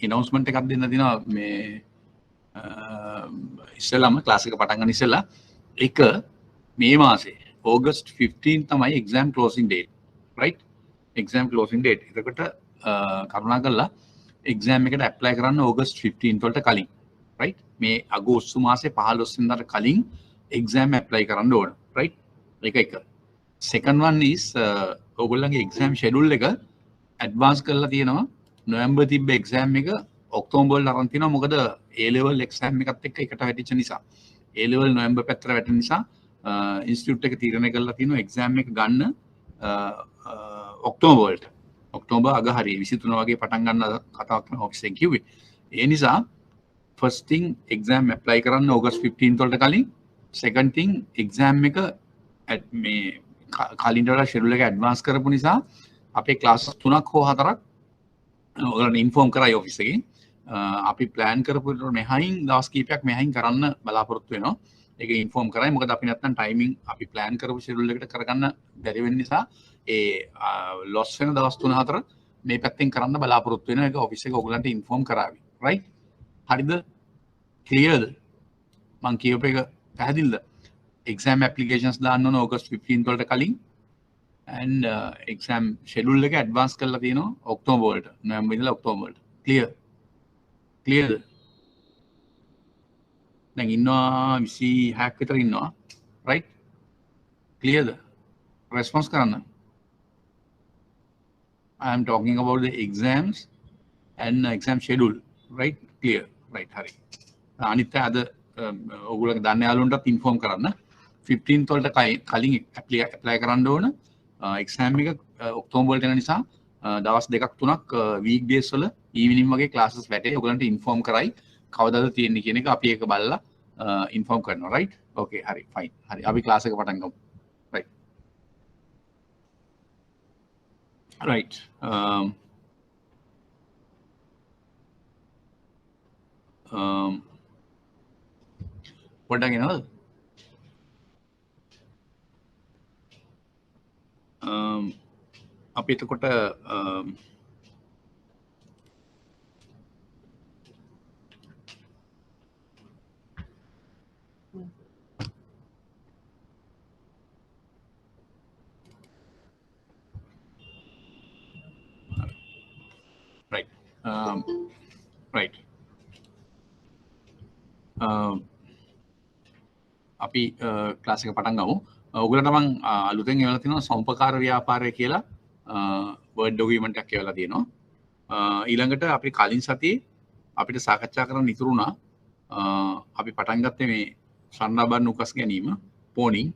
announcement එකක් දෙන්න දිනවා මේ ඉස්සෙල්ලාම ක්ලාස් එක පටන් ගන්න ඉස්සෙල්ලා එක මේ මාසේ August 15 තමයි exam closing date right exam closing date එතකොට කරුණාකරලා exam එකට apply කරන්න August 15 වලට කලින් right මේ අගෝස්තු මාසේ 15 වෙනිදාට කලින් exam apply කරන්න ඕන right එක second one is ඔයගොල්ලන්ගේ exam schedule එක advance කරලා තියෙනවා November තිබ්බ exam එක ඔක්තෝබර් වල අරන් තිනවා මොකද A level exam එකත් එක්ක එකට වැටිච්ච නිසා A level November පැත්තට වැටෙන නිසා ඉන්ස්ටිටියුට් එක තීරණය කරලා තියෙනවා exam එක ගන්න ඔක්තෝබර් වලට ඔක්තෝබර් අග හරිය 23 වගේ පටන් ගන්න කතාවක් තමයි ඔෆිස් එකෙන් කිව්වේ ඒ නිසා first thing exam apply කරන්න August 15 වලට කලින් second thing exam එක මේ කලින් වල schedule එක advance කරපු නිසා අපේ classes 3ක් හෝ 4ක් ඔයාලට ඉන්ෆෝම් කරයි ඔෆිස් එකෙන් අපි ප්ලෑන් කරපු මෙහයින් දවස් කීපයක් මෙහයින් කරන්න බලාපොරොත්තු වෙනවා ඒක ඉන්ෆෝම් කරයි මොකද අපි නැත්තම් ටයිමින් අපි ප්ලෑන් කරපු ෂෙඩියුල් එකට කරගන්න බැරි වෙන නිසා ඒ ලොස් වෙන දවස් 3-4 මේ පැත්තෙන් කරන්න බලාපොරොත්තු වෙනවා ඒක ඔෆිස් එක ඔයගලන්ට ඉන්ෆෝම් කරાવી රයිට් හරිද ක්ලියර්ද මං කියපු එක පැහැදිලිද exam applications දාන්න ඕන August 15 වලට කලින් and exam schedule එක advance කරලා තියෙනවා ඔක්තෝබර් වලට නොවැම්බර් ඉඳලා ඔක්තෝබර් වලට clear දැන් ඉන්නවා 26ක් විතර ඉන්නවා right clearද response කරන්න I am talking about the exams and exam schedule right clear right හරි අනිත් අද ඔයගොල්ලෝ දන්න යාළුවන්ටත් ඉන්ෆෝම් කරන්න 15th වලට කලින් apply කරන්න ඕන exam එක ඔක්තෝබර් වලට යන නිසා දවස් දෙකක් තුනක් weekdays වල evening වගේ classes වැටේ ඔයගලන්ට ඉන්ෆෝම් කරයි කවදාද තියෙන්නේ කියන එක අපි ඒක බලලා ඉන්ෆෝම් කරනවා right okay හරි fine හරි අපි class එක පටන් ගමු right පොඩ්ඩක් එනවද අපි එතකොට right right අපි ක්ලාස් එක පටන් ගමු ඔයගොල්ලන්ට මම අලුතෙන් එවලා තියෙනවා සම්පකාර ව්‍යාපාරය කියලා වර්ඩ් ඩොකියුමන්ට් එකක් එවලා තියෙනවා ඊළඟට අපි කලින් සතියේ අපිට සාකච්ඡා කරන්න ඉතුරු වුණා අපි පටන් ගත්තේ මේ සම්බන්ධ උකස් ගැනීම පෝනින්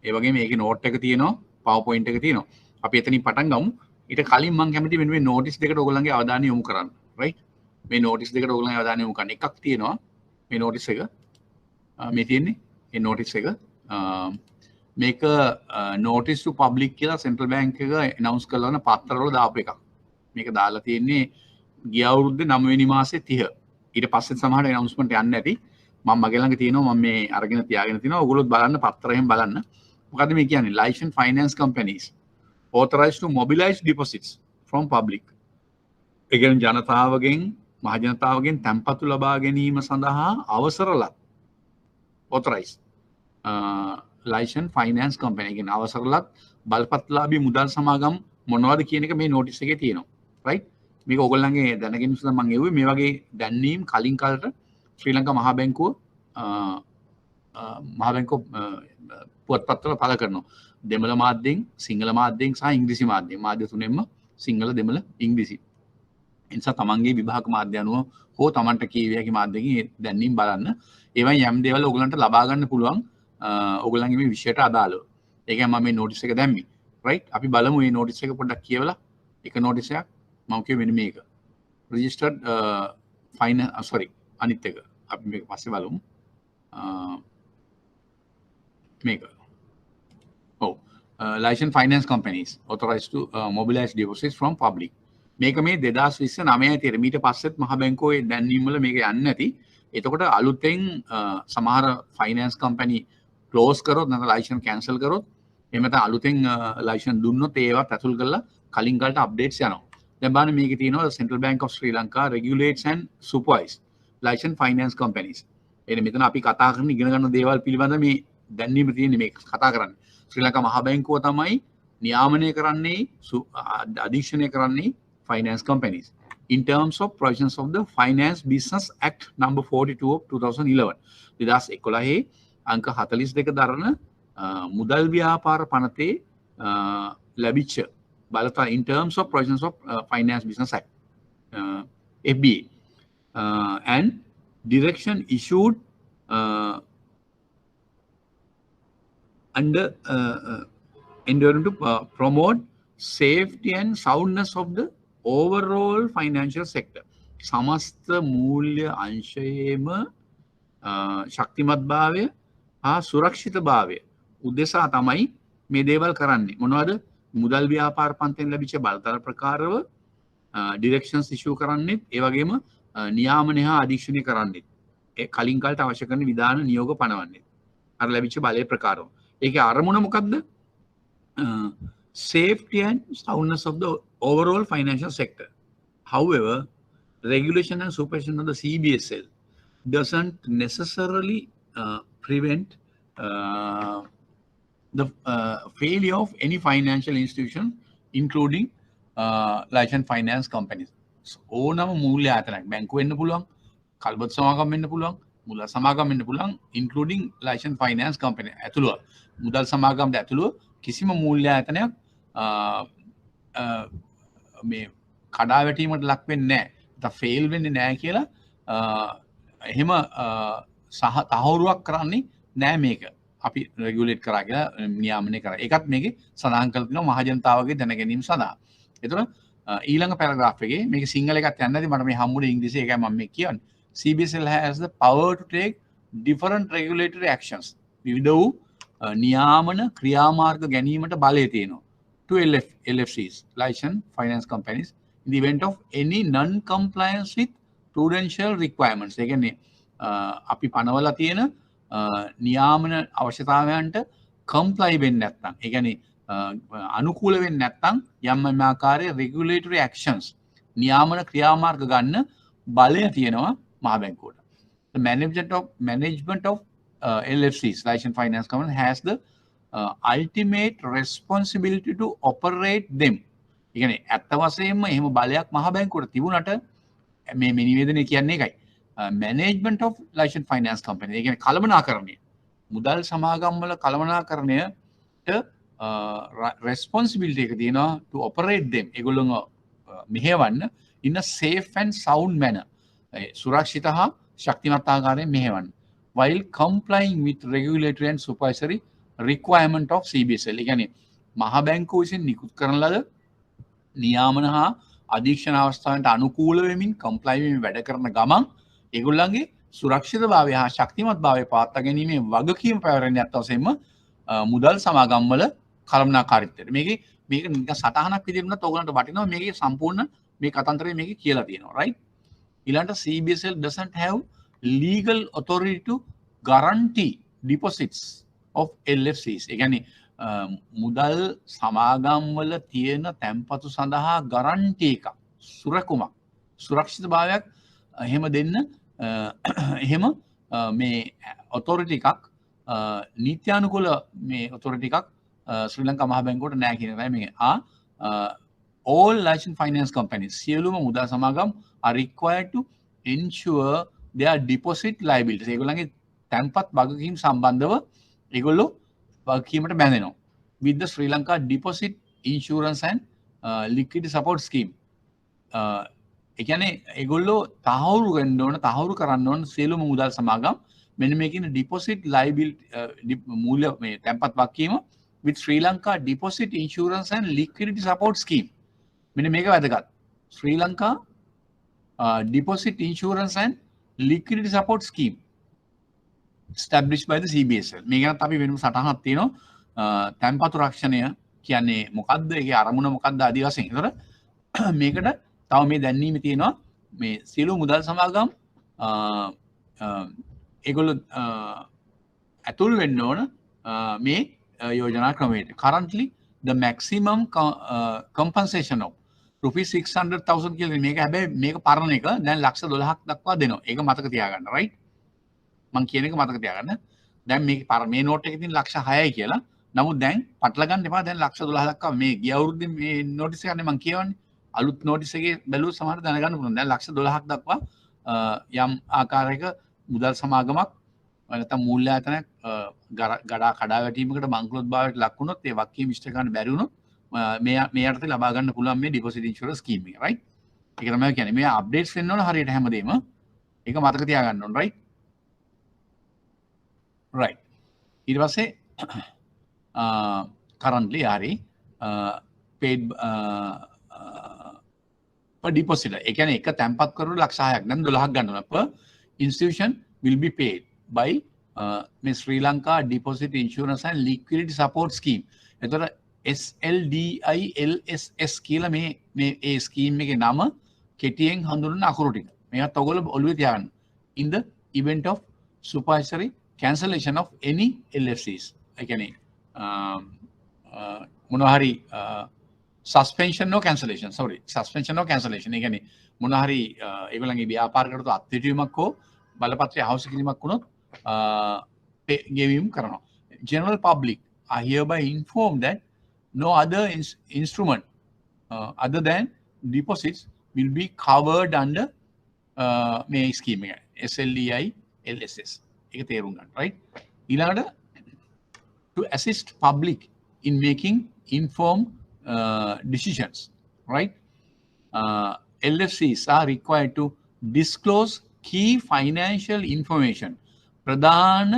ඒ වගේම මේකේ නෝට් එක තියෙනවා PowerPoint එක තියෙනවා අපි එතනින් පටන් ගමු ඊට කලින් මම කැමති මෙන්න මේ නෝටිස් දෙකට ඔයගොල්ලන්ගේ අවධානය යොමු කරන්න right මේ නෝටිස් දෙකට ඔයගොල්ලන්ගේ අවධානය යොමු කරන්න එකක් තියෙනවා මේ නෝටිස් එක මේ තියෙන්නේ මේ නෝටිස් එක මේක notice to public කියලා central bank එක announce කරන පත්තරවල දාපු එකක්. මේක දාලා තියෙන්නේ ගිය අවුරුද්දේ 9 වෙනි මාසේ 30. ඊට පස්සේ සමහර announcement යන්නේ නැති. මම මගේ ළඟ තියෙනවා මම මේ අරගෙන තියාගෙන තිනවා. ඔයගොල්ලෝ බලන්න පත්තරයෙන් බලන්න. මොකද්ද මේ කියන්නේ? licensed finance companies authorized to mobilize deposits from public. ඒ කියන්නේ ජනතාවගෙන් මහ ජනතාවගෙන් තැන්පතු ලබා ගැනීම සඳහා අවසර ලත් authorized license finance company එකෙන් අවසරලත් බලපත්ලාභී මුදල් සමාගම් මොනවද කියන එක මේ නෝටිස් එකේ තියෙනවා right මේක ඕගොල්ලන්ගේ දැනගෙන ඉස්සලා මම එව්වේ මේ වගේ දැන්වීම් කලින් කාලට ශ්‍රී ලංකා මහා බැංකුව පුවත්පත්වල පළ කරනවා දෙමළ මාධ්‍යෙන් සිංහල මාධ්‍යෙන් සහ ඉංග්‍රීසි මාධ්‍යෙන් මාධ්‍ය තුනෙන්ම සිංහල දෙමළ ඉංග්‍රීසි එනිසා තමන්ගේ විභාග මාධ්‍ය අනුව හෝ තමන්ට කීවිය හැකි මාධ්‍යකින් දැන්වීම් බලන්න ඒවා යම් දේවල් ඕගොල්ලන්ට ලබා ගන්න පුළුවන් ඔයගොල්ලන්ගේ මේ විෂයට අදාළව. ඒ කියන්නේ මම මේ නෝටිස් එක දැම්මේ. right? අපි බලමු මේ නෝටිස් එක පොඩ්ඩක් කියවලා. එක නෝටිස් එකක් මම කියුවේ මෙන්න මේක. registered finance sorry අනිත් එක. අපි මේක පස්සේ බලමු. මේක. ඔව්. licensed finance companies authorized to mobilize deposits from public. මේක මේ 2029 ඇතිර මීට පස්සෙත් මහ බැංකුවේ දැන්වීම් වල මේක යන්නේ නැති. එතකොට අලුතෙන් සමහර ෆයිනෑන්ස් කම්පැනි ක්ලෝස් කරොත් නැත්නම් ලයිසන්ස් කැන්සල් කරොත් එහෙම නැත්නම් අලුතෙන් ලයිසන්ස් දුන්නොත් ඒවත් ඇතුල් කරලා කලින් කාලට අප්ඩේට්ස් යනවා. දැන් බලන්න මේකේ තියෙනවා Central Bank of Sri Lanka regulates and supervise licensed finance companies. එනේ මෙතන අපි කතා කරන ඉගෙන ගන්න දේවල් පිළිබඳ මේ දැනීම තියෙන්නේ මේ කතා කරන්නේ. ශ්‍රී ලංකා මහා බැංකුව තමයි නියාමනය කරන්නේ අධීක්ෂණය කරන්නේ finance companies in terms of provisions of the Finance Business Act number 42 of 2011. 2011 අංක 42 දරන මුදල් ව්‍යාපාර පනතේ ලැබිච්ච බලතා in terms of provisions of Finance Business Act FBA and direction issued under endeavoring to promote safety and soundness of the overall financial sector. සමස්ත මූල්‍ය අංශයේම ශක්තිමත් භාවය හා සුරක්ෂිත භාවය උදෙසා තමයි මේ දේවල් කරන්නේ. මොනවද? මුදල් ව්‍යාපාර පන්තියෙන් ලැබිච්ච බලතල ප්‍රකාරව ඩිරෙක්ෂන්ස් ඉෂුව කරන්නේ, ඒ වගේම නියාමනය හා අධීක්ෂණය කරන්නේ. ඒ කලින් කාලට අවශ්‍ය කරන විධාන නියෝග පනවන්නේ. අර ලැබිච්ච බලය ප්‍රකාරව. ඒකේ අරමුණ මොකක්ද? Safety and soundness of the overall financial sector. However, regulation and supervision of the CBSL doesn't necessarily prevent the failure of any financial institution, including licensed finance companies. ඕනම මූල්‍ය ආයතනයක් බැංකුව වෙන්න පුළුවන්, කල්බත් සමාගම් වෙන්න පුළුවන්, මුදල් සමාගම් වෙන්න පුළුවන්, including licensed finance company ඇතුළුව මුදල් සමාගම්ද ඇතුළුව කිසිම මූල්‍ය ආයතනයක් මේ කඩා වැටීමට ලක් වෙන්නේ නැහැ. නැත්නම් ෆේල් වෙන්නේ නැහැ කියලා එහෙම සහ තහවුරුවක් කරන්නේ නැහැ මේක. අපි රෙගියුලේට් කරා කියලා නියාමනය කරා. ඒකත් මේකේ සඳහන් කරලා තිනවා මහ ජනතාවගේ දැන ගැනීම සඳහා. ඒතර ඊළඟ පැරග්‍රාෆ් එකේ මේක සිංහල එකක් යන්නේ නැති මට මේ හම්බුනේ ඉංග්‍රීසි එකයි මම මේ කියන්නේ. CBSL has the power to take different regulatory actions. විවිධ වූ නියාමන ක්‍රියාමාර්ග ගැනීමට බලය තියෙනවා. To LFCs, licensed finance companies, in the event of any non-compliance with prudential requirements. ඒ කියන්නේ අපි පනවලා තියෙන නියාමන අවශ්‍යතාවයන්ට comply වෙන්නේ නැත්නම්, ඒ කියන්නේ අනුකූල වෙන්නේ නැත්නම් යම් ආකාරයේ regulatory actions නියාමන ක්‍රියාමාර්ග ගන්න බලය තියෙනවා මහා බැංකුවට. The management of LFCs, licensed finance companies, has the ultimate responsibility to operate them. ඒ කියන්නේ ඇත්ත වශයෙන්ම එහෙම බලයක් මහා බැංකුවට තිබුණට මේ නිවේදනය කියන්නේ ඒකයි. Management of licensed finance companies, ඒ කියන්නේ කළමනාකරණය, මුදල් සමාගම් වල කළමනාකරණයට responsibility එක තියෙනවා to operate them. ඒගොල්ලෝ මෙහෙවන්න in a safe and sound manner. සුරක්ෂිත හා ශක්තිමත් ආකාරයෙන් මෙහෙවන්න. While complying with regulatory and supervisory requirement of CBSL. ඒ කියන්නේ මහා බැංකුව විසින් නිකුත් කරන ලද නියාමන හා අධීක්ෂණ අවස්ථාවන්ට අනුකූල වෙමින් comply වෙමින් වැඩ කරන ගමන් ඒගොල්ලන්ගේ සුරක්ෂිතභාවය හා ශක්තිමත්භාවය පවත්වා ගැනීමේ වගකීම පැවරෙන්නේ නැත් වශයෙන්ම මුදල් සමාගම් වල කළමනාකාරීත්වයට. මේක නිකන් සටහනක් විදිහට උනත් ඕගලන්ට වටිනවා මේකේ සම්පූර්ණ මේ කතන්දරේ මේකේ කියලා තියෙනවා. right? ඊළඟට CBSL doesn't have legal authority to guarantee deposits of LFCs. ඒ කියන්නේ මුදල් සමාගම් වල තියෙන තැන්පතු සඳහා ගරන්ටි එකක්, සුරකුමක්, සුරක්ෂිත භාවයක් එහෙම දෙන්න එහෙම මේ ඔතොරිටි එකක්, නීත්‍යානුකූල මේ ඔතොරිටි එකක් ශ්‍රී ලංකා මහා බැංකුවට නැහැ කියන එකයි මේ. All licensed finance companies, සියලුම මුදල් සමාගම් are required to ensure their deposit liabilities. ඒගොල්ලන්ගේ තැන්පත් වගකීම් සම්බන්ධව ඒගොල්ලෝ වගකීමට බැඳෙනවා. With the Sri Lanka Deposit Insurance and Liquidity Support Scheme. ඒ කියන්නේ ඒගොල්ලෝ තහවුරු වෙන්න ඕන, තහවුරු කරන්න ඕන සියලුම මුදල් සමාගම් මෙන්න මේ කියන deposit liability මූල්‍ය මේ තැන්පත් වගකීම with Sri Lanka Deposit Insurance and Liquidity Support Scheme. මෙන්න මේක වැදගත්. Sri Lanka Deposit Insurance and Liquidity Support Scheme established by the CBSL. මේකත් අපි වෙනම සටහනක් තියෙනවා. තැන්පතු රක්ෂණය කියන්නේ මොකක්ද? ඒකේ අරමුණ මොකක්ද ආදී වශයෙන්. ඒතර මේකට තව මේ දැන්වීම තියෙනවා මේ සියලු මුදල් සමාගම් ඒගොල්ලෝ ඇතුල් වෙන්න ඕන මේ යෝජනා ක්‍රමයට. Currently the maximum compensation of rupees 600,000 කියලා මේක හැබැයි මේක පරණ එක දැන් ලක්ෂ 12ක් දක්වා දෙනවා. ඒක මතක තියාගන්න right? මම කියන එක මතක තියාගන්න. දැන් මේක මේ නෝට් එකේ තියෙන ලක්ෂ 6යි කියලා. නමුත් දැන් පටල ගන්න එපා. දැන් ලක්ෂ 12 දක්වා මේ ගිය අවුරුද්දේ මේ නෝටිස් එකනේ මම කියවන්නේ. අලුත් නෝටිස් එකේ බැලුවොත් සමහරට දැනගන්න පුළුවන්. දැන් ලක්ෂ 12ක් දක්වා යම් ආකාරයක මුදල් සමාගමක් නැත්නම් මූල්‍ය ආයතනයක් ගඩා කඩා වැටීමකට බංකොලොත් භාවයට ලක් වුණොත් ඒ වක්කීම් ඉෂ්ට ගන්න බැරි වුණොත් මේ යටතේ ලබා ගන්න පුළුවන් මේ ඩිපොසිට් ඉන්ෂුරන්ස් ස්කීම් එක right ඒක තමයි කියන්නේ මේ අප්ඩේට්ස් වෙන්න ඕන හරියට හැමදේම ඒක මතක තියාගන්න ඕන right ඊට පස්සේ currently හරි paid per deposit ඒ කියන්නේ එක තැන්පත් කරුණු ලක්ෂ 6ක් දැන් 12ක් ගන්නවා per institution will be paid by Sri Lanka Deposit Insurance and Liquidity Support Scheme. එතකොට SLDILSS කියලා මේ ඒ ස්කීම් එකේ නම කෙටියෙන් හඳුන්වන අකුරු ටික. මේකත් ඔයගොල්ලෝ ඔළුවේ තියාගන්න. In the event of supervisory cancellation of any LFCs. ඒ කියන්නේ මොනවා හරි suspension no cancellation. Sorry, suspension no cancellation. ඒ කියන්නේ මොනවා හරි ඒගොල්ලන්ගේ ව්‍යාපාරයකට අත්විඳීමක් හෝ බලපත්‍රය අහෝසි කිරීමක් වුණොත් ගෙවීම් කරනවා. General public are hereby informed that no other instrument other than deposits will be covered under මේ scheme එක. SLDI LSS. ඒක තේරුම් ගන්න. right? ඊළඟට to assist public in making informed decisions. right? LFCs are required to disclose key financial information ප්‍රධාන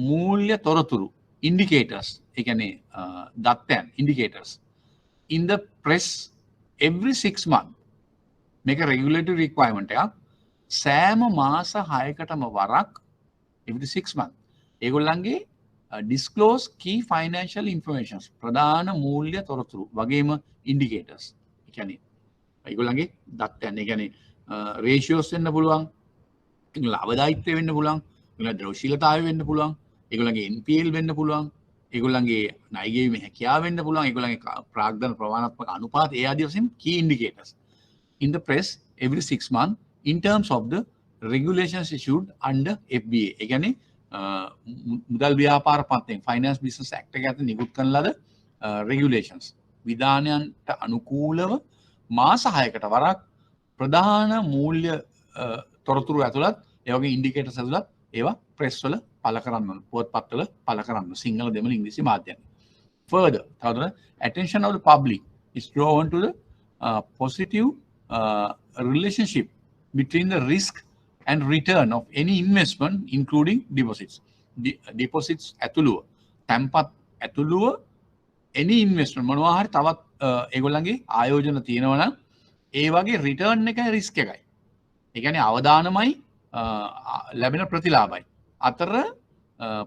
මූල්‍ය තොරතුරු indicators ඒ කියන්නේ දත්තයන් indicators in the press every 6 months මේක regulatory requirement එකක් සෑම මාස 6කටම වරක් every 6 months ඒගොල්ලන්ගේ disclose key financial information ප්‍රධාන මූල්‍ය තොරතුරු වගේම indicators ඒ කියන්නේ ඒගොල්ලන්ගේ දත්තයන් ඒ කියන්නේ ratios වෙන්න පුළුවන් ඒගොල්ලෝ අවදායිත්වය වෙන්න පුළුවන් ඒගොල්ලෝ ද්‍රවශීලතාවය වෙන්න පුළුවන් ඒගොල්ලන්ගේ NPL වෙන්න පුළුවන් ඒගොල්ලන්ගේ ණය ගෙවීමේ හැකියාව වෙන්න පුළුවන් ඒගොල්ලන්ගේ ප්‍රාග්ධන ප්‍රමාණාත්මක අනුපාත ඒ ආදී වශයෙන් key indicators in the press every 6 months in terms of the regulations issued under FBA ඒ කියන්නේ මුදල් ව්‍යාපාර පත්යෙන් finance business act එක ඇතුළේ නිකුත් කරන ලද regulations විධානයන්ට අනුකූලව මාස 6කට වරක් ප්‍රධාන මූල්‍ය තොරතුරු ඇතුළත් ඒ වගේ ඉන්ඩිකේටර්ස් ඇතුළත් ඒවා ප්‍රෙස් වල පළ කරන්න ඕන පුවත්පත් වල පළ කරන්න සිංහල දෙමළ ඉංග්‍රීසි මාධ්‍යයෙන් further තවදුරටත් attention of the public is drawn to the positive relationship between the risk and return of any investment including deposits deposits ඇතුළුව තැන්පත් ඇතුළුව any investment මොනවා හරි තවත් ඒගොල්ලන්ගේ ආයෝජන තියෙනවා නම් ඒ වගේ රිටර්න් එකයි රිස්ක් එකයි ඒ කියන්නේ අවදානමයි ලැබෙන ප්‍රතිලාභයි අතර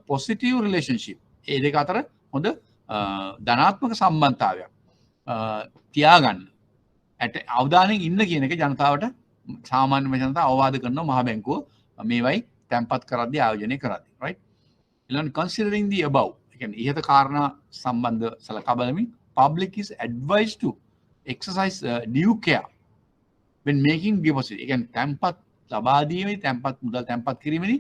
පොසිටිව් රිලේෂන්ෂිප් ඒ දෙක අතර හොඳ ධනාත්මක සම්බන්ධතාවයක් තියාගන්න අවදානෙන් ඉන්න කියන එක ජනතාවට සාමාන්‍ය ජනතාව අවවාද කරනවා මහ බැංකුව මේවයි තැන්පත් කරද්දී ආයෝජනය කරද්දී right ඊළඟ considering the above ඒ කියන්නේ ඉහත කාරණා සම්බන්ධ සලකා බලමින් public is advised to exercise due care when making deposit ඒ කියන්නේ තැන්පත් ලබා දීමේදී තැන්පත් මුදල් තැන්පත් කිරීමේදී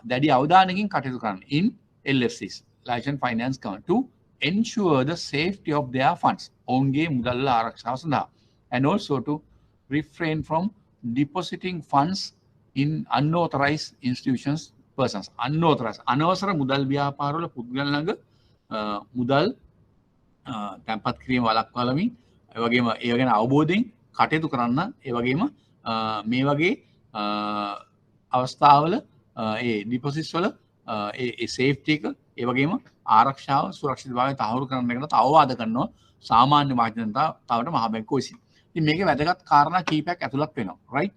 දැඩි අවධානයකින් කටයුතු කරන්න in LFCs licensed finance company to ensure the safety of their funds ඔවුන්ගේ මුදල් ආරක්ෂාව සඳහා and also to refrain from depositing funds in unauthorized institutions persons unauthorized අනවසර මුදල් ව්‍යාපාරවල පුද්ගලයන් ළඟ මුදල් තැන්පත් කිරීම වළක්වාලමින් ඒ වගේම ඒ ගැන අවබෝධයෙන් කටයුතු කරන්න ඒ වගේම මේ වගේ අවස්ථාවල ඒ ඩිපොසිට්ස් වල ඒ සේෆ්ටි එක ඒ වගේම ආරක්ෂාව සුරක්ෂිතභාවය තහවුරු කරන්න එකට අවවාද කරනවා සාමාන්‍ය මාධ්‍යන්තාවට මහ බැංකුව විසින්. ඉතින් මේකේ වැදගත් කාරණා කීපයක් ඇතුළත් වෙනවා. right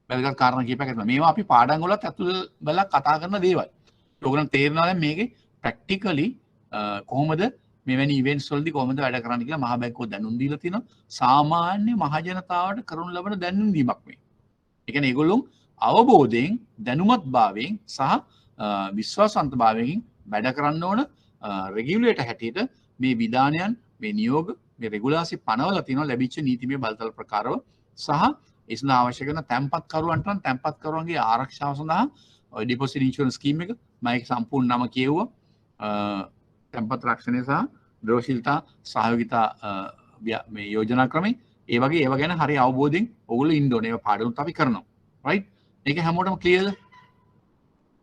වැදගත් කාරණා කීපයක් ඇතුළත්. මේවා අපි පාඩම් වලත් ඇතුළ වෙලා කතා කරන දේවල්. ඔයගොල්ලන්ට තේරෙනවා දැන් මේකේ ප්‍රැක්ටිකලි කොහොමද මෙවැනි ඉවෙන්ට්ස් වලදී කොහොමද වැඩ කරන්න කියලා මහ බැංකුව දැනුම් දීලා තියෙනවා. සාමාන්‍ය මහ ජනතාවට කරනු ලබන දැනුම් දීමක් මේ. ඒ කියන්නේ ඒගොල්ලෝ අවබෝධයෙන් දැනුමත්භාවයෙන් සහ විශ්වාසවන්තභාවයෙන් වැඩ කරන්න ඕන රෙගියුලේටර් හැටියට මේ විධානයන් මේ නියෝග මේ රෙගුලාසි පනවලා තියෙනවා ලැබිච්ච නීතිමය බලතල ප්‍රකාරව සහ ඒ සඳහා අවශ්‍ය කරන තැන්පත්කරුවන්ට නම් තැන්පත්කරුවන්ගේ ආරක්ෂාව සඳහා ඔය ඩිපොසිට් ඉන්ෂුරන්ස් ස්කීම් එක මම ඒක සම්පූර්ණ නම කියෙව්වා තැන්පත් රක්ෂණය සහ ද්‍රෝෂිලතා සහයෝගිතා මේ යෝජනා ක්‍රමේ ඒ වගේ ඒවා ගැන හරි අවබෝධයෙන් ඔයගොල්ලෝ ඉන්න ඕනේ. ඒවා පාඩලුත් අපි කරනවා. රයිට්? මේක හැමෝටම ක්ලියර්ද?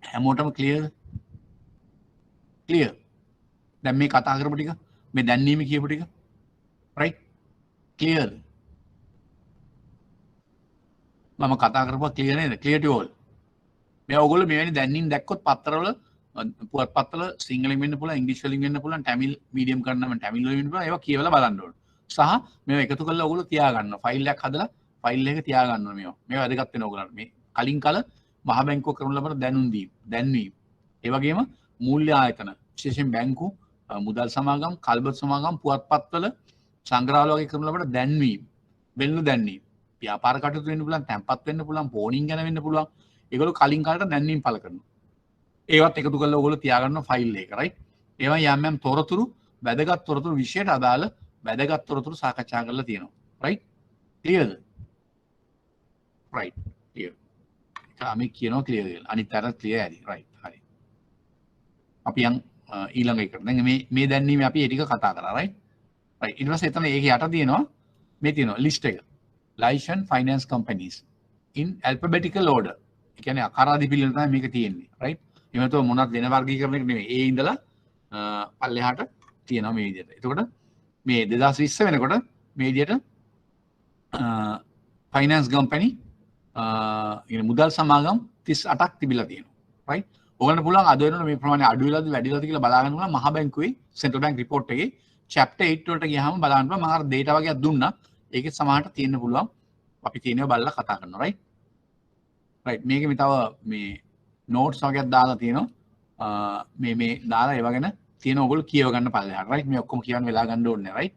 හැමෝටම ක්ලියර්ද? ක්ලියර්. දැන් මේ කතා කරපු ටික මේ දැන්නීම කියපු ටික රයිට්? ක්ලියර්ද? මම කතා කරපුවා ක්ලියර් නේද? ක්ලියර් ටු ඕල්. මේ ඔයගොල්ලෝ මෙවැනි දැන්නීම් දැක්කොත් පත්තරවල පුවත්පත්වල සිංහලෙන් වෙන්න පුළුවන් ඉංග්‍රීසි වලින් වෙන්න පුළුවන් ටැමිල් මීඩියම් කරනම ටැමිල් වලින් වෙන්න පුළුවන් ඒවා කියවලා බලන්න ඕන. සහ මේවා එකතු කරලා ඔයගොල්ලෝ තියා ගන්නවා. ෆයිල් එකක් හදලා ෆයිල් එක තියා ගන්නවා මේවා. මේවා වැදගත් වෙනවා ඔයගොල්ලන්ට. මේ කලින් කල මහ බැංකුව කරන ලබන දැන්වීම. ඒ වගේම මූල්‍ය ආයතන විශේෂයෙන් බැංකු මුදල් සමාගම් කල්බත් සමාගම් පුවත්පත්වල සංග්‍රහවල වගේ කරන ලබන දැන්වීම. වෙන්න දැන්වීම. ව්‍යාපාර කටයුතු වෙන්න පුළුවන්, තැන්පත් වෙන්න පුළුවන්, පෝනින් ගැන වෙන්න පුළුවන්. ඒගොල්ලෝ කලින් කාලට දැන්වීම පළ කරනවා. ඒවත් එකතු කරලා ඔයගොල්ලෝ තියාගන්න ෆයිල් එක රයිට්. ඒවා යම් යම් තොරතුරු වැදගත් තොරතුරු විශේෂයට අදාළ වැදගත් තොරතුරු සාකච්ඡා කරලා තියෙනවා. රයිට්? ක්ලියර්ද? රයිට්. ක්ලියර්. අපි කියනවා ක්ලියර් කියලා. අනිත් අර ක්ලියර් ඇති. රයිට්. හරි. අපි යන් ඊළඟ එකට. දැන් මේ දැන්වීම අපි ඒ ටික කතා කරා රයිට්? රයිට්. ඊට පස්සේ එතන ඒක යට තියෙනවා මේ තියෙනවා ලිස්ට් එක. licensed finance companies in alphabetical order. ඒ කියන්නේ අකාරාදී පිළිවෙල තමයි මේක තියෙන්නේ. රයිට්? එහෙම මොනවද වෙන වර්ගීකරණයක නෙමෙයි. ඒ ඉඳලා පල්ලෙහාට තියෙනවා මේ විදිහට. එතකොට මේ 2020 වෙනකොට මේ විදිහට ෆයිනෑන්ස් කම්පැනි මුදල් සමාගම් 38ක් තිබිලා තියෙනවා. රයිට්? ඔයගොල්ලන්ට පුළුවන් අද වෙනකොට මේ ප්‍රමාණය අඩු වෙලාද වැඩි වෙලාද කියලා බලා ගන්න පුළුවන් මහ බැංකුවේ සෙන්ට්‍රල් බැංක් රිපෝට් එකේ chapter 8 වලට ගියාම බලන්න පුළුවන් මම අර data වගේක් දුන්නා. ඒකේ සමහරට තියෙන්න පුළුවන්. අපි තියෙනවා බලලා කතා කරනවා. රයිට්? රයිට්. මේකේ තව මේ notes වගේක් දාලා තියෙනවා. මේ දාලා ඒව ගැන තියෙන ඔයගොල්ලෝ කියව ගන්න පල්ලෙහාට. රයිට්? මේ ඔක්කොම කියවන්න වෙලා ගන්න ඕනේ නෑ. රයිට්?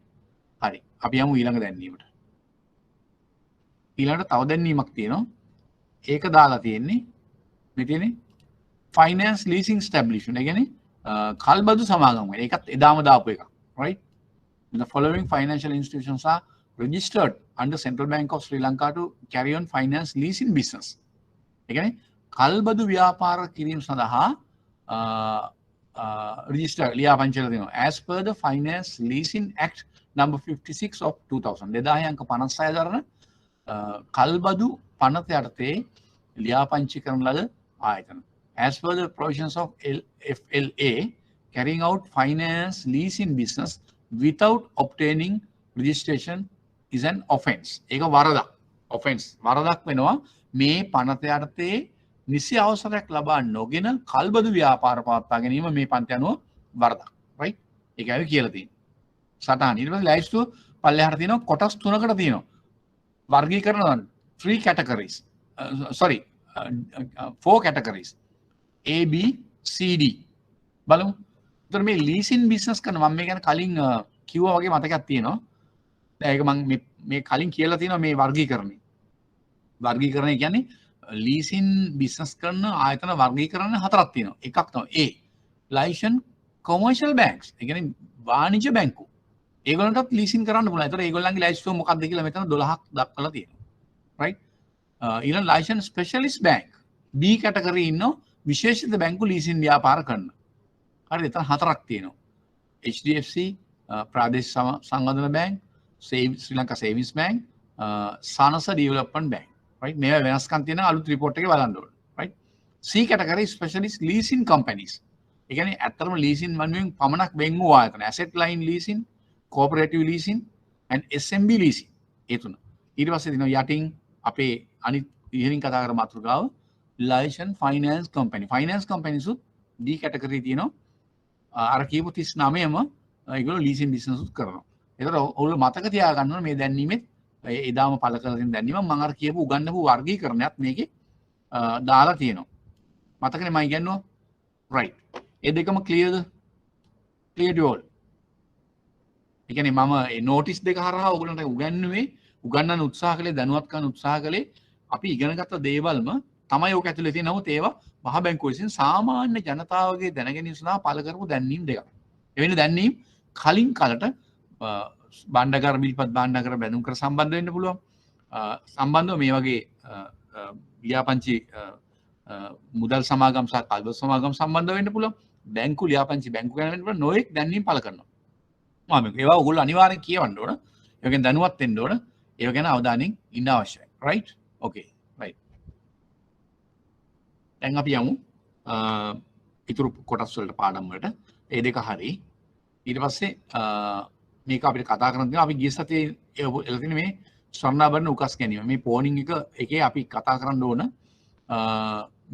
හරි. අපි යමු ඊළඟ දැන්වීමට. ඊළඟට තව දැන්වීමක් තියෙනවා. ඒක දාලා තියෙන්නේ මේ තියෙන්නේ finance leasing establishment. ඒ කියන්නේ කල්බදු සමාගම් වෙන. ඒකත් එදාම දාපු එකක්. right? The following financial institutions are registered under Central Bank of Sri Lanka to carry on finance leasing business. ඒ කියන්නේ කල්බදු ව්‍යාපාර කිරීම සඳහා register ලියාපදිංචි කරලා තියෙනවා. As per the Finance Leasing Act number 56 of 2000. 2000 අංක 56 දරන කල්බදු පනත යටතේ ලියාපදිංචි කරන ලද ආයතන. As per the provisions of FLA, carrying out finance leasing business without obtaining registration is an offence. ඒක වරදක්. offence. වරදක් වෙනවා මේ පනත යටතේ නිසි අවසරයක් ලබා නොගෙන කල්බදු ව්‍යාපාර පවත්වා ගැනීම මේ පන්ති අනුව වරදක්. right? ඒකයි කියලා තියෙන්නේ. සටහන. ඊට පස්සේ ලයිස්ට් පල්ලෙහාට තියෙනවා කොටස් තුනකට තියෙනවා. වර්ගීකරණ 3 categories. Sorry, 4 categories. A, B, C, D. බලමු. එතකොට මේ leasing business කරන මම මේ ගැන කලින් කිව්වා වගේ මතකයක් තියෙනවා. දැන් ඒක මම මේ කලින් කියලා තියෙනවා මේ වර්ගීකරණය. වර්ගීකරණය කියන්නේ leasing business කරන ආයතන වර්ගීකරණ හතරක් තියෙනවා. එකක් තමයි A. licensed commercial banks. ඒ කියන්නේ වාණිජ බැංකු. ඒගොල්ලන්ටත් leasing කරන්න පුළුවන්. ඒතර ඒගොල්ලන්ගේ license එක මොකක්ද කියලා මෙතන 12ක් දක්වලා තියෙනවා. right? ඊළඟ licensed specialist bank. B category ඉන්නෝ විශේෂිත බැංකු ලීසින් ව්‍යාපාර කරන. හරිද? එතන හතරක් තියෙනවා. HDFC ප්‍රාදේශීය සංවර්ධන bank, Sri Lanka savings bank, Sanasa development bank. right? මේවා වෙනස්කම් තියෙන අලුත් රිපෝට් එකේ බලන්න ඕනේ. right? C category specialist leasing companies. ඒ කියන්නේ ඇත්තටම leasing වලින් පමණක් වෙන් වූ ආයතන. asset line leasing, cooperative leasing and SMB leasing. ඒ තුන. ඊට පස්සේ තියෙනවා යටින් අපේ අනිත් ඉහළින් කතා කරන මාතෘකාව licensed finance company. Finance companies උත් D category තියෙනවා. අර කියපු 39ම ඒගොල්ලෝ leasing business උත් කරනවා. ඒතර ඔයගොල්ලෝ මතක තියාගන්න ඕනේ මේ දැන්වීමෙත් එදාම පළ කරලා තියෙන දැන්වීම මම අර කියපු උගන්වපු වර්ගීකරණයත් මේකේ දාලා තියෙනවා. මතකනේ මම කියනවා. right. ඒ දෙකම clearද? clear to all. ඒ කියන්නේ මම මේ notice දෙක හරහා ඔයගොල්ලන්ට උගන්වන්න උත්සාහ කළේ දැනුවත් කරන්න උත්සාහ කළේ අපි ඉගෙනගත්ත දේවල්ම තමයි ඕක ඇතුලේ තියෙන. නමුත් ඒවා මහ බැංකුව විසින් සාමාන්‍ය ජනතාවගේ දැනගැනීම සඳහා පළ කරපු දැන්වීම් දෙකක්. එවැනි දැන්වීම් කලින් කලට බාණ්ඩාගාර මිල්පත් බාණ්ඩාගාර බැඳුම් කර සම්බන්ධ වෙන්න පුළුවන්. සම්බන්ධව මේ වගේ ලියාපදිංචි මුදල් සමාගම් සහ කල්බස් සමාගම් සම්බන්ධ වෙන්න පුළුවන්. බැංකු ලියාපදිංචි බැංකු ගැන වෙන්න පුළුවන්. නොඑක් දැන්වීම් පළ කරනවා. ඒවා ඔයගොල්ලෝ අනිවාර්යෙන් කියවන්න ඕන. ඒ වගේම දැනුවත් වෙන්න ඕන. ඒව ගැන අවධානයෙන් ඉන්න අවශ්‍යයි. රයිට්? ඕකේ. රයිට්. දැන් අපි යමු ඉතුරු කොටස් වලට පාඩම් වලට. ඒ දෙක හරි. ඊට පස්සේ මේක අපිට කතා කරන්න තියෙනවා. අපි ගිය සතියේ එලා තියෙන මේ ස්වර්ණාභරණ උකස් ගැනීම. මේ පෝනින් එකේ අපි කතා කරන්න ඕන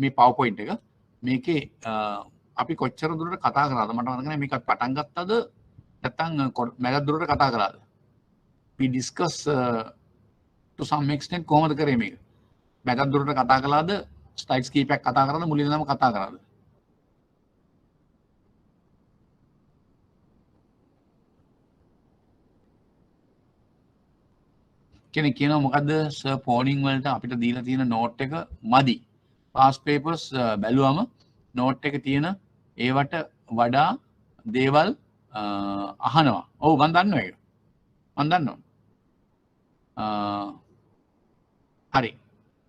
මේ PowerPoint එක. මේකේ අපි කොච්චර දුරට කතා කරාද මට මතක නැහැ. මේක පටන් ගත්තද නැත්නම් මැද දුරට කතා කරාද? we discuss to some extent කොහොමද කරේ මේක? මැද දුරට කතා කළාද? ස්ලයිඩ්ස් කීපයක් කතා කරාද? මුලින් ඉඳන්ම කතා කරාද? කෙනෙක් කියනවා මොකද්ද සර් පෝනින් වලට අපිට දීලා තියෙන නෝට් එක මදි. පාස් පේපර්ස් බැලුවම නෝට් එක තියෙන ඒවට වඩා දේවල් අහනවා. ඔව් මම දන්නවා ඒක. මම දන්නවා. හරි.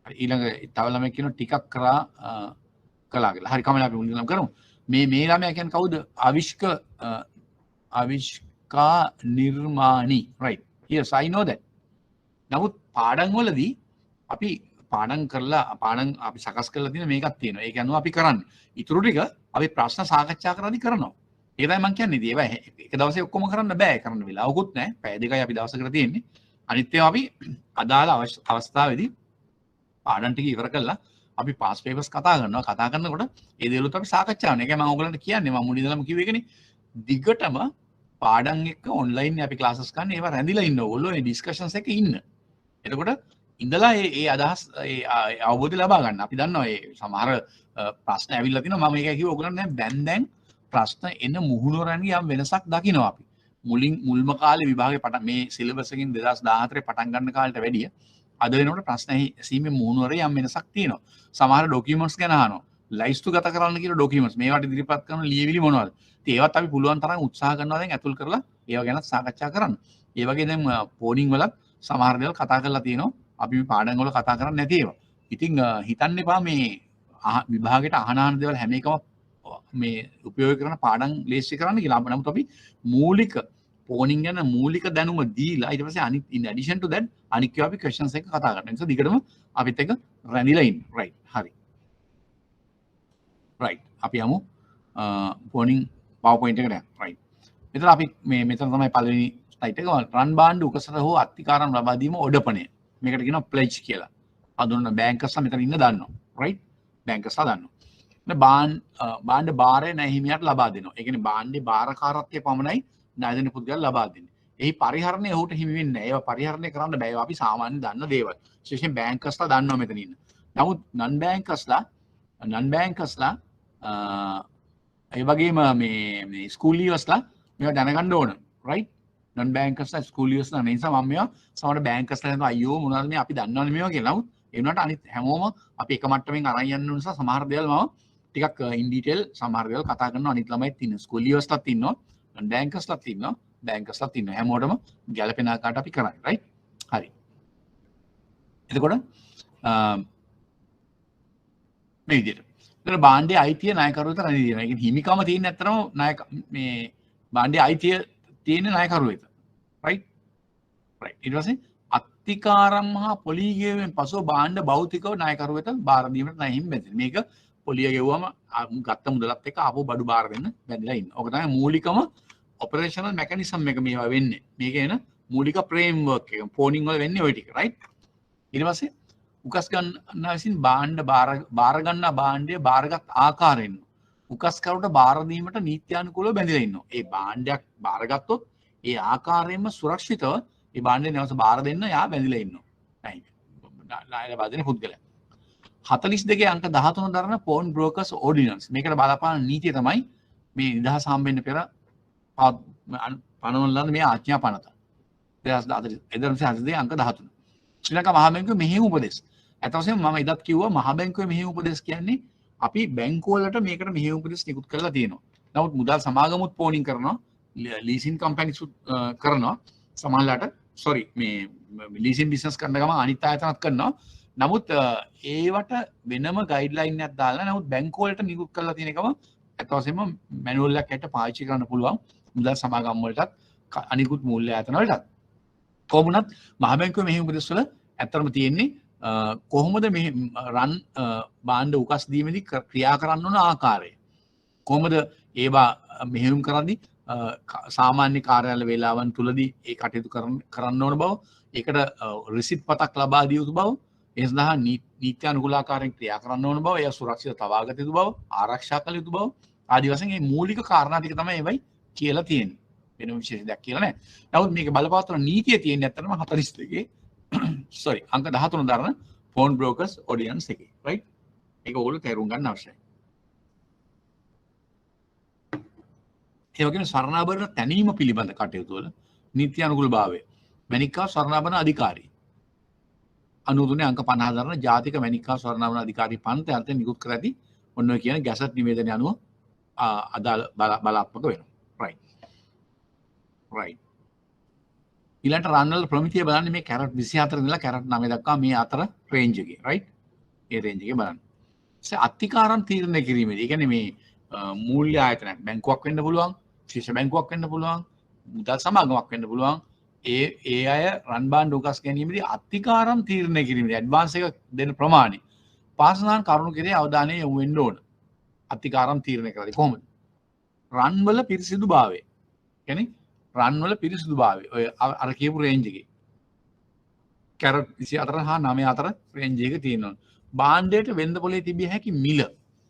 ඊළඟ තව ළමයි කියනවා ටිකක් කරා කළා කියලා. හරි කමලා අපි මුලින්ම කරමු. මේ ළමයා කියන්නේ කවුද? අවිෂ්කා නිර්මාණි. right. yes I know that. නමුත් පාඩම් වලදී අපි පාඩම් කරලා පාඩම් අපි සකස් කරලා තියෙන මේකක් තියෙනවා. ඒක අනුව අපි කරන්නේ. ඊටු ටික අපි ප්‍රශ්න සාකච්ඡා කරද්දී කරනවා. ඒකයි මම කියන්නේ. ඒවා එක දවසේ ඔක්කොම කරන්න බෑ. කරන්න වෙලාවකුත් නැහැ. පැය දෙකයි අපි දවසකට තියෙන්නේ. අනිත් ඒවා අපි අදාළ අවස්ථාවේදී පාඩම් ටික ඉවර කළා අපි පාස් පේපර්ස් කතා කරනවා. කතා කරනකොට ඒ දේවලුත් අපි සාකච්ඡා කරනවා. ඒකයි මම ඔයගලන්ට කියන්නේ. මම මුලින් ඉඳලම කිව්ව එකනේ. දිගටම පාඩම් එක්ක ඔන්ලයින් අපි ක්ලාසස් ගන්න ඒවා රැඳිලා ඉන්න ඕගොල්ලෝ මේ ඩිස්කෂන්ස් එකේ ඉන්න. එතකොට ඉඳලා ඒ අදහස් අවබෝධය ලබා ගන්න. අපි දන්නවා මේ සමහර ප්‍රශ්න ඇවිල්ලා තිනවා. මම ඒකයි කිව්ව ඔයගලන්ට දැන් ප්‍රශ්න එන මුහුණුවරන්ගේ යම් වෙනසක් දකිනවා අපි. මුල්ම කාලේ විභාගේ පටන් මේ සිලබස් එකකින් 2014 පටන් ගන්න කාලෙට වැඩිය අද වෙනකොට ප්‍රශ්න ඇසීමේ මුහුණුවරේ යම් වෙනසක් තියෙනවා. සමහර ඩොකියුමන්ට්ස් ගැන අහනවා. ලයිස්තු ගත කරන්න කියලා ඩොකියුමන්ට්ස් මේවට ඉදිරිපත් කරන ලියවිලි මොනවද? ඉතින් ඒවත් අපි පුළුවන් තරම් උත්සාහ කරනවා දැන් ඇතුල් කරලා ඒවා ගැන සාකච්ඡා කරන්න. ඒ වගේ දැන් පෝනින් වලත් සමහර දේවල් කතා කරලා තියෙනවා. අපි මේ පාඩම් වල කතා කරන්නේ නැති ඒවා. ඉතින් හිතන්න එපා මේ විභාගයට අහන දේවල් හැම එකම මේ උපයෝග කරන පාඩම් ලේස්ති කරන්න කියලා. නමුත් අපි මූලික පෝනින් ගැන මූලික දැනුම දීලා ඊට පස්සේ අනිත් in addition to that අනිත් ඒවා අපි questions එක කතා කරනවා. ඒ නිසා දිගටම අපිත් එක රැඳිලා ඉන්න. right. හරි. right. අපි යමු පෝනින් PowerPoint එකට යන්න. right. මෙතන අපි මෙතන තමයි පළවෙනි slide එක රන් බාණ්ඩ උකසට හෝ අත්තිකාරම් ලබා දීම ඔඩපණය. මේකට කියනවා pledge කියලා. අඳුනන බැංකර්ස්ලා මෙතන ඉන්න දන්නවා. right. බැංකර්ස්ලා දන්නවා. බාණ්ඩ භාරය නැහිමියට ලබා දෙනවා. ඒ කියන්නේ බාණ්ඩේ භාරකාරත්වය පමණයි ණයදෙන පුද්ගලයා ලබා දෙන්නේ. එහි පරිහරණය ඔහුට හිමි වෙන්නේ නැහැ. ඒවා පරිහරණය කරන්න බෑ. ඒවා අපි සාමාන්‍ය දන්න දේවල්. විශේෂයෙන් බැංකර්ස්ලා දන්නවා මෙතන ඉන්න. නමුත් නන් බැංකර්ස්ලා ඒ වගේම මේ ස්කූල් ලීවර්ස්ලා මේවා දැනගන්න ඕන. right. නන් බැංකර්ස්ලා ස්කූල් ලීවර්ස්ලා නේ නිසා මම මේවා සමහර බැංකර්ස්ලා හිතනවා අයියෝ මොනවද මේ අපි දන්නවනේ මේවා කියලා. නමුත් ඒ වුණාට අනිත් හැමෝම අපි එක මට්ටමින් අරන් යන්න නිසා සමහර දේවල් මම ටිකක් ඉන් ඩීටේල් සමහර දේවල් කතා කරනවා. අනිත් ළමයිත් ඉන්නවා. ස්කූල් ලීවර්ස්ලාත් ඉන්නවා. නන් බැංකර්ස්ලාත් ඉන්නවා. බැංකර්ස්ලාත් ඉන්නවා. හැමෝටම ගැලපෙන ආකාරයට අපි කරන්නේ. right. හරි. එතකොට මේ විදිහට. ඒතර බාණ්ඩේ අයිතිය ණයකරු විතර නෙවෙයි. ඒ කියන්නේ හිමිකම තියෙන ඇත්තටම ණයක මේ බාණ්ඩේ අයිතිය තියෙන ණයකරු විතර. right. right. ඊට පස්සේ අත්තිකාරම් හා පොලිය ගෙවීමෙන් පසුව බාණ්ඩ භෞතිකව ණයකරු වෙත බාර දීමට ණය හිමි බැඳෙන. මේක පොලිය ගෙවුවම ගත්ත මුදලත් එක්ක ආපහු බඩු බාර දෙන්න බැඳලා ඉන්න. ඕක තමයි මූලිකම ඔපරේෂනල් මෙකනිසම් එක මේවා වෙන්නේ. මේක එන මූලික ෆ්‍රේම්වර්ක් එක. පෝනින් වල වෙන්නේ ওই ටික. right. ඊට පස්සේ උකස් ගන්න විසින් බාණ්ඩ බාර ගන්න බාණ්ඩය බාරගත් ආකාරයෙන් උකස්කරුට බාර දීමට නීත්‍යානුකූලව බැඳලා ඉන්නවා. ඒ බාණ්ඩයක් බාරගත්තොත් ඒ ආකාරයෙන්ම සුරක්ෂිතව ඒ බාණ්ඩේ නැවත බාර දෙන්න යා බැඳලා ඉන්නවා. ණය ලබා දෙන පුද්ගලයා. 42 අංක 13 දරන පෝන් බ්‍රෝකර්ස් ඕඩිනන්ස්. මේකට බලපාන නීතිය තමයි මේ නිදහස් හම්බෙන්න පෙර පනවන ලද මේ ආඥා පනත. 2042 අංක 13. ශ්‍රී ලංකා මහා බැංකුවේ මෙහෙයුම් උපදෙස්. අත වශයෙන්ම මම ඉදත් කිව්වා මහා බැංකුවේ මෙහෙයුම් උපදෙස් කියන්නේ අපි බැංකුව වලට මේකට මෙහෙයුම් උපදෙස් නිකුත් කරලා තියෙනවා. නමුත් මුදල් සමාගමුත් පෝනින් කරනවා. ලීසින් කම්පැනිස් කරනවා සමහරලාට සොරි මේ ලීසින් බිස්නස් කරන ගමන් අනිත් ආයතනත් කරනවා. නමුත් ඒවට වෙනම ගයිඩ්ලයින් එකක් දාලා නමුත් බැංකුව වලට නිකුත් කරලා තියෙන එකම අත් වශයෙන්ම මැනුවල් එකක් ඇට පාවිච්චි කරන්න පුළුවන් මුදල් සමාගම් වලටත් අනිකුත් මූල්‍ය ආයතන වලටත්. කොහොමුණත් මහ බැංකුවේ මෙහි උපදෙස් වල ඇත්තටම තියෙන්නේ කොහොමද මේ රන් බාණ්ඩ උකස් දීමේදී ක්‍රියා කරන්න ඕන ආකාරය. කොහොමද ඒවා මෙහෙයුම් කරද්දී සාමාන්‍ය කාර්යාල වේලාවන් තුලදී ඒ කටයුතු කරන්න ඕන බව, ඒකට රිසිට් පතක් ලබා දිය යුතු බව, ඒ සඳහා නීති අනුකූල ආකාරයෙන් ක්‍රියා කරන්න ඕන බව, එය සුරක්ෂිත තබාගත යුතු බව, ආරක්ෂා කළ යුතු බව ආදී වශයෙන් මේ මූලික කාරණා ටික තමයි ඒවයි කියලා තියෙන්නේ. වෙන විශේෂ දෙයක් කියලා නැහැ. නමුත් මේක බලපවත්වන නීතිය තියෙන්නේ ඇත්තටම 42 sorry අංක 13 දරන ෆෝන් බ්‍රෝකර්ස් ඔඩිනන්ස් එකේ. right? ඒක ඕගොල්ලෝ තේරුම් ගන්න අවශ්‍යයි. ඒ වගේම ස්වර්ණාභරණ තැනීම පිළිබඳ කටයුතු වල නීති අනුකූලභාවය. මැණික්කා ස්වර්ණාභරණ අධිකාරී 93 අංක 50 දරන ජාතික මැණික්කා ස්වර්ණාභරණ අධිකාරී පන්ති අර්ථයෙන් නිකුත් කර ඇති ඔන්න ඔය කියන ගැසට් නිවේදනය අනුව අදාළ බලාත්මක වෙනවා. right. ඊළඟට රන්වල ප්‍රමිතිය බලන්නේ මේ කැරට් 24 ඉඳලා කැරට් 9 දක්වා මේ අතර රේන්ජ් එකේ. right? ඒ රේන්ජ් එකේ බලන්න. අත්තිකාරම් තීරණය කිරීමේදී ඒ කියන්නේ මේ මූල්‍ය ආයතනයක් බැංකුවක් වෙන්න පුළුවන්, ශිෂ්‍ය බැංකුවක් වෙන්න පුළුවන්, මුදල් සමාගමක් වෙන්න පුළුවන්. ඒ අය රන් බාණ්ඩ උකස් ගැනීමේදී අත්තිකාරම් තීරණය කිරීමේදී ඇඩ්වාන්ස් එක දෙන ප්‍රමාණය පාසනාන් කරුණු කෙරේ අවධානය යොමු වෙන්න ඕන. අත්තිකාරම් තීරණය කරලා කොහොමද? රන් වල පිරිසිදුභාවය. කියන්නේ රන් වල පිරිසිදුභාවය. ඔය අර කියපු රේන්ජ් එකේ. කැරට් 24 හා 9 අතර රේන්ජ් එක තියෙනවා. බාණ්ඩයට වෙළඳ පොලේ තිබිය හැකි මිල.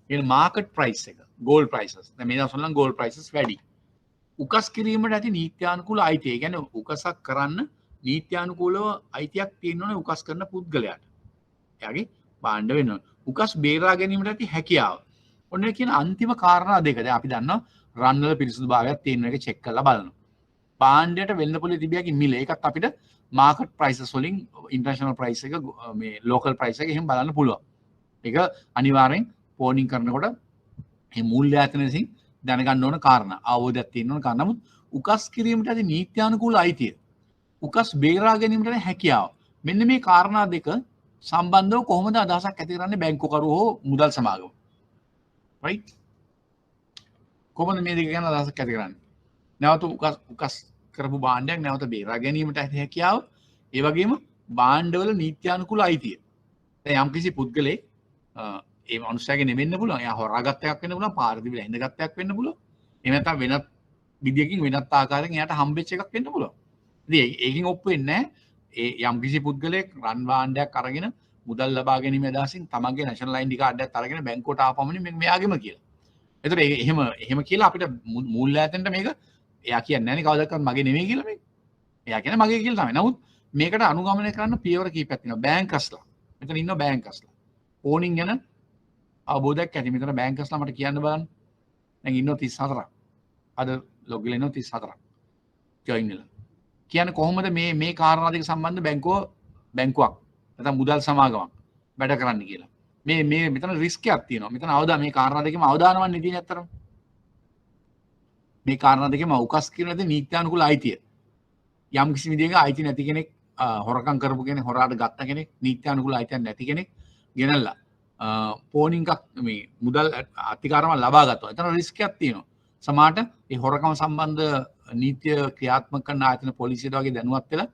කියන මාකට් ප්‍රයිස් එක. gold prices. දැන් මේ දවස්වල නම් gold prices වැඩි. උකස් කිරීමට ඇති නීත්‍යානුකූල අයිතිය. ඒ කියන්නේ උකසක් කරන්න නීත්‍යානුකූලව අයිතියක් තියෙනවනේ උකස් කරන පුද්ගලයාට. එයාගේ බාණ්ඩ වෙන්න ඕන. උකස් බේරා ගැනීමට ඇති හැකියාව. ඔන්න කියන අන්තිම කාරණා දෙක. දැන් අපි දන්නවා රන් වල පිරිසුදුභාවයක් තියෙන එක චෙක් කරලා බලනවා. බාණ්ඩයට වෙළඳ පොලේ තිබිය හැකි මිල. ඒකත් අපිට මාකට් ප්‍රයිසස් වලින් ඉන්ටර්නැෂනල් ප්‍රයිස් එක මේ ලෝකල් ප්‍රයිස් එක එහෙම බලන්න පුළුවන්. ඒක අනිවාර්යෙන් ෆෝනින් කරනකොට මේ මූල්‍ය ආයතන විසින් දැනගන්න ඕන කාරණා අවබෝධයක් තියෙන්න ඕන කාරණා. නමුත් උකස් කිරීමට ඇති නීත්‍යානුකූල අයිතිය, උකස් බේරා ගැනීමට ඇති හැකියාව, මෙන්න මේ කාරණා දෙක සම්බන්ධව කොහොමද අදහසක් ඇති කරන්නේ බැංකුකරු හෝ මුදල් සමාගම? right? කොහොමද මේ දෙක ගැන අදහසක් ඇති කරන්නේ? නැවත උකස් කරපු බාණ්ඩයක් නැවත බේරා ගැනීමට ඇති හැකියාව, ඒ වගේම බාණ්ඩවල නීත්‍යානුකූල අයිතිය. දැන් යම්කිසි පුද්ගලෙක් ඒ මනුස්සයාගේ නෙමෙන්න පුළුවන්. එයා හොරාගත් එකක් වෙන්න පුළුවන්, පාර දිවිලා ඉඳගත් එකක් වෙන්න පුළුවන්. එහෙම නැත්නම් වෙනත් විදියකින් වෙනත් ආකාරයෙන් එයාට හම්බෙච්ච එකක් වෙන්න පුළුවන්. ඉතින් ඒකෙන් ඔප්පු වෙන්නේ නැහැ. ඒ යම්කිසි පුද්ගලයෙක් රන් භාණ්ඩයක් අරගෙන මුදල් ලබා ගැනීම අදහසින් තමන්ගේ නැෂනල් ID කාඩ් එකක් අරගෙන බැංකුවට ආපමණින් මේක මෙයාගේම කියලා. ඒතර එහෙම කියලා අපිට මූල්‍ය ආයතනට මේක එයා කියන්නේ නැහැ නේ කවදාවත් මගේ නෙමෙයි කියලා මේක. එයා කියන්නේ මගේ කියලා තමයි. නමුත් මේකට අනුගමනය කරන්න පියවර කීපයක් තියෙනවා. බැංකස්ලා. මෙතන ඉන්න බැංකස්ලා. ඕනින් ගැන අවබෝධයක් ඇති. මෙතන බැංකස්ලා මට කියන්න බලන්න. දැන් ඉන්නෝ 34ක්. අද ලොග් වෙලා ඉන්නෝ 34ක්. ජොයින් වෙලා. කියන්නේ කොහොමද මේ කාරණා දෙක සම්බන්ධ බැංකුවක් නැත්නම් මුදල් සමාගමක් වැඩ කරන්න කියලා. මේ මෙතන රිස්ක් එකක් තියෙනවා. මෙතන මේ කාරණා දෙකේම අවදානමක් නෙදී නැත්තරම. මේ කාරණා දෙකේම උකස් කියන නීත්‍යානුකූල අයිතිය. යම් කිසි විදිහක අයිති නැති කෙනෙක් හොරකම් කරපු කෙනෙක් හොරාට ගත්ත කෙනෙක් නීත්‍යානුකූල අයිතියක් නැති කෙනෙක් ගෙනල්ලා ෆෝනින් එකක් මේ මුදල් අතිකාරම ලබා ගත්තා. එතන රිස්ක් එකක් තියෙනවා. සමහරට මේ හොරකම සම්බන්ධ නීතිය ක්‍රියාත්මක කරන ආයතන පොලිසියට වගේ දැනුවත් වෙලා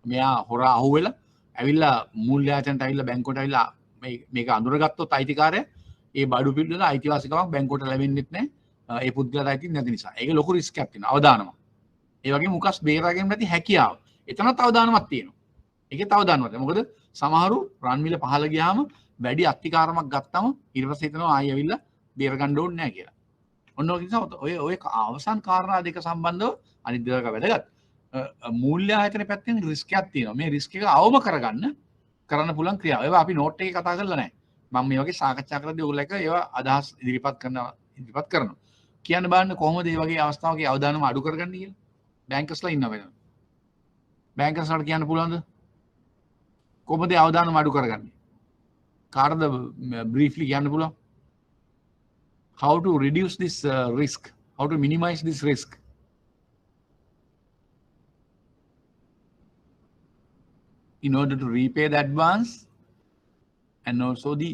මෙයා හොරා අහුවෙලා ඇවිල්ලා මූල්‍ය ආයතනට ඇවිල්ලා බැංකුවට ඇවිල්ලා මේක අඳුරගත්තොත් අයිතිකාරය ඒ බඩු පිළිවෙල අයිතිවාසිකමක් බැංකුවට ලැබෙන්නේ නැහැ. ඒ පුද්ගලයාට අයිති නැති නිසා. ඒක ලොකු රිස්ක් එකක් තියෙනවා. අවදානමක්. ඒ වගේම උකස් බේරා ගැනීම නැති හැකියාව. එතනත් අවදානමක් තියෙනවා. ඒකේ තව දානවා. මොකද සමහරු රන් මිල පහළ ගියාම වැඩි අත්තිකාරමක් ගත්තම ඊට පස්සේ හිතනවා ආයෙ ඇවිල්ලා බේර ගන්න ඕනේ නැහැ කියලා. ඔන්න ඔය නිසා ඔය අවසන් කාරණා දෙක සම්බන්ධව අනිත් දෙක වැදගත්. මූල්‍ය ආයතන පැත්තෙන් රිස්ක් එකක් තියෙනවා. මේ රිස්ක් එක අවම කරන්න පුළුවන් ක්‍රියාව. ඒවා අපි නෝට් එකේ කතා කරලා නැහැ. මම මේ වගේ සාකච්ඡා කරද්දී ඔයගොල්ලෝ එක ඒවා අදහස් ඉදිරිපත් කරනවා. කියන්න බලන්න කොහොමද මේ වගේ අවස්ථාවක අවදානම අඩු කරගන්නේ කියලා. බැංකර්ස්ලා ඉන්නවා වෙනවා. බැංකර්ස්ලාට කියන්න පුළුවන්ද? කොහොමද අවදානම අඩු කරගන්නේ? කාටද briefly කියන්න පුළුවන්? How to reduce this risk? How to minimize this risk? in order to repay the advance and also the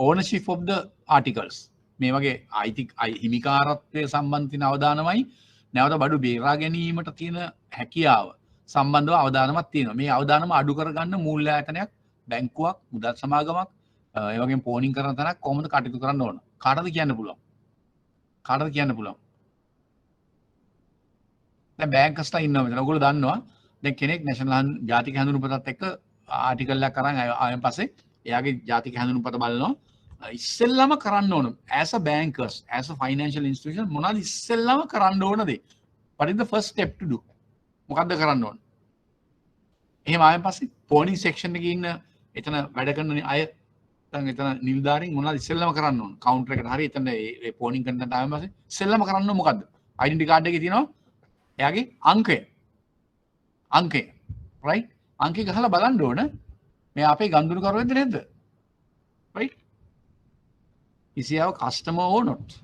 ownership of the articles. මේ වගේ හිමිකාරත්වය සම්බන්ධ තියෙන අවදානමයි නැවත බඩු බේරා ගැනීමට තියෙන හැකියාව සම්බන්ධව අවදානමක් තියෙනවා. මේ අවදානම අඩු කරගන්න මූල්‍ය ආයතනයක්, බැංකුවක්, මුදල් සමාගමක්, ඒ වගේම පෝනිං කරන තැනක් කොහොමද කටයුතු කරන්න ඕන? කාටද කියන්න පුළුවන්? කාටද කියන්න පුළුවන්? දැන් බැංකස්ලා ඉන්නවා මෙතන. ඔයගොල්ලෝ දන්නවා දැන් කෙනෙක් නැෂනල් ජාතික හැඳුනුම්පතත් එක්ක ආටිකල් එකක් අරන් ආවෙන් පස්සේ එයාගේ ජාතික හැඳුනුම්පත බලනවා. ඉස්සෙල්ලාම කරන්න ඕන as a bankers, as a financial institution මොනවද ඉස්සෙල්ලාම කරන්න ඕන දේ? What is the first step to do? මොකද්ද කරන්න ඕන? එහෙම ආවෙන් පස්සේ පෝනිං සෙක්ෂන් එකේ ඉන්න එතන වැඩ කරන අය දැන් එතන නිලධාරීන් මොනවද ඉස්සෙල්ලාම කරන්න ඕන? කවුන්ටර් එකට හරි එතන ඒ පෝනිං කරන තැනට ආවෙන් පස්සේ ඉස්සෙල්ලාම කරන්න ඕන මොකද්ද? ඩෙන්ටිටි කාඩ් එකේ තියෙනවා එයාගේ අංකය right? අංකය ගහලා බලන්න ඕන මේ අපේ ගනුදෙනු කරුවෙක්ද නැද්ද? right? is he a customer or not?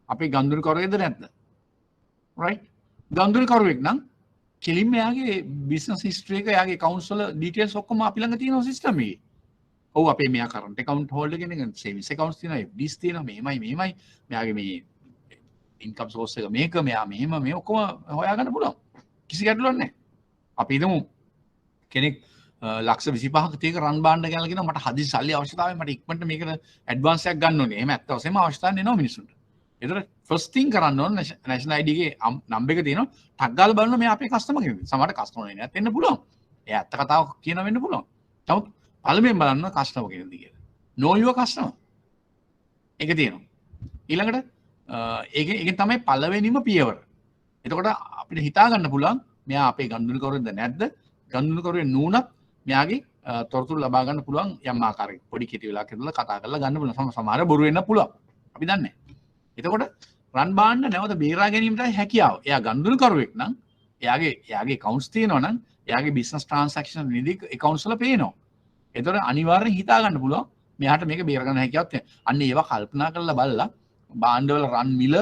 අපේ ගනුදෙනු කරුවෙක්ද නැද්ද? right? ගනුදෙනු කරුවෙක් නම් කෙලින්ම එයාගේ බිස්නස් හිස්ටරි එක එයාගේ accounts වල details ඔක්කොම අපි ළඟ තියෙනවා සිස්ටම් එකේ. ඔව් අපේ මෙයා කරන්ට් account holder කෙනෙක් savings accounts තියෙනවා, FDs තියෙනවා, මෙහෙමයි මෙයාගේ මේ income source එක මේක මෙයා මෙහෙම මේ ඔක්කොම හොයාගන්න පුළුවන්. කිසි ගැටලුවක් නැහැ. අපි හිතමු කෙනෙක් ලක්ෂ 25ක 30ක රන් බාන්න කියලා කියනවා මට හදිසි සල්ලි අවශ්‍යතාවයි මට ඉක්මනට මේකට ඇඩ්වාන්ස් එකක් ගන්න ඕනේ. එහෙම ඇත්ත වශයෙන්ම අවශ්‍යතාවය එනවා මිනිස්සුන්ට. ඒතර ෆස්ට් තින් කරන්න ඕන නැෂනල් ID එකේ නම්බර් එක තියෙනවා. ටක් ගාලා බලනවා මේ අපේ කස්ටමර් කෙනෙක්ද. සමහරට කස්ටමර් නේ නැත් වෙන්න පුළුවන්. එයා ඇත්ත කතාව කියන වෙන්න පුළුවන්. නමුත් පළමුවෙන් බලන්න කස්ටමර් කෙනෙක්ද කියලා. know your customer. ඒක තියෙනවා. ඊළඟට ඒකෙන් තමයි පළවෙනිම පියවර. එතකොට අපිට හිතා ගන්න පුළුවන් මෙයා අපේ ගනුදෙනු කරුවෙක්ද නැද්ද? ගනුදෙනු කරුවේ නුනත් මෙයාගේ තොරතුරු ලබා ගන්න පුළුවන් යම් ආකාරයක පොඩි කෙටි වෙලාවක් ඉඳලා කතා කරලා ගන්න පුළුවන්. සමහර බොරු වෙන්න පුළුවන්. අපි දන්නේ නැහැ. එතකොට රන් බාන්න නැවත බේරා ගැනීමටයි හැකියාව. එයා ගනුදෙනු කරුවෙක් නම් එයාගේ accounts තියෙනවා නම් එයාගේ business transaction නිදි accounts වල පේනවා. එතකොට අනිවාර්යෙන් හිතා ගන්න පුළුවන් මෙයාට මේක බේර ගන්න හැකියාවක් තියෙනවා. අන්න ඒවා කල්පනා කරලා බලලා බාණ්ඩවල රන් මිල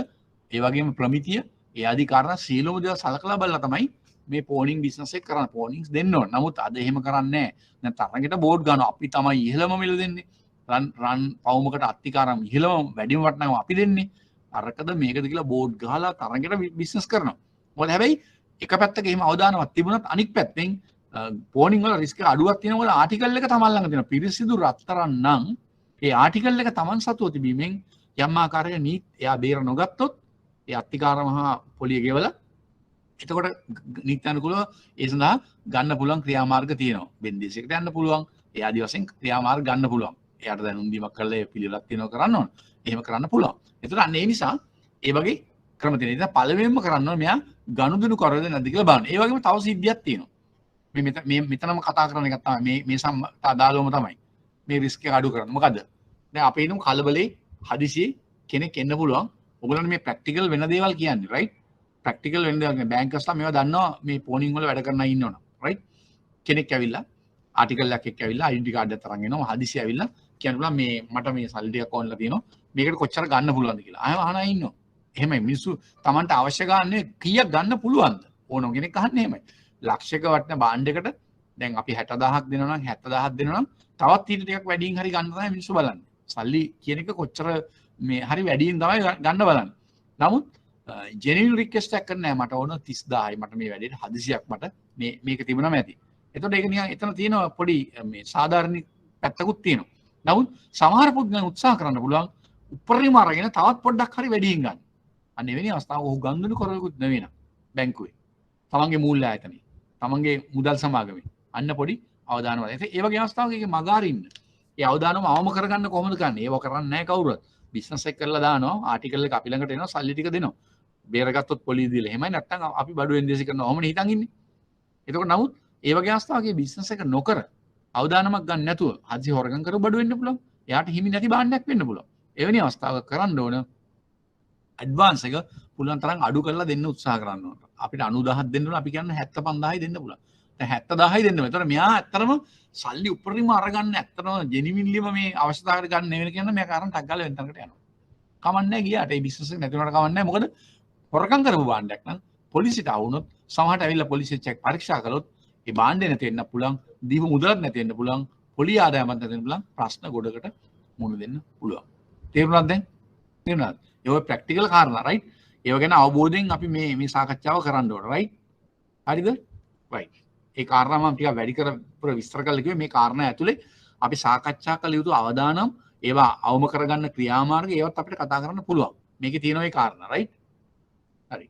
ඒ වගේම ප්‍රමිතිය ඒ ආදී කාරණා සීලොම දේවල් සලකලා බලලා තමයි මේ පෝනිං බිස්නස් එක කරන්න. පෝනිංස් දෙන්න ඕන. නමුත් අද එහෙම කරන්නේ නැහැ. දැන් තරගෙට බෝඩ් ගන්නවා. අපි තමයි ඉහළම මිල දෙන්නේ. රන් පවුමකට අත්තිකාරම් ඉහළම වැඩිම වටනකම අපි දෙන්නේ. අරකද මේකද කියලා බෝඩ් ගහලා තරගෙට බිස්නස් කරනවා. මොකද හැබැයි එක පැත්තක එහෙම අවදානමක් තිබුණත් අනික් පැත්තෙන් පෝනිං වල රිස්ක් එක අඩුවක් තියෙනවා. මොකද ආටිකල් එක තමන් ළඟ තියෙනවා. පිරිසිදු රත්තරන් නම් ඒ ආටිකල් එක තමන් සතුව තිබීමෙන් යම් ආකාරයක එයා බේර නොගත්තොත් ඒ අත්තිකාර මහා පොලිය ගෙවලා එතකොට නීත්‍යානුකූලව ඒ සඳහා ගන්න පුළුවන් ක්‍රියාමාර්ග තියෙනවා. බෙන්දේසියකට යන්න පුළුවන්. ඒ ආදි වශයෙන් ක්‍රියාමාර්ග ගන්න පුළුවන්. එයාට දැනුම් දීමක් කරලා ඒ පිළිවෙලක් තියෙනවා කරන්න ඕන. එහෙම කරන්න පුළුවන්. එතකොට අන්න ඒ නිසා ඒ වගේ ක්‍රම තියෙනවා. ඉතින් පළවෙනිම කරන්න ඕන මෙයා ගනුදෙනු කරවද නැද්ද කියලා බලන්න. ඒ වගේම තව සිද්ධියක් තියෙනවා. මේ මෙතනම කතා කරන එකක් තමයි මේ අදාළවම තමයි. මේ රිස්ක් එක අඩු කරන්න. මොකද දැන් අපේ ඉන්නු කලබලේ හදිසියේ කෙනෙක් එන්න පුළුවන්. ඔයගොල්ලන්ට මේ ප්‍රැක්ටිකල් වෙන දේවල් කියන්නේ රයිට්? ප්‍රැක්ටිකල් වෙන දේවල් බැංකර්ස්ලා මේවා දන්නවා මේ පෝනිං වල වැඩ කරන අය ඉන්නවනම් රයිට්? කෙනෙක් ඇවිල්ලා ආටිකල් එකක් එක්ක ඇවිල්ලා ඩෙන්ටිටි කාඩ් එකක් තරන් එනවා. හදිසිය ඇවිල්ලා කියන්න පුළුවන් මේ මට මේ සල්ලි ටිකක් ඕනලා තියෙනවා. මේකට කොච්චර ගන්න පුළුවන්ද කියලා. අහන අය ඉන්නවා. එහෙමයි මිනිස්සු Tamanට අවශ්‍ය ගානේ කීයක් ගන්න පුළුවන්ද? ඕනම කෙනෙක් අහන්නේ එහෙමයි. ලක්ෂයක වටන බාණ්ඩ එකට දැන් අපි 60000ක් දෙනවා නම් 70000ක් දෙනවා නම් තවත් ඊට ටිකක් වැඩියෙන් හරි ගන්න තමයි මිනිස්සු බලන්නේ. සල්ලි කියන එක කොච්චර මේ හරි වැඩියෙන් තමයි ගන්න බලන්නේ. නමුත් ජෙනියුන් රික්වෙස්ට් එකක් කරන්නේ නැහැ. මට ඕන 30000යි මට මේ වැඩේට හදිසියක් මට මේක තිබුණාම ඇති. එතකොට ඒක නිකන් එතන තියෙන පොඩි මේ සාධාරණ පැත්තකුත් තියෙනවා. නමුත් සමහර පුද්ගලයන් උත්සාහ කරන්න පුළුවන් උපරිම අරගෙන තවත් පොඩ්ඩක් හරි වැඩියෙන් ගන්න. අන්න එවැනි අවස්ථාවක ඔහු ගනුදෙනු කරවෙකුත් නෙවෙයි නා බැංකුවේ. තමන්ගේ මූල්‍ය ආයතනයේ, තමන්ගේ මුදල් සමාගමේ අන්න පොඩි අවදානමක්. ඒ වගේ අවස්ථාවක ඒක මග අරින්න. ඒ අවදානම අවම කරගන්න කොහොමද කරන්නේ? ඒව කරන්නේ නැහැ කවුරුත්. බිස්නස් එක කරලා දානවා, ආටිකල් එක අපි ළඟට එනවා, සල්ලි ටික දෙනවා. බේරගත්තොත් පොලිය දීලා. එහෙමයි නැත්නම් අපි බඩු වෙන්දේසි කරනවා. ඔහොමනේ හිතන් ඉන්නේ. එතකොට නමුත් ඒ වගේ අවස්ථාවක බිස්නස් එක නොකර අවදානමක් ගන්න නැතුව හදිසි හොරගම් කර බඩු වෙන්න පුළුවන්. එයාට හිමි නැති බාණ්ඩයක් වෙන්න පුළුවන්. එවැනි අවස්ථාවක කරන්න ඕන ඇඩ්වාන්ස් එක පුළුවන් තරම් අඩු කරලා දෙන්න උත්සාහ කරන්න ඕන. අපිට 90000ක් දෙන්න ඕන අපි කියන්නේ 75000යි දෙන්න පුළුවන්. දැන් 70000යි දෙන්න. ඒතර මෙයා ඇත්තටම සල්ලි උපරිම අරගන්න ඇත්තටම ජෙනිවින්ලිම මේ අවශ්‍යතාවයට ගන්න නෙවෙයි කියන මේ කාරණා ටක් ගාලා වෙන තැනකට යනවා. කමන්නේ ගියාට ඒ බිස්නස් එක නැති වුණාට කමන්නේ මොකද හොරකම් කරපු බාණ්ඩයක් නම් පොලිසියට ආවුනොත් සමහරට ඇවිල්ලා පොලිසිය චෙක් පරීක්ෂා කළොත් ඒ භාණ්ඩේ නැති වෙන්න පුළුවන්, දීප මුදලක් නැති වෙන්න පුළුවන්, පොලි ආදායමක් නැති වෙන්න පුළුවන්, ප්‍රශ්න ගොඩකට මුහුණ දෙන්න පුළුවන්. තේරුණාද දැන්? තේරුණාද? ඒ ප්‍රැක්ටිකල් කාරණා රයිට්. ඒව ගැන අවබෝධයෙන් අපි මේ සාකච්ඡාව කරන්න ඕන රයිට්. හරිද? රයිට්. ඒ කාරණා මම ටිකක් වැඩි කර විස්තර කරලා කිව්වේ මේ කාරණා ඇතුලේ අපි සාකච්ඡා කළ යුතු අවදානම් ඒවා අවම කරගන්න ක්‍රියාමාර්ග ඒවත් අපිට කතා කරන්න පුළුවන්. මේකේ තියෙන ওই කාරණා රයිට්. හරි.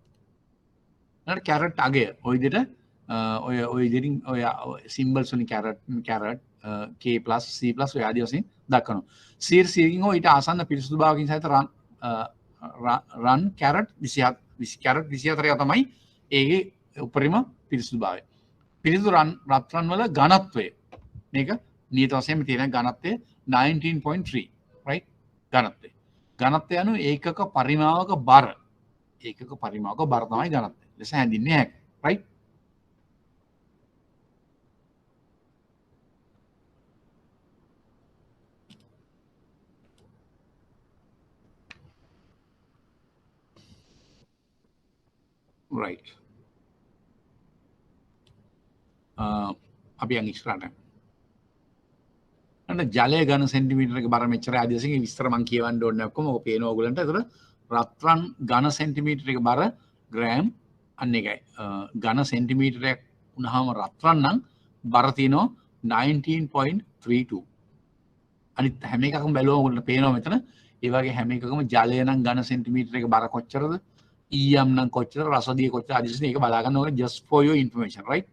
ඊට කැරට් අගය ওই විදිහට ඔය ඉදිරින් ඔය සිම්බල්ස් වලින් කැරට් K+ C+ ඔය ආදී වශයෙන් දක්වනවා. සීර්ෂයෙන් ඊට ආසන්න පිරිසුදුභාවකින් සහිත රන් කැරට් 24 තමයි ඒකේ උපරිම පිරිසුදුභාවය. පිරිසුදු රත්රන් වල ඝනත්වය මේක නියත වශයෙන්ම තියෙන ඝනත්වය 19.3 right ඝනත්වය. ඝනත්වය අනුව ඒකක පරිමාවක බර තමයි ඝනත්වය. ලෙස හැඳින්විය හැකියි right. right. අපි යන් ඉස්සරහට. අන්න ජලය ඝන සෙන්ටිමීටර එක බර මෙච්චර ආදී වශයෙන් විස්තර මම කියවන්න ඕනේ නැහැ ඔක්කොම. ඔක පේනවා ඔයගලන්ට. ඒතර රත්රන් ඝන සෙන්ටිමීටර එක බර ග්‍රෑම් අන්න එකයි. ඝන සෙන්ටිමීටරයක් වුණාම රත්රන් නම් බර තියෙනවා 19.32. අනිත් හැම එකකම බැලුවම ඔයගලන්ට පේනවා මෙතන. ඒ වගේ හැම එකකම ජලය නම් ඝන සෙන්ටිමීටර එක බර කොච්චරද? EM නම් කොච්චර? රසදිය කොච්චර? ආදී වශයෙන් ඒක බලා ගන්න ඕනේ just for your information right.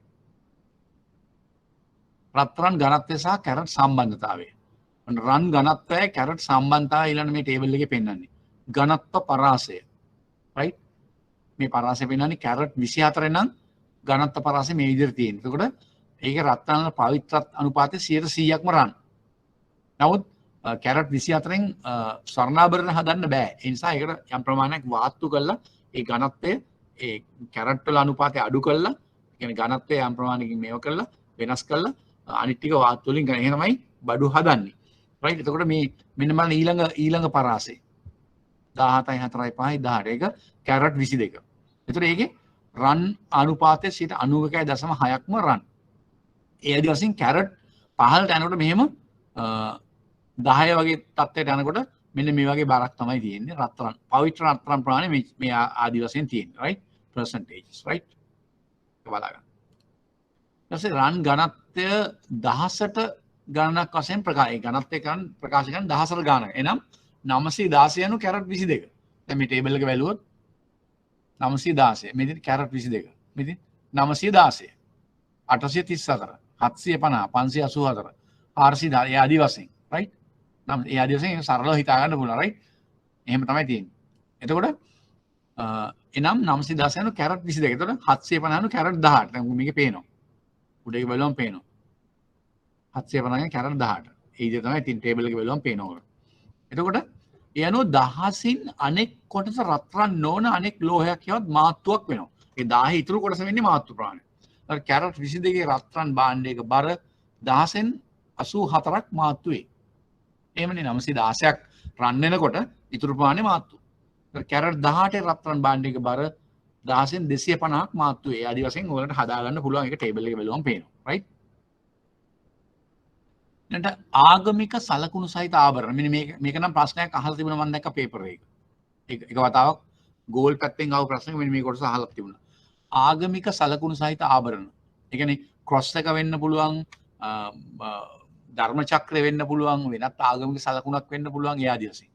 රත්රන් ඝනත්වය සහ කැරට් සම්බන්ධතාවය. රන් ඝනත්වය කැරට් සම්බන්ධතාවය ඊළඟ මේ ටේබල් එකේ පෙන්නන්නේ. ඝනත්ව පරාසය. right? මේ පරාසය පෙන්නන්නේ කැරට් 24 නම් ඝනත්ව පරාසය මේ විදිහට තියෙනවා. එතකොට ඒකේ රත්රන් වල පවිත්‍රත් අනුපාතය 100%ක්ම රන්. නමුත් කැරට් 24න් ස්වර්ණාභරණ හදන්න බෑ. ඒ නිසා ඒකට යම් ප්‍රමාණයක් වාස්තු කරලා ඒ ඝනත්වය ඒ කැරට් වල අනුපාතය අඩු කරලා, කියන්නේ ඝනත්වය යම් ප්‍රමාණයකින් මේව කරලා වෙනස් කරලා අනිත් ටික වාත් වලින් ගන්න. එහෙම තමයි බඩු හදන්නේ. රයිට්. එතකොට මේ මෙන්න බලන්න ඊළඟ පරාසය 17.4 5 18 ඒක කැරට් 22. එතකොට ඒකේ රන් අනුපාතය 91.6ක්ම රන්. ඒ ආදී වශයෙන් කැරට් 15ට යනකොට මෙහෙම 10 වගේ තත්ත්වයට යනකොට මෙන්න මේ වගේ බරක් තමයි තියෙන්නේ. රත්රන් පවිත්‍ර රත්රන් ප්‍රමාණය මේ ආදී වශයෙන් තියෙන්නේ. රයිට්. percentages right. බලන්න. ඊපස්සේ රන් ඝනත්වය 10ට ගණනක් වශයෙන් ඝනත්වය ප්‍රකාශ කරන 10ට ගණනක්. එනම් 916 anu කැරට් 22. දැන් මේ ටේබල් එක බැලුවොත් 916 මෙතන කැරට් 22. මෙතන 916 834 750 584 400 ඒ ආදී වශයෙන් right. නම් ඒ ආදී වශයෙන් සරලව හිතා ගන්න පුළුවන් right. එහෙම තමයි තියෙන්නේ. එතකොට එනම් 916 anu කැරට් 22. එතකොට 750 anu කැරට් 18. දැන් මේකේ පේනවා. උඩේ බලුවම පේනවා 750 කැරට් 18. ඒ විදිහ තමයි තින් ටේබල් එකේ බලුවම පේනවා. එතකොට ඒ අනුව 10න් අනෙක් කොටස රත්රන් නොවන අනෙක් ලෝහයක් යවත් මාත්තුවක් වෙනවා. ඒ 10 ඉතුරු කොටස වෙන්නේ මාත්තු ප්‍රමාණය. ඒතර කැරට් 22 ගේ රත්රන් භාණ්ඩයක බර 10න් 84ක් මාත්තු වේ. එහෙමනේ 916ක් රන් වෙනකොට ඉතුරු ප්‍රමාණය මාත්තු. ඒතර කැරට් 18 රත්රන් භාණ්ඩයක බර 10න් 250ක් මාත්තු වේ. ආදි වශයෙන් ඔයාලට හදා ගන්න පුළුවන්. ඒක ටේබල් එකේ බලුවම පේනවා. right? නේද? ආගමික සලකුණු සහිත ආභරණ. මෙන්න මේක නම් ප්‍රශ්නයක් අහලා තිබුණා මම දැක්ක පේපර් එක. එක වතාවක් ගෝල් පැත්තෙන් ආව ප්‍රශ්නයක් මෙන්න මේ කොටස අහලා තිබුණා. ආගමික සලකුණු සහිත ආභරණ. ඒ කියන්නේ ක්‍රොස් එක වෙන්න පුළුවන්, ධර්ම චක්‍රය වෙන්න පුළුවන්, වෙනත් ආගමික සලකුණක් වෙන්න පුළුවන් ඒ ආදී වශයෙන්.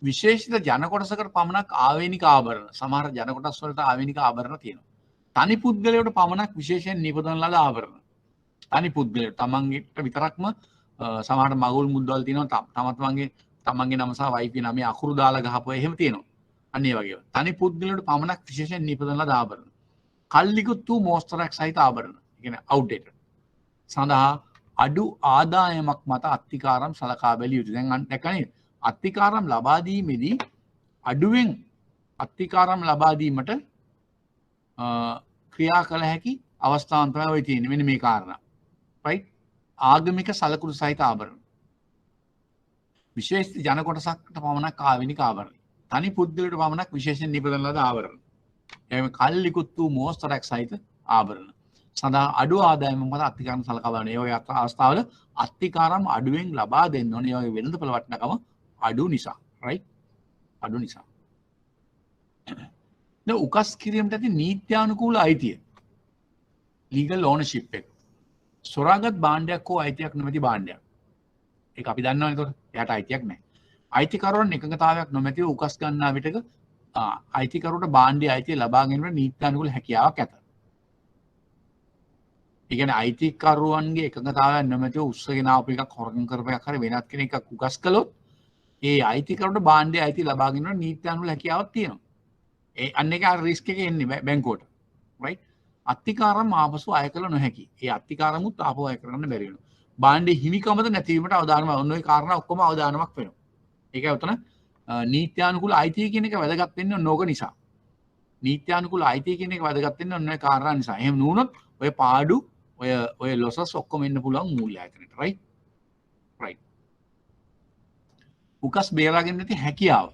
විශේෂිත ජන කොටසකට පමණක් ආවේනික ආභරණ. සමහර ජන කොටස් වලට ආවේනික ආභරණ තියෙනවා. තනි පුද්ගලයාට පමණක් විශේෂයෙන් නිපදවන ලද ආභරණ. තනි පුද්ගලයාට තමන්ගේට විතරක්ම සමහරට මගුල් මුද්දවල තියෙනවා තමන්ගේ නම සහ වයිෆ්ගේ නමේ අකුරු දාලා ගහපුවා එහෙම තියෙනවා. අන්න ඒ වගේ. තනි පුද්ගලයාට පමණක් විශේෂයෙන් නිපදවන ලද ආභරණ. කල්ලිකුත් වූ මෝස්තරයක් සහිත ආභරණ. ඒ කියන්නේ outdated. සඳහා අඩු ආදායමක් මත අත්තිකාරම් සලකා බැලිය යුතුයි. දැන් දැක්කනේ අත්තිකාරම් ලබා දීමේදී අඩුවෙන් අත්තිකාරම් ලබා දීමට ක්‍රියා කළ හැකි අවස්ථාවන් තමයි ඔය තියෙන්නේ. මෙන්න මේ කාරණා. right? ආගමික සලකුණු සහිත ආභරණ. විශේෂ ජන කොටසකට පමණක් ආවේනික ආභරණ. තනි පුද්ගලයාට පමණක් විශේෂයෙන් නිපදවන ලද ආභරණ. එහෙම කල්ලිකුත් වූ මෝස්තරයක් සහිත ආභරණ. සඳහා අඩු ආදායම මත අත්තිකාරම් සලකා බලන. ඒ වගේ අවස්ථාවල අත්තිකාරම් අඩුවෙන් ලබා දෙන්න ඕනේ. ඒ වගේ වෙළඳපොළ වටිනාකම අඩු නිසා. රයිට්? අඩු නිසා. දැන් උකස් කිරීමට ඇති නීත්‍යානුකූල අයිතිය. ලීගල් ඕනර්ෂිප් එක. සොරාගත් භාණ්ඩයක් හෝ අයිතියක් නොමැති භාණ්ඩයක්. ඒක අපි දන්නවනේ එතකොට. එයාට අයිතියක් නැහැ. අයිතිකරුවන් එකඟතාවයක් නොමැතිව උකස් ගන්නා විටක අයිතිකරුවට භාණ්ඩයේ අයිතිය ලබා ගැනීමට නීත්‍යානුකූල හැකියාවක් ඇත. ඒ කියන්නේ අයිතිකරුවන්ගේ එකඟතාවයක් නොමැතිව උස්සගෙන ආපු එකක් හොරකම් කරපු එකක් හරි වෙනත් කෙනෙක් උකස් කළොත් ඒ අයිතිකරුවට භාණ්ඩයේ අයිතිය ලබා ගැනීමට නීත්‍යානුකූල හැකියාවක් තියෙනවා. ඒ අන්න එක රිස්ක් එක එන්නේ බැංකුවට. රයිට්? අත්තිකාරම් ආපසු අය කළ නොහැකි. ඒ අත්තිකාරමුත් ආපහු අය කරන්න බැරි වෙනවා. භාණ්ඩයේ හිමිකමද නැතිවීමට අවධානම ඔන්න ඔය කාරණා ඔක්කොම අවධානමක් වෙනවා. ඒකයි උතන නීත්‍යානුකූල අයිතිය කියන එක වැදගත් වෙන්නේ ඕක නිසා. නීත්‍යානුකූල අයිතිය කියන එක වැදගත් වෙන්නේ ඔන්න ඔය කාරණා නිසා. එහෙම නුනොත් ඔය පාඩු ඔය ලොසස් ඔක්කොම එන්න පුළුවන් මූල්‍ය ආයතනයට. රයිට්? රයිට්. උකස් බේරාගෙන නැති හැකියාව.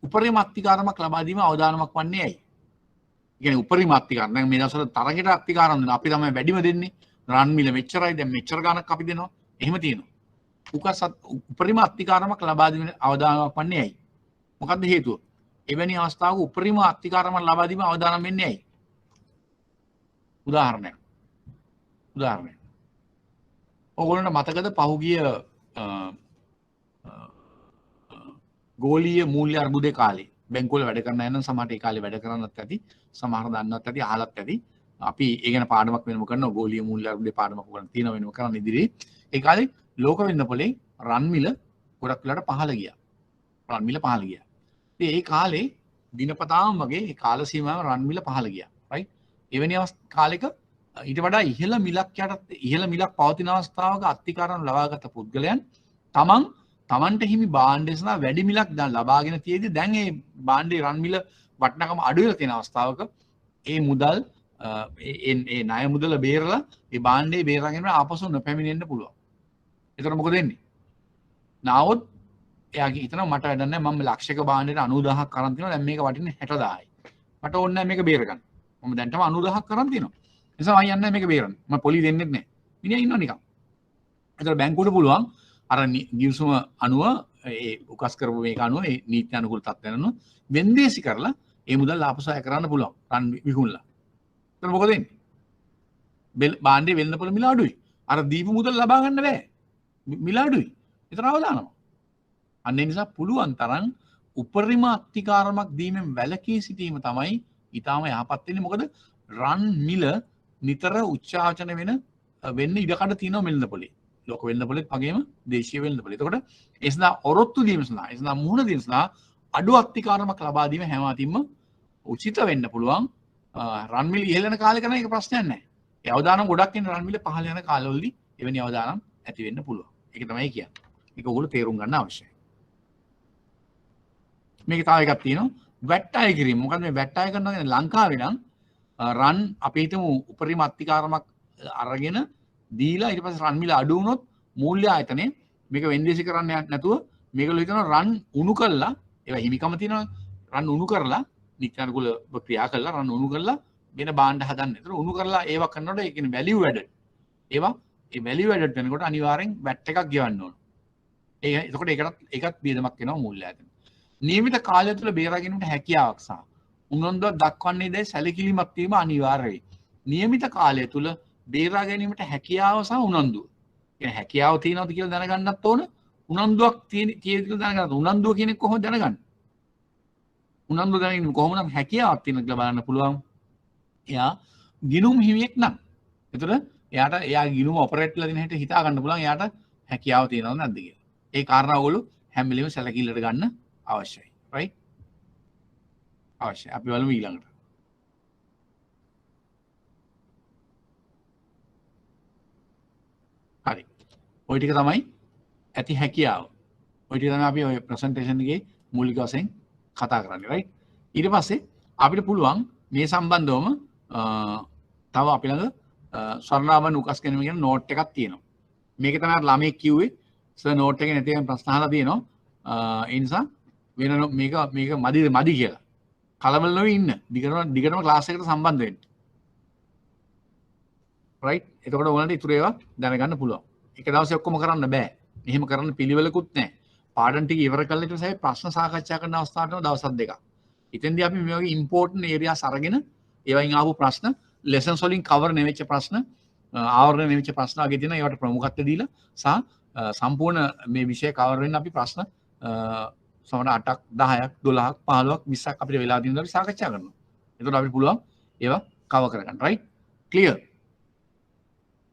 උපරිම අත්තිකාරමක් ලබා දීම අවධානමක් වන්නේ ඇයි? ඒ කියන්නේ උපරිම අත්තිකාරම. දැන් මේ දවස්වල තරගෙට අත්තිකාරම් දෙනවා. අපි තමයි වැඩිම දෙන්නේ. රන් මිල මෙච්චරයි. දැන් මෙච්චර ගණක් අපි දෙනවා. එහෙම තියෙනවා. උකස් උපරිම අත්තිකාරමක් ලබා දීම අවධානමක් වන්නේ ඇයි? මොකද්ද හේතුව? එවැනි අවස්ථාවක උපරිම අත්තිකාරමක් ලබා දීම අවධානම වෙන්නේ ඇයි? උදාහරණයක්. ඔයගොල්ලන්ට මතකද පහුගිය ගෝලීය මූල්‍ය අර්බුදේ කාලේ බැංකුවල වැඩ කරන අය නම් සමහරට ඒ කාලේ වැඩ කරන්නත් ඇති, සමහර දන්නවත් ඇති, අහලත් ඇති. අපි ඒ ගැන පාඩමක් වෙනම කරනවා. ගෝලීය මූල්‍ය අර්බුදේ පාඩමක් උගන්න තියෙනවා වෙනම කරන්න ඉදිරියේ. ඒ කාලේ ලෝක වෙළඳපොලේ රන් මිල ගොඩක් වෙලාට පහළ ගියා. රන් මිල පහළ ගියා. ඉතින් ඒ කාලේ දිනපතාම වගේ ඒ කාල සීමාවෙම රන් මිල පහළ ගියා. රයිට්? එවැනි කාලෙක ඊට වඩා ඉහළ මිලක් පවතින අවස්ථාවක අත්තිකාරම් ලබාගත් පුද්ගලයන් තමන්ට හිමි භාණ්ඩය සඳහා වැඩි මිලක් දැන් ලබාගෙන තියෙද්දි දැන් ඒ භාණ්ඩේ රන් මිල වටිනාකම අඩු වෙලා තියෙන අවස්ථාවක ඒ මුදල් ඒ ණය මුදල බේරලා ඒ භාණ්ඩේ බේරාගෙන ආපසු නොපැමිණෙන්න පුළුවන්. එතකොට මොකද වෙන්නේ? නාවොත් එයාගේ හිතනවා මට වැඩක් නැහැ මම ලක්ෂයක භාණ්ඩයට 90000ක් අරන් තිනවා දැන් මේක වටින්නේ 60000යි. මට ඕනේ නැහැ මේක බේර ගන්න. මම දැන්ටම 90000ක් අරන් තිනවා. ඒ නිසා මම යන්නේ මේක බේරන්න. මම පොලි දෙන්නෙත් නැහැ. මිනිහා ඉන්නවා නිකන්. එතකොට බැංකුවට පුළුවන් අර ගිවිසුම අනුව ඒ උකස් කරපු මේක අනුව ඒ නීති අනුකූල තත්ත්වයන් අනුව වෙන්දේසි කරලා ඒ මුදල් ආපසු අය කරන්න පුළුවන්. රන් විකුණලා. එතකොට මොකද වෙන්නේ? භාණ්ඩේ වෙළඳපොළ මිල අඩුයි. අර දීපු මුදල් ලබා ගන්න බෑ. මිල අඩුයි. ඒතර අවදානම. අන්න ඒ නිසා පුළුවන් තරම් උපරිම අත්තිකාරමක් දීමෙන් වැළකී සිටීම තමයි ඊටාම යහපත් වෙන්නේ. මොකද රන් මිල නිතර උච්චාවචන වෙන්න ඉඩකඩ තියෙනවා වෙළඳපොලේ. ලෝක වෙළඳපොලෙත් වගේම දේශීය වෙළඳපොලේ. එතකොට ඒ සඳහා ඔරොත්තු දීම සඳහා ඒ සඳහා මුහුණ දීම සඳහා අඩු අත්තිකාරමක් ලබා දීම හැම අතින්ම උචිත වෙන්න පුළුවන්. රන් මිල ඉහළ යන කාලේ කරන එක ප්‍රශ්නයක් නැහැ. ඒ අවදානම් ගොඩක් ඉන්න රන් මිල පහළ යන කාලවලදී එවැනි අවදානම් ඇති වෙන්න පුළුවන්. ඒක තමයි කියන්නේ. ඒක ඔයගොල්ලෝ තේරුම් ගන්න අවශ්‍යයි. මේක තව එකක් තියෙනවා වැට් අය කිරීම. මොකද මේ වැට් අය කරනවා කියන්නේ ලංකාවේ නම් රන් අපි හිතමු උපරිම අත්තිකාරමක් අරගෙන දීලා ඊට පස්සේ රන් මිල අඩු වුණොත් මූල්‍ය ආයතනය මේක වෙන්දේසි කරන්න නැතුව මේගොල්ලෝ හිතනවා රන් උණු කරලා ඒවා හිමිකම තියෙනවා රන් උණු කරලා නිත්‍යානුකූල ක්‍රියා කරලා රන් උණු කරලා වෙන භාණ්ඩ හදන්න. ඒතර උණු කරලා ඒවා කරනකොට ඒ කියන්නේ වැලියු ඇඩඩ්. ඒවා ඒ වැලියු ඇඩඩ් වෙනකොට අනිවාර්යෙන් වැට් එකක් ගෙවන්න ඕන. එතකොට ඒකත් බියදමක් වෙනවා මූල්‍ය ආයතන. නියමිත කාලය තුළ බේරා ගැනීමට හැකියාවක් සහ උනන්දුවක් දක්වන්නේ දැයි සැලකිලිමත් වීම අනිවාර්යයි. නියමිත කාලය තුළ බේරා ගැනීමට හැකියාව සහ උනන්දුව. කියන්නේ හැකියාව තියෙනවද කියලා දැනගන්නත් ඕන. උනන්දුවක් තියෙනද කියලා දැනගන්න. උනන්දුව කියන්නේ කොහොමද දැනගන්නේ? උනන්දුව දැනගන්න කොහොමද හැකියාවක් තියෙනද කියලා බලන්න පුළුවන්. එයා ගිනුම් හිමියෙක් නම්. ඒතර එයා ගිනුම ඔපරේට් කරලා දෙන හැටි හිතා ගන්න පුළුවන් එයාට හැකියාව තියෙනවද නැද්ද කියලා. ඒ කාරණා ඔයගොල්ලෝ හැම වෙලෙම සැලකිල්ලට ගන්න අවශ්‍යයි. රයිට්? අවශ්‍යයි. අපි බලමු ඊළඟට. හරි. ওই ටික තමයි ඇති හැකියාව. ওই ටික තමයි අපි ඔය ප්‍රසන්ටේෂන් එකේ මූලික වශයෙන් කතා කරන්නේ. රයිට්? ඊට පස්සේ අපිට පුළුවන් මේ සම්බන්ධවම තව අපි ළඟ ස්වර්ණාභරණ උකස් ගැනීම කියන නෝට් එකක් තියෙනවා. මේක තමයි ළමයි කිව්වේ සර් නෝට් එකේ නැති වෙන ප්‍රශ්න අහලා තියෙනවා. ඒ නිසා වෙන මේක මදි කියලා. කලබල නොවී ඉන්න. දිගටම ක්ලාස් එකට සම්බන්ධ වෙන්න. රයිට්. එතකොට ඔයාලට ඉතුරු ඒවා දැනගන්න පුළුවන්. එක දවසේ ඔක්කොම කරන්න බෑ. එහෙම කරන්න පිළිවෙලකුත් නැහැ. පාඩම් ටික ඉවර කළා ඊට පස්සේ ප්‍රශ්න සාකච්ඡා කරන අවස්ථාවට යන දවස් දෙකක්. ඉතින්දී අපි මේ වගේ ඉම්පෝටන්ට් ඒරියාස් අරගෙන ඒවයින් ආපු ප්‍රශ්න ලෙසන්ස් වලින් කවර් නෙවෙච්ච ප්‍රශ්න ආවරණය නෙවෙච්ච ප්‍රශ්න වගේ තියෙන ඒවට ප්‍රමුඛත්වය දීලා සහ සම්පූර්ණ මේ විෂය කවර් වෙන්න අපි ප්‍රශ්න සමහර 8ක් 10ක් 12ක් 15ක් 20ක් අපිට වෙලා තියෙන දේ සාකච්ඡා කරනවා. එතකොට අපිට පුළුවන් ඒවා කවර් කරගන්න. රයිට්? ක්ලියර්?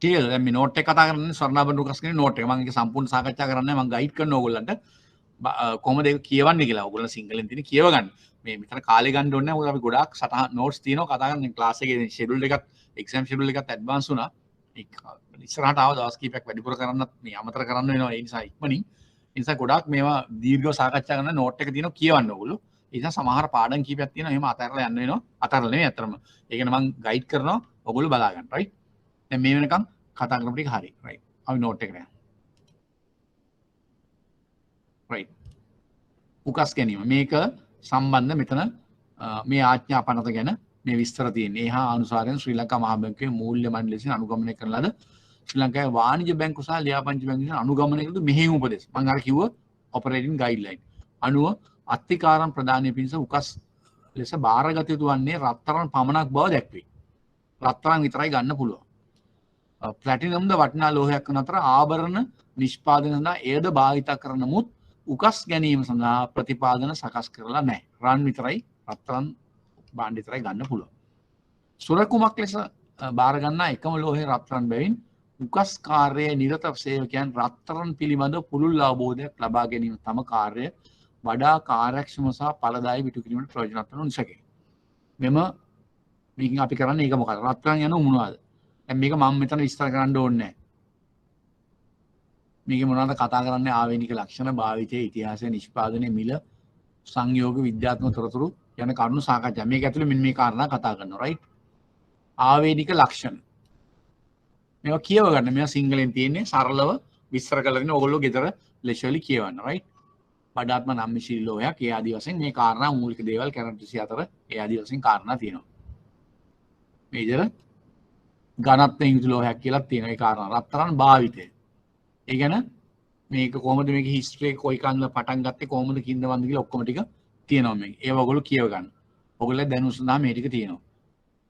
ක්ලියර්. දැන් මේ නෝට් එක කතා කරන්නේ ස්වර්ණාභරණ ලුකස්ගේ නෝට් එක. මම ඒක සම්පූර්ණ සාකච්ඡා කරන්නේ නැහැ. මම ගයිඩ් කරනවා ඕගොල්ලන්ට කොහොමද ඒක කියවන්නේ කියලා. ඕගොල්ලෝ සිංහලෙන් තියෙන කියව ගන්න. මේ මෙතන කාලේ ගන්න ඕනේ නැහැ. මොකද අපි ගොඩාක් සටහන් නෝට්ස් තියෙනවා කතා කරන්නේ ක්ලාස් එකේ ෂෙඩියුල් එකත් එක්සෑම් ෂෙඩියුල් එකත් ඇඩ්වාන්ස් වුණා. ඉස්සරහට ආව දවස් කීපයක් වැඩිපුර කරන්නත් මේ අමතර කරන්න වෙනවා. ඒ නිසා ඉක්මනින් ඒ නිසා ගොඩාක් මේවා දීර්ඝව සාකච්ඡා කරන නෝට් එක තියෙනවා කියවන්න ඕගොල්ලෝ. ඒ නිසා සමහර පාඩම් කීපයක් තියෙනවා එහෙම අතහැරලා යන්න වෙනවා. අතහැරලා නෙවෙයි අතරම. ඒක නේ මම ගයිඩ් කරනවා ඔයගොල්ලෝ බලා ගන්න. රයිට්? දැන් මේ වෙනකන් කතා කරපු ටික හරි. රයිට්. අපි නෝට් එකට යමු. රයිට්. උකස් ගැනීම. මේක සම්බන්ධ මෙතන මේ ආඥා පනත ගැන මේ විස්තර තියෙන්නේ. ඒ හා අනුසාරයෙන් ශ්‍රී ලංකා මහා බැංකුවේ මූල්‍ය මණ්ඩලය විසින් අනුගමනය කරන ලද ශ්‍රී ලංකාවේ වාණිජ්‍ය බැංකු සහ ලියාපදිංචි බැංකු විසින් අනුගමනය කළ මෙහෙයුම් උපදෙස්. මම අර කිව්ව ඔපරේටින් ගයිඩ්ලයින්. අනුව අත්තිකාරම් ප්‍රදානය පිණිස උකස් ලෙස බාරගත යුතු වන්නේ රත්තරන් පමණක් බව දැක්වේ. රත්තරන් විතරයි ගන්න පුළුවන්. ප්ලැටිනම්ද වටිනා ලෝහයක් වන අතර ආභරණ නිෂ්පාදන සඳහා එයද භාවිත කරන නමුත් උකස් ගැනීම සඳහා ප්‍රතිපාදන සකස් කරලා නැහැ. රන් විතරයි රත්තරන් භාණ්ඩ විතරයි ගන්න පුළුවන්. සුරකුමක් ලෙස බාර ගන්නා එකම ලෝහය රත්තරන් බැවින් උකස් කාර්යයේ නිරත සේවකයන් රත්තරන් පිළිබඳ පුළුල් අවබෝධයක් ලබා ගැනීම තම කාර්යය වඩා කාර්යක්ෂම සහ ඵලදායී විටු කිරීමට ප්‍රයෝජනවත් වන නිසාකේ. මේකෙන් අපි කරන්නේ ඒක මොකක්ද? රත්තරන් යන මොනවද? දැන් මේක මම මෙතන විස්තර කරන්න ඕනේ නැහැ. මේක මොනවද කතා කරන්නේ ආවේනික ලක්ෂණ, භාවිතයේ ඉතිහාසය, නිෂ්පාදනයේ මිල, සංයෝග විද්‍යාත්මක තොරතුරු යන කරුණු සාකච්ඡා. මේක ඇතුලේ මෙන්න මේ කාරණා කතා කරනවා. රයිට්? ආවේනික ලක්ෂණ. මේවා කියව ගන්න. මේවා සිංහලෙන් තියෙන්නේ සරලව විස්තර කරලා දෙන ඕගොල්ලෝ ගෙදර ලෙෂර්ලි කියවන්න. රයිට්? වඩාත්ම නම්මිශීලී ලෝහයක් ඒ ආදි වශයෙන් මේ කාරණා මූලික දේවල් කැරට් 24 ඒ ආදි වශයෙන් කාරණා තියෙනවා. මේ විදිහට ඝනත්වයෙන් යුතු ලෝහයක් කියලා තියෙනවා. ඒ කාරණා රත්තරන් භාවිතය. ඒ කියන්නේ මේක කොහොමද මේකේ හිස්ටරි එක කොයි කන්ද පටන් ගත්තේ කොහොමද කින්දවන්ද කියලා ඔක්කොම ටික තියෙනවා මේක. ඒව ඔයගොල්ලෝ කියව ගන්න. ඔයගොල්ලෝ දැනුම් සඳහා මේ ටික තියෙනවා.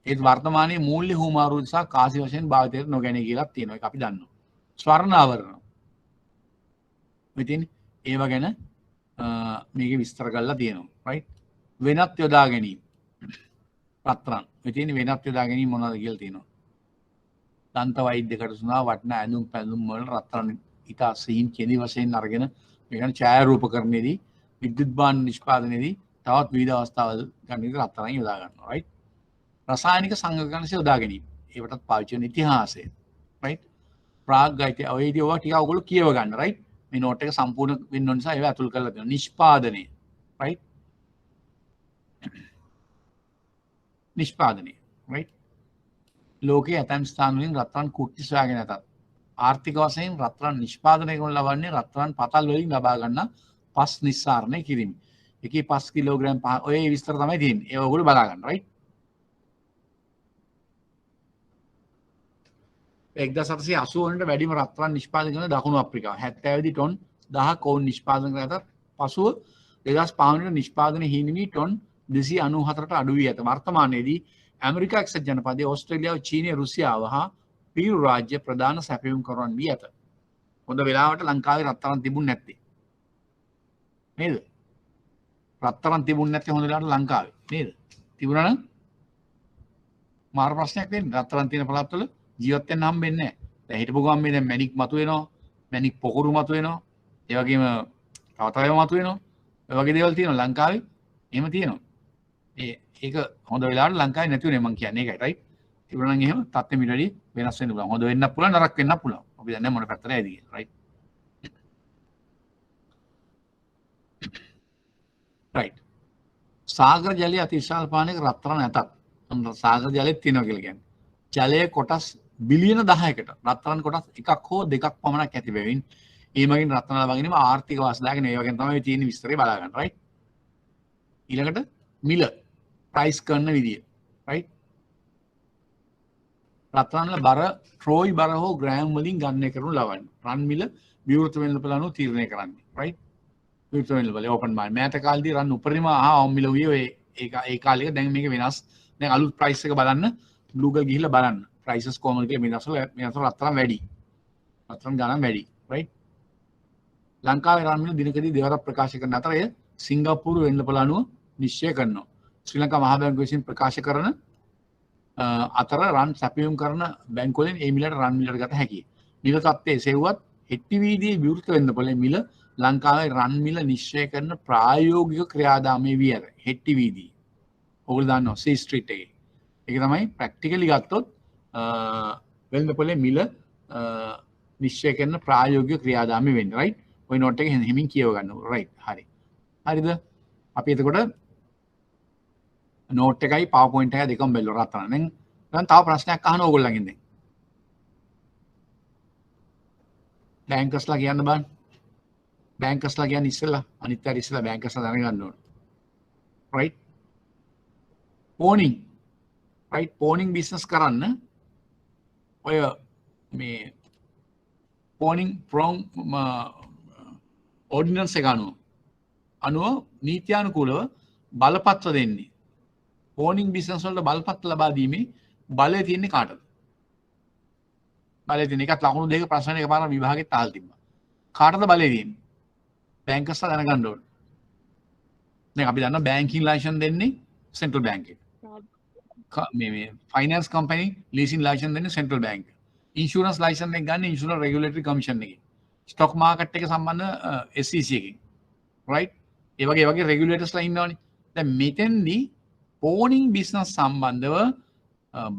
ඒත් වර්තමානයේ මූල්‍ය හුමාරු සහ කාසි වශයෙන් භාවිතයට නොගැනී කියලා තියෙනවා. ඒක අපි දන්නවා. ස්වර්ණ ආවරණ. මෙතින් ඒව ගැන මේකේ විස්තර කරලා තියෙනවා. රයිට්? වෙනත් යොදා ගැනීම. රත්තරන්. මෙතින් වෙනත් යොදා ගැනීම මොනවද කියලා තියෙනවා. දන්ත වෛද්‍යකට සඳහා වටිනා ඇඳුම් පැළඳුම් වල රත්තරන් ඉතා සීන් කෙඳි වශයෙන් අරගෙන මේකන ඡායාරූපකරණයේදී විද්‍යුත් භාණ්ඩ නිෂ්පාදනයේදී තවත් විවිධ අවස්ථාවල ගන්න රත්තරන් යොදා ගන්නවා. රයිට්? රසායනික සංගණක යොදා ගැනීම. ඒවටත් පාවිච්චි වෙන ඉතිහාසය. රයිට්? ප්‍රාග්ගයිත ඔයදී ඔය ටික ඔයගොල්ලෝ කියව ගන්න. රයිට්? මේ නෝට් එක සම්පූර්ණ වෙන්න නිසා ඒව අතුල් කරලා දෙනවා. නිෂ්පාදනය. රයිට්? නිෂ්පාදනය. රයිට්? ලෝකයේ ඇතැම් ස්ථාන වලින් රත්තරන් කුට්ටි සොයාගෙන නැතත් ආර්ථික වශයෙන් රත්තරන් නිෂ්පාදනය කරන ලබන්නේ රත්තරන් පතල් වලින් ලබා ගන්න පස් නිස්සාරණය කිරීම. එකේ 5 කිලෝග්‍රෑම් ඔය විස්තර තමයි තියෙන්නේ. ඒක ඔයගොල්ලෝ බලා ගන්න. රයිට්? 1780 වලට වැඩිම රත්තරන් නිෂ්පාදනය කරන දකුණු අප්‍රිකාව. 70 දී ටොන් 1000ක් ඔවුන් නිෂ්පාදනය කරන අතර පසුව 2005 වන නිෂ්පාදනය හිමිවි ටොන් 294ට අඩු වී ඇත. වර්තමානයේදී ඇමරිකා එක්සත් ජනපදයේ ඕස්ට්‍රේලියාව, චීනය, රුසියාව හා පීරු රාජ්‍ය ප්‍රධාන සැපයුම් කරවන වී ඇත. හොඳ වෙලාවට ලංකාවේ රත්තරන් තිබුණ නැත්තේ. නේද? රත්තරන් තිබුණ නැත්තේ හොඳ වෙලාවට ලංකාවේ. නේද? තිබුණා නම් මාර ප්‍රශ්නයක් වෙන්නේ. රත්තරන් තියෙන පළාත්වල ජීවත් වෙන්න හම්බෙන්නේ නැහැ. දැන් හිටපු ගමන් මේ දැන් මැණික් මතුවෙනවා. මැණික් පොකුරු මතුවෙනවා. ඒ වගේම තව ඒවා මතුවෙනවා. ඔය වගේ දේවල් තියෙනවා ලංකාවේ. එහෙම තියෙනවා. ඒක හොඳ වෙලාවට ලංකාවේ නැති උනේ මං කියන්නේ ඒකයි. රයිට්? තිබුණා නම් එහෙම තත්ත්වෙ මිලදී වෙනස් වෙන්න පුළුවන්. හොඳ වෙන්නත් පුළුවන්, නරක වෙන්නත් පුළුවන්. අපි දන්නේ මොන පැත්තට ඇයිද කියලා. රයිට්? රයිට්. සාගර ජලයේ අතිශාල පානයක රත්තරන් නැතත් සාගර ජලෙත් තියෙනවා කියලා කියන්නේ. ජලයේ කොටස් බිලියන 10කට රත්තරන් කොටස් එකක් හෝ දෙකක් පමණක් ඇති බැවින් ඒ මගින් රත්තරන් ලබා ගැනීම ආර්ථික වාසදායක නේ. ඒ වගේම තමයි තියෙන විස්තරය බලා ගන්න. රයිට්? ඊළඟට මිල ප්‍රයිස් කරන විදිය. රයිට්? රත්රන්ල බර ට්‍රෝයි බර හෝ ග්‍රෑම් වලින් ගණනය කරනු ලබන්නේ. රන් මිල විවෘත වෙළඳපොළ අනුව තීරණය කරන්නේ. right? විවෘත වෙළඳපොළ ඕපන් මාකට්. මෑත කාලේදී රන් උපරිම ආහාර මිල වූයේ ඔය ඒ කාලේක දැන් මේක වෙනස්. දැන් අලුත් ප්‍රයිස් එක බලන්න Google ගිහිල්ලා බලන්න. prices කොහමද කියලා මේ අතර රත්රන් වැඩි. රත්රන් ගණන් වැඩි. right? ලංකාවේ රන් මිල දිනකදී දෙවරක් ප්‍රකාශ කරන අතර එය සිංගප්පූරු වෙළඳපොළ අනුව නිශ්චය කරනවා. ශ්‍රී ලංකා මහා බැංකුව විසින් ප්‍රකාශ කරන අතර රන් සැපයුම් කරන බැංකුවලින් ඒ මිලට රන් මිලට ගත හැකියි. මිල තත්ත්වයේ සෙව්වත් හෙට්ටි වීදියේ විවෘත වෙළඳපොළේ මිල ලංකාවේ රන් මිල නිශ්චය කරන ප්‍රායෝගික ක්‍රියාදාමයේ වී ඇත. හෙට්ටි වීදියේ. ඔයගොල්ලෝ දන්නවා සී ස්ට්‍රීට් එකේ. ඒක තමයි ප්‍රැක්ටිකලි ගත්තොත් වෙළඳපොළේ මිල නිශ්චය කරන ප්‍රායෝගික ක්‍රියාදාමය වෙන්නේ. right? ඔය නෝට් එක හිමින් කියව ගන්න. right? හරි. හරිද? අපි එතකොට නෝට් එකයි PowerPoint එකයි දෙකම බැලුවා රත්තරන්. දැන් තව ප්‍රශ්නයක් අහන ඕගොල්ලන්ගෙන් දැන්. බැංකර්ස්ලා කියන්න බෑ. බැංකර්ස්ලා කියන්නේ ඉස්සෙල්ලා අනිත් අය ඉස්සෙල්ලා බැංකර්ස්ලා දැනගන්න ඕන. right? pawning. right? pawning business කරන්න ඔය මේ pawning from ordinance එක අනුව නීත්‍යානුකූලව බලපත්‍ර දෙන්නේ. pawning business වලට බලපත්‍ර ලබා දීමේ බලය තියෙන්නේ කාටද? බලය තියෙන එකත් ලකුණු දෙක ප්‍රශ්න එකපාරක් විභාගෙත් අහලා තිබ්බා. කාටද බලය තියෙන්නේ? බැංකර්ස්ලා දැනගන්න ඕනේ. දැන් අපි දන්නවා බැංකින් ලයිසන් දෙන්නේ සෙන්ට්‍රල් බැංක් එක. මේ ෆයිනෑන්ස් කම්පැනි ලීසින් ලයිසන් දෙන්නේ සෙන්ට්‍රල් බැංක්. ඉන්ෂුරන්ස් ලයිසන් එක ගන්න ඉන්ෂුරන්ස් රෙගුලේටරි කමිෂන් එකේ. ස්ටොක් මාකට් එක සම්බන්ධ SEC එකෙන්. right? ඒ වගේ රෙගුලේටර්ස්ලා ඉන්නවනේ. දැන් මෙතෙන්දී pawning business සම්බන්ධව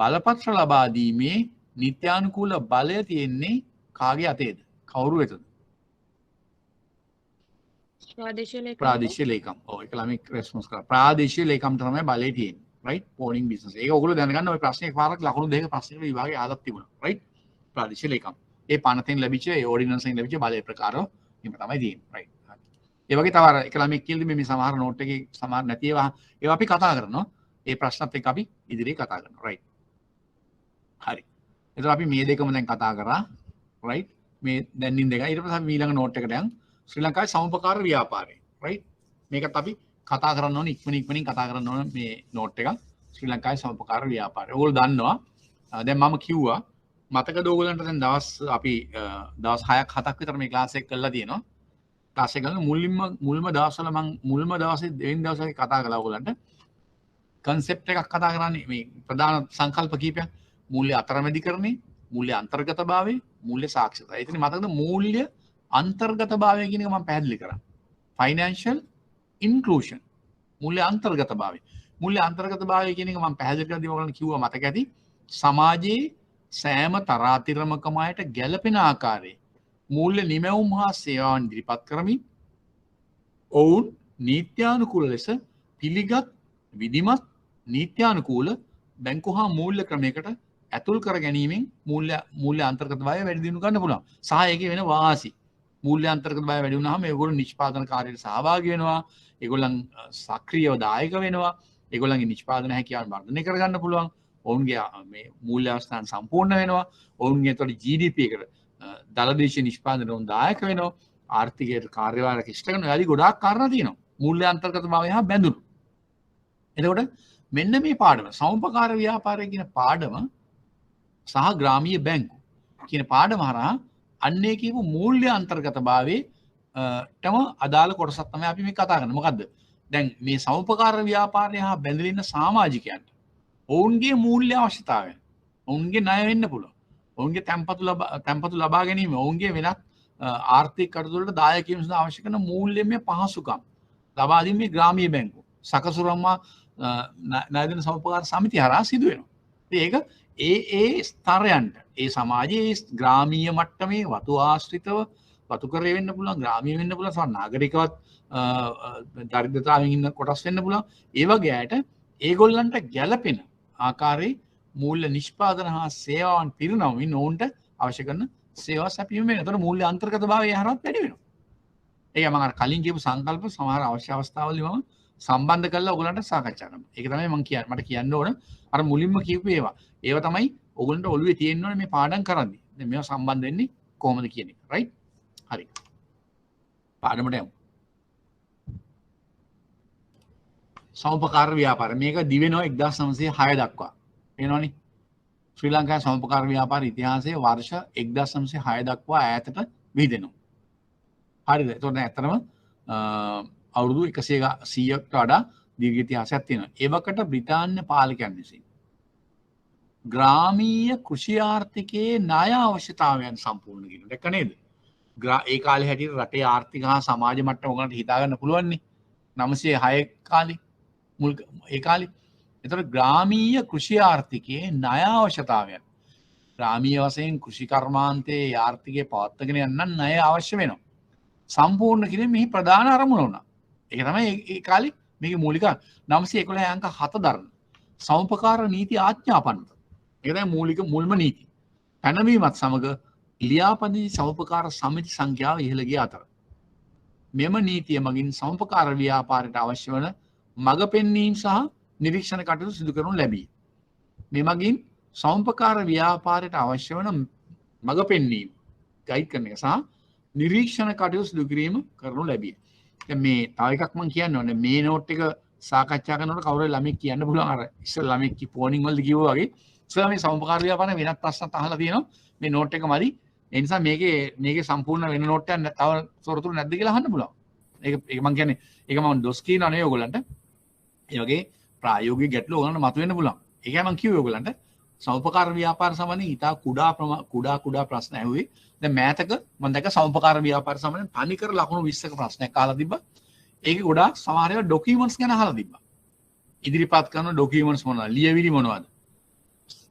බලපත්‍ර ලබා දීමේ නිත්‍යානුකූල බලය තියෙන්නේ කාගේ අතේද? කවුරු වෙතද? ප්‍රාදේශීය ලේකම්. ඔව් ඒක ළමයි රෙස්පොන්ස් කරා. ප්‍රාදේශීය ලේකම් තමයි බලය තියෙන්නේ. right? pawning business. ඒක ඔයගොල්ලෝ දැනගන්න ඔය ප්‍රශ්නේ එකපාරක් ලකුණු දෙක ප්‍රශ්නෙක විභාගේ ආදක් තිබුණා. right? ප්‍රාදේශීය ලේකම්. ඒ පනතෙන් ලැබිච්ච ඒ ඕඩිනන්ස් එකෙන් ලැබිච්ච බලය ප්‍රකාරව එහෙම තමයි තියෙන්නේ. right? ඒ වගේ තව අර එක ළමෙක් කියලා මේ සමහර නෝට් එකේ සමහර නැති ඒවා අපි කතා කරනවා. ඒ ප්‍රශ්නත් එක්ක අපි ඉදිරියේ කතා කරනවා. right? හරි. එතකොට අපි මේ දෙකම දැන් කතා කරා. right? මේ දැන් ඉන්න දෙකයි. ඊට පස්සේ අපි ඊළඟ නෝට් එකට යන් ශ්‍රී ලංකාවේ සමුපකාර ව්‍යාපාරය. right? මේකත් අපි කතා කරන්න ඕනේ ඉක්මනින් කතා කරන්න ඕනේ මේ නෝට් එක. ශ්‍රී ලංකාවේ සමුපකාර ව්‍යාපාරය. ඕගොල්ලෝ දන්නවා. දැන් මම කිව්වා මතකද ඕගොල්ලන්ට දැන් දවස් 6ක් 7ක් විතර මේ ක්ලාස් එක කරලා තියෙනවා. ක්ලාස් එක ගන්න මුල්ම දවස්වල මම මුල්ම දවසේ දෙවෙනි දවසේ කතා කළා ඕගොල්ලන්ට. කන්සෙප්ට් එකක් කතා කරන්නේ මේ ප්‍රධාන සංකල්ප කීපයක්. මූල්‍ය අතරමැදිකරණය, මූල්‍ය අන්තර්ගතභාවය, මූල්‍ය සාක්ෂරතාවය. එතන මතකද මූල්‍ය අන්තර්ගතභාවය කියන එක මම පැහැදිලි කරා. ෆයිනෑන්ෂල් ඉන්ක්ලූෂන්. මූල්‍ය අන්තර්ගතභාවය. මූල්‍ය අන්තර්ගතභාවය කියන එක මම පැහැදිලි කරලා ඔයගොල්ලන්ට කිව්වා මතක ඇති. සමාජයේ සෑම තරාතිරමකම අයට ගැළපෙන ආකාරයේ මූල්‍ය නිමැවුම් හා සේවාවන් ඉදිරිපත් කරමින් ඔවුන් නීත්‍යානුකූල ලෙස පිළිගත් විධිමත් නීත්‍යානුකූල බැංකු හා මූල්‍ය ක්‍රමයකට ඇතුල් කර ගැනීමෙන් මූල්‍ය අන්තර්ගතභාවය වැඩි දියුණු කරන්න පුළුවන්. සහ ඒකේ වෙන වාසි. මූල්‍ය අන්තර්ගතභාවය වැඩි වුණාම ඒගොල්ලෝ නිෂ්පාදන කාර්යයට සහභාගී වෙනවා. ඒගොල්ලන් සක්‍රීයව දායක වෙනවා. ඒගොල්ලන්ගේ නිෂ්පාදන හැකියාවන් වර්ධනය කරගන්න පුළුවන්. ඔවුන්ගේ මේ මූල්‍ය අවස්ථාන් සම්පූර්ණ වෙනවා. ඔවුන්ගේ තොට GDP එකට දලදේශීය නිෂ්පාදන උන් දායක වෙනවා. ආර්ථිකයට කාර්යභාරයක් ඉෂ්ට කරනවා. යාලි ගොඩාක් කාරණා තියෙනවා. මූල්‍ය අන්තර්ගතභාවය හා බැඳුණු. එතකොට මෙන්න මේ පාඩම සමුපකාර ව්‍යාපාරය කියන පාඩම සහ ග්‍රාමීය බැංකු කියන පාඩම හරහා අන්නේ කියපු මූල්‍ය අන්තර්ගතභාවයේ තම අදාළ කොටසක් තමයි අපි මේ කතා කරන්නේ. මොකද්ද? දැන් මේ සමුපකාර ව්‍යාපාරය හා බැඳලා ඉන්න සමාජිකයන්ට ඔවුන්ගේ මූල්‍ය අවශ්‍යතාවය, ඔවුන්ගේ ණය වෙන්න පුළුවන්, ඔවුන්ගේ තැන්පතු ලබා ගැනීම, ඔවුන්ගේ වෙනත් ආර්ථික කටයුතු වලට දායක වීම සඳහා අවශ්‍ය කරන මූල්‍යමය පහසුකම් ලබා දීමේ ග්‍රාමීය බැංකුව සකසුරම්මා ණයදෙන සමුපකාර සමිති හරහා සිදු වෙනවා. ඒක ඒ ස්තරයන්ට ඒ සමාජයේ ග්‍රාමීය මට්ටමේ වතු ආශ්‍රිතව වතු කරේ වෙන්න පුළුවන්, ග්‍රාමීය වෙන්න පුළුවන්, සම නාගරිකවත් දරිද්‍රතාවයෙන් ඉන්න කොටස් වෙන්න පුළුවන්. ඒ වගේ අයට ඒගොල්ලන්ට ගැළපෙන ආකාරයේ මූල්‍ය නිෂ්පාදන හා සේවාවන් පිරිනමමින් ඔවුන්ට අවශ්‍ය කරන සේවා සැපයීම වෙනවා. එතකොට මූල්‍ය අන්තර්ගතභාවය හරහාත් වැඩි වෙනවා. ඒක මම අර කලින් කියපු සංකල්ප සමහර අවශ්‍ය අවස්ථාවලදී මම සම්බන්ධ කරලා ඔයගලන්ට සාකච්ඡා කරනවා. ඒක තමයි මම කියන්නේ. මට කියන්න ඕන අර මුලින්ම කියපු ඒවා. ඒවා තමයි ඔයගොල්ලන්ට ඔළුවේ තියෙන්න ඕනේ මේ පාඩම් කරන්නේ. දැන් මේවා සම්බන්ධ වෙන්නේ කොහොමද කියන එක. රයිට්? හරි. පාඩමට යමු. සමුපකාර ව්‍යාපාර. මේක දිවෙනවා 1906 දක්වා. පේනවනේ. ශ්‍රී ලංකාවේ සමුපකාර ව්‍යාපාර ඉතිහාසයේ වර්ෂ 1906 දක්වා ඈතට විහිදෙනවා. හරිද? එතකොට ඇත්තටම අවුරුදු 100කට වඩා දීර්ඝ ඉතිහාසයක් තියෙනවා. ඒවකට බ්‍රිතාන්‍ය පාලකයන් විසින් ග්‍රාමීය කෘෂි ආර්ථිකයේ ණය අවශ්‍යතාවයන් සම්පූර්ණ කිරීම. දැක්ක නේද? ඒ කාලේ හැටියට රටේ ආර්ථික හා සමාජ මට්ටම ඔයගලන්ට හිතා ගන්න පුළුවන් නේ. 906 කාලේ මුල් ඒ කාලේ. එතකොට ග්‍රාමීය කෘෂි ආර්ථිකයේ ණය අවශ්‍යතාවයන්. ග්‍රාමීය වශයෙන් කෘෂි කර්මාන්තයේ ආර්ථිකය පවත්වාගෙන යන්න ණය අවශ්‍ය වෙනවා. සම්පූර්ණ කිරීම මෙහි ප්‍රධාන අරමුණ වුණා. ඒක තමයි ඒ කාලේ මේකේ මූලික 911 අංක 7 දරන සමුපකාර නීති ආඥාපන්න. ඒක තමයි මූලික මුල්ම නීති. පැනවීමත් සමග ලියාපදිංචි සමුපකාර සමිති සංඛ්‍යාව ඉහළ ගිය අතර මෙම නීතිය මගින් සමුපකාර ව්‍යාපාරයට අවශ්‍ය වන මඟ පෙන්වීම සහ නිරීක්ෂණ කටයුතු සිදු කරනු ලැබී. මේ මගින් සමුපකාර ව්‍යාපාරයට අවශ්‍ය වන මඟ පෙන්වීම ගයිඩ් කරන එක සහ නිරීක්ෂණ කටයුතු සිදු කිරීම කරනු ලැබිය. දැන් මේ තව එකක් මම කියන්න ඕනේ මේ නෝට් එක සාකච්ඡා කරනකොට කවුරු ළමෙක් කියන්න පුළුවන් අර ඉස්සෙල් ළමෙක් පෝනින් වලදී කිව්වා වගේ ඉස්සෙල්ලා මේ සමුපකාර ව්‍යාපාරේ වෙනත් ප්‍රශ්නත් අහලා තියෙනවා. මේ නෝට් එක මදි. ඒ නිසා මේකේ සම්පූර්ණ වෙන නෝට් එකක් තව තොරතුරු නැද්ද කියලා අහන්න පුළුවන්. ඒක මම කියන්නේ ඒක මම දොස් කියනවා නෙවෙයි ඔයගොල්ලන්ට. ඒ වගේ ප්‍රායෝගික ගැටලු ඔයගොල්ලන්ට මතුවෙන්න පුළුවන්. ඒකයි මම කිව්වේ ඔයගොල්ලන්ට සමුපකාර ව්‍යාපාර සම්බන්ධයෙන් ඉතා කුඩා ප්‍රශ්න ඇහුවේ. දැන් මෑතක මම දැක්ක සමුපකාර ව්‍යාපාර සම්බන්ධයෙන් තනිකර ලකුණු 20ක ප්‍රශ්නයක් අහලා තිබ්බා. ඒකේ ගොඩාක් සමහර ඒවා ඩොකියුමන්ට්ස් ගැන අහලා තිබ්බා. ඉදිරිපත් කරන ඩොකියුමන්ට්ස් මොනවද? ලියවිලි මොනවද?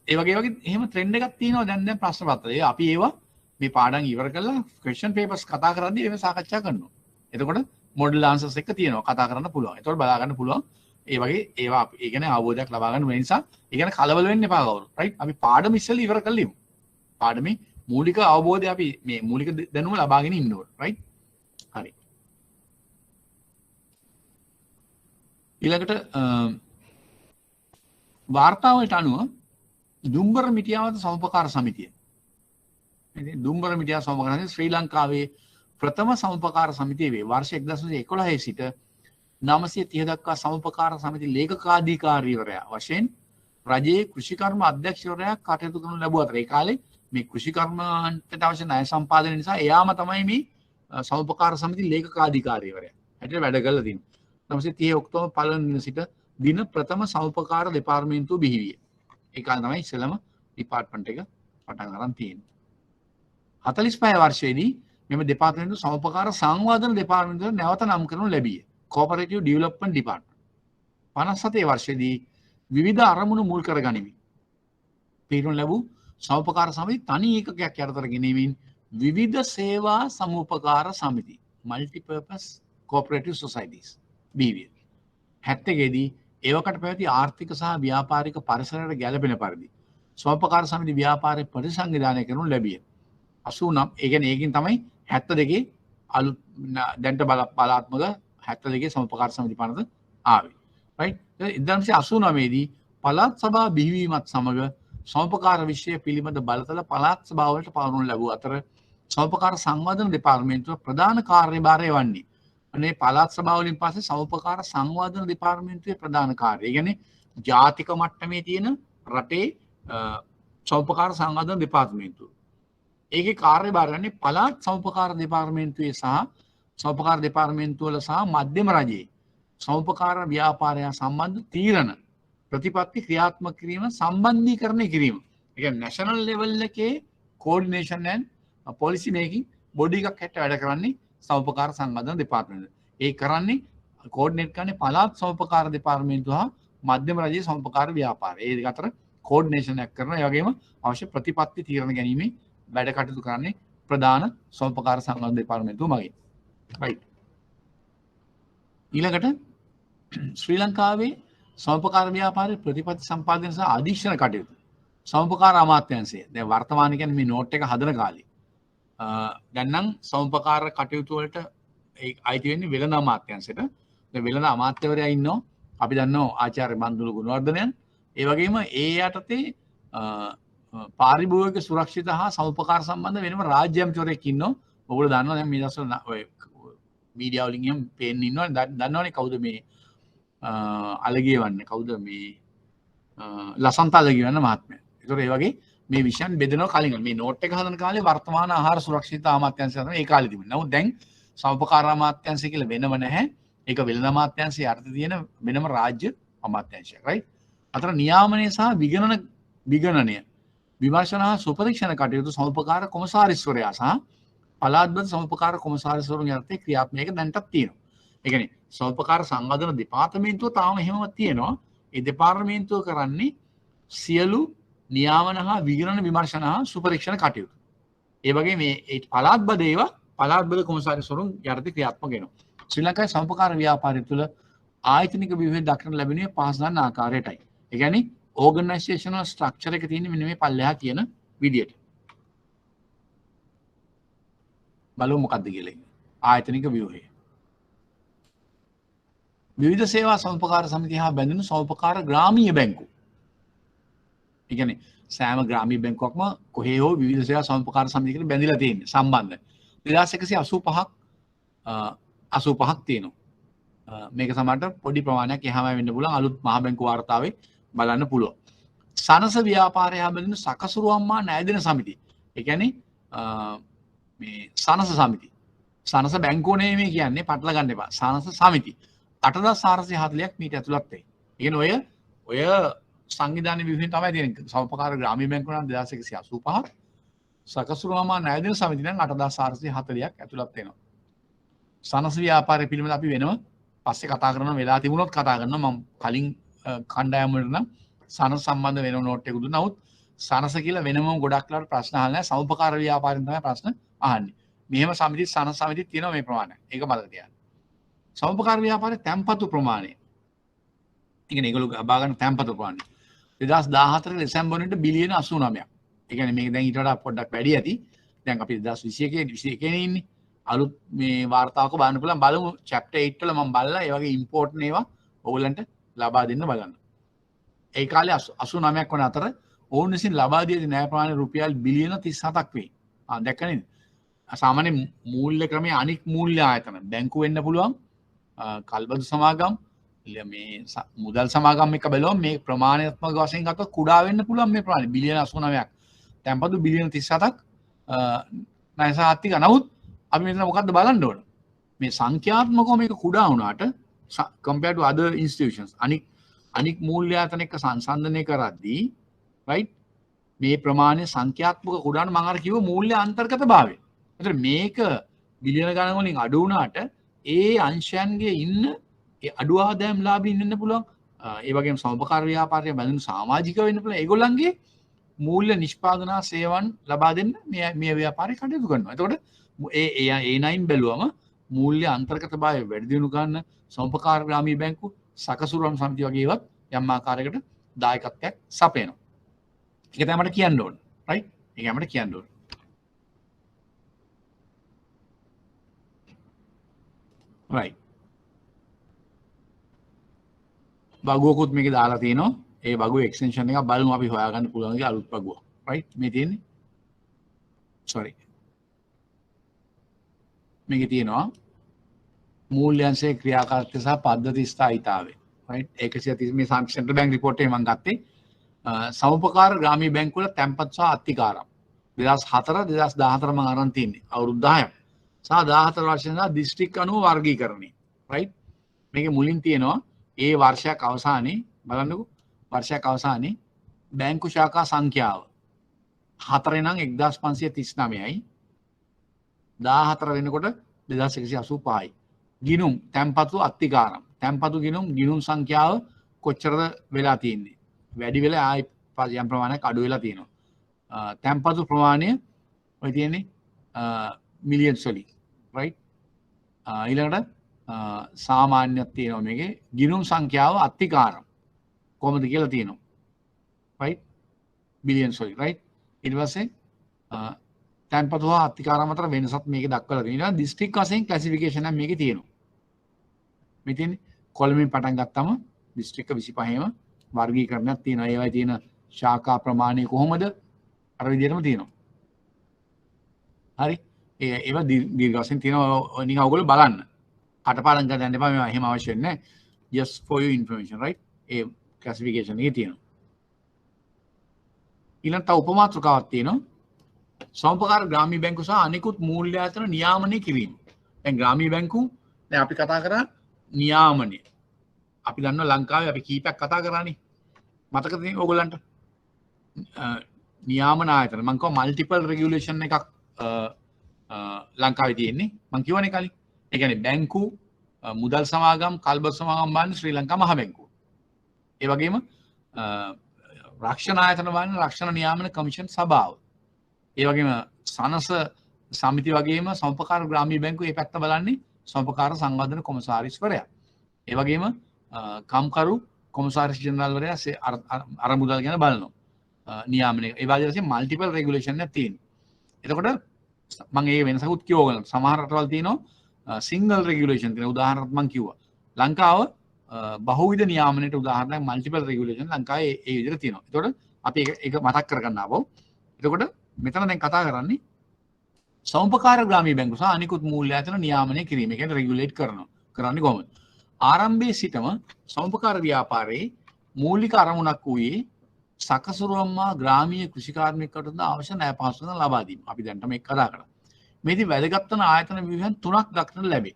ඒ වගේ එහෙම ට්‍රෙන්ඩ් එකක් තියෙනවා දැන් ප්‍රශ්න පත්‍රය. අපි ඒවා මේ පාඩම් ඉවර කරලා ක්වෙස්චන් පේපර්ස් කතා කරද්දී ඒව සාකච්ඡා කරනවා. එතකොට මොඩල් ආන්සර්ස් එක තියෙනවා කතා කරන්න පුළුවන්. එතකොට බලා ගන්න පුළුවන්. ඒ වගේ ඒවා ඒ කියන්නේ අවබෝධයක් ලබා ගන්න වෙන නිසා ඒ කියන්නේ කලබල වෙන්න එපා කවුරු. රයිට්? අපි පාඩම ඉස්සෙල්ලා ඉවර කරලා ඉමු. පාඩමේ මූලික අවබෝධය අපි මේ මූලික දැනුම ලබාගෙන ඉන්න ඕනේ. රයිට්? හරි. ඊළඟට වාර්තාවලට අනුව දුම්බර මිටියාවත සමුපකාර සමිතිය. ඉතින් දුම්බර මිටියාව සමුපකාර සමිතිය ශ්‍රී ලංකාවේ ප්‍රථම සමුපකාර සමිතිය වේ. වර්ෂ 1911 සිට 930 දක්වා සමුපකාර සමිති ලේකකාධිකාරීවරයා වශයෙන් රජයේ කෘෂිකර්ම අධ්‍යක්ෂවරයා කටයුතු කරනු ලැබුව අතර ඒ කාලේ මේ කෘෂිකර්මන්තට අවශ්‍ය ණය සම්පාදනය නිසා එයාම තමයි මේ සමුපකාර සමිති ලේකකාධිකාරීවරයා හැටියට වැඩ කරලා තියෙන්නේ. 930 ඔක්තෝබර් 1 වෙනිදා සිට දින ප්‍රථම සමුපකාර දෙපාර්තමේන්තුව බිහි විය. ඒ කාලේ තමයි ඉස්සෙල්ලම ඩිපාර්ට්මන්ට් එක පටන් ගන්න තියෙන්නේ. 45 වර්ෂයේදී මෙම දෙපාර්තමේන්තුව සමුපකාර සංවාදන දෙපාර්තමේන්තුවට නැවත නම් කරනු ලැබිය. Cooperative Development Department. 57 වර්ෂයේදී විවිධ අරමුණු මුල් කර ගනිමින් පිරිනු ලැබූ සමුපකාර සමිති තනි ඒකකයක් යටතට ගෙනීමෙන් විවිධ සේවා සමුපකාර සමිති Multipurpose Cooperative Societies බිහි විය. 70 දී ඒවකට පැවති ආර්ථික සහ ව්‍යාපාරික පරිසරයට ගැළපෙන පරිදි සමුපකාර සමිති ව්‍යාපාරය පරිසංවිධානය කරනු ලැබිය. 89 ඒ කියන්නේ ඒකෙන් තමයි 72 අලුත් දැන්ට බලාත්මක 72 සමුපකාර සමිති පනත ආවේ. රයිට්? 1989 දී පළාත් සභා බිහිවීමත් සමග සමුපකාර විෂය පිළිබඳ බලතල පළාත් සභාවලට පවරනු ලැබුව අතර සමුපකාර සංවර්ධන දෙපාර්තමේන්තුව ප්‍රධාන කාර්යභාරය වන්නේ අනේ පළාත් සභාව වලින් පස්සේ සමුපකාර සංවර්ධන දෙපාර්තමේන්තුවේ ප්‍රධාන කාර්යය. ඒ කියන්නේ ජාතික මට්ටමේ තියෙන රටේ සමුපකාර සංවර්ධන දෙපාර්තමේන්තුව. ඒකේ කාර්යභාරය යන්නේ පළාත් සමුපකාර දෙපාර්තමේන්තුවේ සහ සමුපකාර දෙපාර්තමේන්තුවල සහ මධ්‍යම රජයේ සමුපකාර ව්‍යාපාරය සම්බන්ධ තීරණ ප්‍රතිපත්ති ක්‍රියාත්මක කිරීම සම්බන්ධීකරණය කිරීම. ඒ කියන්නේ නැෂනල් ලෙවල් එකේ කෝඩිනේෂන් ඇන්ඩ් පොලිසි මේකින් බොඩි එකක් හැට වැඩ කරන්නේ සමුපකාර සංවර්ධන දෙපාර්තමේන්තුව. ඒ කරන්නේ කෝඩිනේට් කරන්නේ පළාත් සමුපකාර දෙපාර්තමේන්තුව හා මධ්‍යම රජයේ සමුපකාර ව්‍යාපාරය. ඒ දෙක අතර කෝඩිනේෂන් එකක් කරනවා. ඒ වගේම අවශ්‍ය ප්‍රතිපත්ති තීරණ ගැනීමේ වැඩ කටයුතු කරන්නේ ප්‍රධාන සමුපකාර සංවර්ධන දෙපාර්තමේන්තුව මගින්. right. ඊළඟට ශ්‍රී ලංකාවේ සමුපකාර ව්‍යාපාරයේ ප්‍රතිපත්ති සම්පාදනය සහ අධීක්ෂණ කටයුතු සමුපකාර අමාත්‍යාංශය දැන් වර්තමාන කියන්නේ මේ නෝට් එක හදන කාලේ දැන් නම් සමුපකාර කටයුතු වලට අයිති වෙන්නේ වෙළඳ අමාත්‍යාංශයට. දැන් වෙළඳ අමාත්‍යවරයා ඉන්නවා. අපි දන්නවා ආචාර්ය බන්දුල ගුණවර්ධනයන්. ඒ වගේම ඒ යටතේ පාරිභෝගික සුරක්ෂිත හා සමුපකාර සම්බන්ධ වෙනම රාජ්‍ය ඇමතිවරයෙක් ඉන්නවා. ඔයගොල්ලෝ දන්නවා දැන් මේ දවස්වල ඔය මීඩියා වලින් එහෙම පේන්න ඉන්නවා. දන්නවනේ කවුද මේ අලගියවන්නේ කවුද මේ ලසන්ත අලගියවන්න මහත්මයා. ඒතකොට ඒ වගේ මේ විෂයන් බෙදනවා කලින් මේ නෝට් එක හදන කාලේ වර්තමාන ආහාර සුරක්ෂිතතා අමාත්‍යාංශය තමයි ඒ කාලේ තිබුණේ. නමුත් දැන් සමුපකාර අමාත්‍යාංශය කියලා වෙනම නැහැ. ඒක වෙළඳ අමාත්‍යාංශයේ අර්ථ තියෙන වෙනම රාජ්‍ය අමාත්‍යාංශයක්. රයිට්. අතර නියාමනය සහ විගණනය විමර්ශන හා සුපරීක්ෂණ කටයුතු සමුපකාර කොමසාරිස්වරයා සහ පළාත්බද සමුපකාර කොමසාරිස්වරුන් යටතේ ක්‍රියාත්මක දැන්ටත් තියෙනවා. ඒ කියන්නේ සමුපකාර සංවර්ධන දෙපාර්තමේන්තුව තාම එහෙමම තියෙනවා. ඒ දෙපාර්තමේන්තුව කරන්නේ සියලු නියාමන හා විගණන විමර්ශන හා සුපරීක්ෂණ කටයුතු. ඒ වගේ මේ පළාත්බද ඒවා පළාත්බද කොමසාරිස්වරුන් යටතේ ක්‍රියාත්මක වෙනවා. ශ්‍රී ලංකාවේ සමුපකාර ව්‍යාපාරය තුළ ආයතනික ව්‍යුහය දක්නට ලැබෙන්නේ පහසු ගන්න ආකාරයටයි. ඒ කියන්නේ ඕගනයිසේෂනල් ස්ට්‍රක්චර් එක තියෙන්නේ මෙන්න මේ පල්ලෙහා කියන විදියට. බලමු මොකක්ද කියලා. ආයතනික ව්‍යුහය. විවිධ සේවා සමුපකාර සමිතිය හා බැඳුණු සමුපකාර ග්‍රාමීය බැංකු. ඒ කියන්නේ සෑම ග්‍රාමීය බැංකුවක්ම කොහේ හෝ විවිධ සේවා සමුපකාර සමිතියකට බැඳිලා තියෙන්නේ සම්බන්ධ. 2185ක් 85ක් තියෙනවා. මේක සමහරට පොඩි ප්‍රමාණයක් එහාම වෙන්න පුළුවන් අලුත් මහ බැංකු වාර්තාවේ බලන්න පුළුවන්. සනස ව්‍යාපාරය හා බැඳුණු සකසුරු අම්මා ණයදෙන සමිතිය. ඒ කියන්නේ මේ සනස සමිතිය. සනස බැංකුව නෙමෙයි කියන්නේ පටල ගන්න එපා. සනස සමිතිය. 8440ක් මීට ඇතුළත් වෙයි. ඒ කියන්නේ ඔය සංවිධාන විභාගයෙන් තමයි තියෙන්නේ. සමුපකාර ග්‍රාමීය බැංකුව නම් 2185ක්. සකසුරු අම්මා ණයදෙන සමිතිය නම් 8440ක් ඇතුළත් වෙනවා. සනස ව්‍යාපාරය පිළිබඳ අපි වෙනම පස්සේ කතා කරන වෙලා තිබුණොත් කතා කරනවා. මම කලින් කණ්ඩායම් වලට නම් සනස සම්බන්ධ වෙනම නෝට් එකක් දුන්නා. නමුත් සනස කියලා වෙනම ගොඩක් ලාට ප්‍රශ්න අහලා නැහැ. සමුපකාර ව්‍යාපාරයෙන් තමයි ප්‍රශ්න අහන්නේ. මෙහෙම සමිති සනස සමිති තියෙනවා මේ ප්‍රමාණය. ඒක මතක තියාගන්න. සමුපකාර ව්‍යාපාරයේ තැන්පතු ප්‍රමාණය. ඒ කියන්නේ ඒගොල්ලෝ ලබා ගන්න තැන්පතු ප්‍රමාණය 2014 දෙසැම්බර් වෙනිදා බිලියන 89ක්. ඒ කියන්නේ මේක දැන් ඊට වඩා පොඩ්ඩක් වැඩි ඇති. දැන් අපි 2021 නේ ඉන්නේ. අලුත් මේ වාර්තාවක බලන්න පුළුවන්. බලමු chapter 8 වල මම බලලා ඒ වගේ import නේවා ඕගලන්ට ලබා දෙන්න බලන්න. ඒ කාලේ 89ක් වන අතර ඔවුන් විසින් ලබා දී ඇති ණය ප්‍රමාණය රුපියල් බිලියන 37ක් වෙයි. දැක්ක නේද? සාමාන්‍ය මූල්‍ය ක්‍රමයේ අනික් මූල්‍ය ආයතන බැංකු වෙන්න පුළුවන්. කල්බදු සමාගම් මේ මුදල් සමාගම් එක බලුවම මේ ප්‍රමාණාත්මක වශයෙන් ගත්තොත් කුඩා වෙන්න පුළුවන් මේ ප්‍රමාණය බිලියන 89ක්. තැන්පතු බිලියන 37ක් ණය සාහිත්‍යික. නමුත් අපි මෙතන මොකද්ද බලන්න ඕන? මේ සංඛ්‍යාත්මකව මේක කුඩා වුණාට compared to other institutions අනික් මූල්‍ය ආයතන එක්ක සංසන්දනය කරද්දී right මේ ප්‍රමාණය සංඛ්‍යාත්මක කුඩාන මම අර කිව්ව මූල්‍ය අන්තර්ගත භාවය. ඒතර මේක බිලියන ගණන් වලින් අඩු වුණාට ඒ අංශයන්ගේ ඉන්න ඒ අඩු ආදායම් ලාභීන් වෙන්න පුළුවන්. ඒ වගේම සමුපකාර ව්‍යාපාරය බැඳුණු සමාජික වෙන්න පුළුවන්. ඒගොල්ලන්ගේ මූල්‍ය නිෂ්පාදන සේවන් ලබා දෙන්න මේ ව්‍යාපාරය කටයුතු කරනවා. එතකොට ඒ 9 බැලුවම මූල්‍ය අන්තර්ගත භාවය වැඩි දියුණු කරන සමුපකාර ග්‍රාමීය බැංකු සකසුරුවම් සමිතිය වගේ ඒවත් යම් ආකාරයකට දායකත්වයක් සපයනවා. ඒක තමයි මට කියන්න ඕන. රයිට්? ඒක මට කියන්න ඕන. රයිට්. බගුවකුත් මේකේ දාලා තිනවා. ඒ බගුව එක්ස්ටෙන්ෂන් එක බලමු අපි හොයාගන්න පුළුවන් අලුත් බගුව. රයිට්? මේ තියෙන්නේ. sorry. මේකේ තියෙනවා මූල්‍යංශයේ ක්‍රියාකාරීත්වය සහ පද්ධති ස්ථායීතාවය. right 130 මේ සෙන්ට්‍රල් බැංක් රිපෝට් එකේ මම ගත්තේ සමුපකාර ග්‍රාමීය බැංකු වල තැන්පත් සහ අත්තිකාරම් 2004 2014 මම අරන් තින්නේ අවුරුදු 10ක් සහ 14 වර්ෂයෙන් සහ දිස්ත්‍රික් අනුව වර්ගීකරණය. right මේකේ මුලින් තියෙනවා ඒ වර්ෂයක් අවසානයේ බලන්නකෝ වර්ෂයක් අවසානයේ බැංකු ශාඛා සංඛ්‍යාව 4 නම් 1539යි 14 වෙනකොට 2185යි. ගිනුම් තැන්පතු අත්තිකාරම් තැන්පතු ගිනුම් සංඛ්‍යාව කොච්චරද වෙලා තියෙන්නේ? වැඩි වෙලා ආයි යම් ප්‍රමාණයක් අඩු වෙලා තියෙනවා. තැන්පතු ප්‍රමාණය ඔය තියෙන්නේ මිලියන්ස් වලින් right ඊළඟට සාමාන්‍යයක් තියෙනවා මේකේ ගිනුම් සංඛ්‍යාව අත්තිකාරම් කොහොමද කියලා තියෙනවා right බිලියන්ස් වලින් right ඊට පස්සේ තැන්පතු හා අත්තිකාරම් අතර වෙනසක් මේකේ දක්වලා තියෙනවා. දිස්ත්‍රික් වශයෙන් ක්ලාසිෆිකේෂන් එක මේකේ තියෙනවා. මේ තියෙන්නේ කොළඹින් පටන් ගත්තම දිස්ත්‍රික්ක 25ම වර්ගීකරණයක් තියෙනවා. ඒවයි තියෙන ශාඛා ප්‍රමාණය කොහොමද? අර විදිහටම තියෙනවා. හරි. ඒවා දීර්ඝ වශයෙන් තියෙනවා. නිකන් ඔයගොල්ලෝ බලන්න. කටපාඩම් කරන්න යන්න එපා. මේවා එහෙම අවශ්‍ය නැහැ. just for your information, right? A classification එකේ තියෙනවා. ඊළඟට උපමාතෘකාවක් තියෙනවා. සමපකාර ග්‍රාමීය බැංකු සහ අනිකුත් මූල්‍ය ආයතන නියාමනය කිරීම. දැන් ග්‍රාමීය බැංකු දැන් අපි කතා කරා නියාමනය. අපි දන්නවා ලංකාවේ අපි කීපයක් කතා කරානේ. මතකද ඕගොල්ලන්ට? නියාමන ආයතන මම කියව මල්ටිපල් රෙගියුලේෂන් එකක් ලංකාවේ තියෙන්නේ. මම කියවනේ කලින්. ඒ කියන්නේ බැංකු, මුදල් සමාගම්, කල්බත් සමාගම් බාන්නේ ශ්‍රී ලංකා මහ බැංකුව. ඒ වගේම රක්ෂණ ආයතන බාන්නේ රක්ෂණ නියාමන කමිෂන් සභාව. ඒ වගේම සනස සමිති වගේම සමපකාර ග්‍රාමීය බැංකුව මේ පැත්ත බලන්නේ සමපකාර සංවර්ධන කොමසාරිස්වරයා. ඒ වගේම කම්කරු කොමසාරිස් ජෙනරල්වරයා අර මුදල් ගැන බලනවා. නියාමනය. ඒ වගේ වශයෙන් මල්ටිපල් රෙගුලේෂන් එකක් තියෙනවා. එතකොට මම ඒ වෙනසකුත් කියවගන්න. සමහර රටවල් තියෙනවා සිංගල් රෙගුලේෂන් තියෙන උදාහරණයක් මම කිව්වා. ලංකාව බහුවිධ නියාමනයට උදාහරණයක් මල්ටිපල් රෙගුලේෂන් ලංකාවේ ඒ විදිහට තියෙනවා. එතකොට අපි ඒක මතක් කරගන්න ආවෝ. එතකොට මෙතන දැන් කතා කරන්නේ සමපකාර ග්‍රාමීය බැංකු සහ අනිකුත් මූල්‍ය ආයතන නියාමනය කිරීම. ඒ කියන්නේ රෙගුලේට් කරනවා. කරන්නේ කොහොමද? ආරම්භයේ සිටම සමපකාර ව්‍යාපාරයේ මූලික අරමුණක් වූයේ සකසුරුවම්මා ග්‍රාමීය කෘෂිකාර්මිකයන්ට අවශ්‍ය ණය පහසුකම් ලබා දීම. අපි දැන් මේක කතා කරා. මේදී වැදගත් වන ආයතන ව්‍යුහයන් තුනක් දක්නට ලැබේ.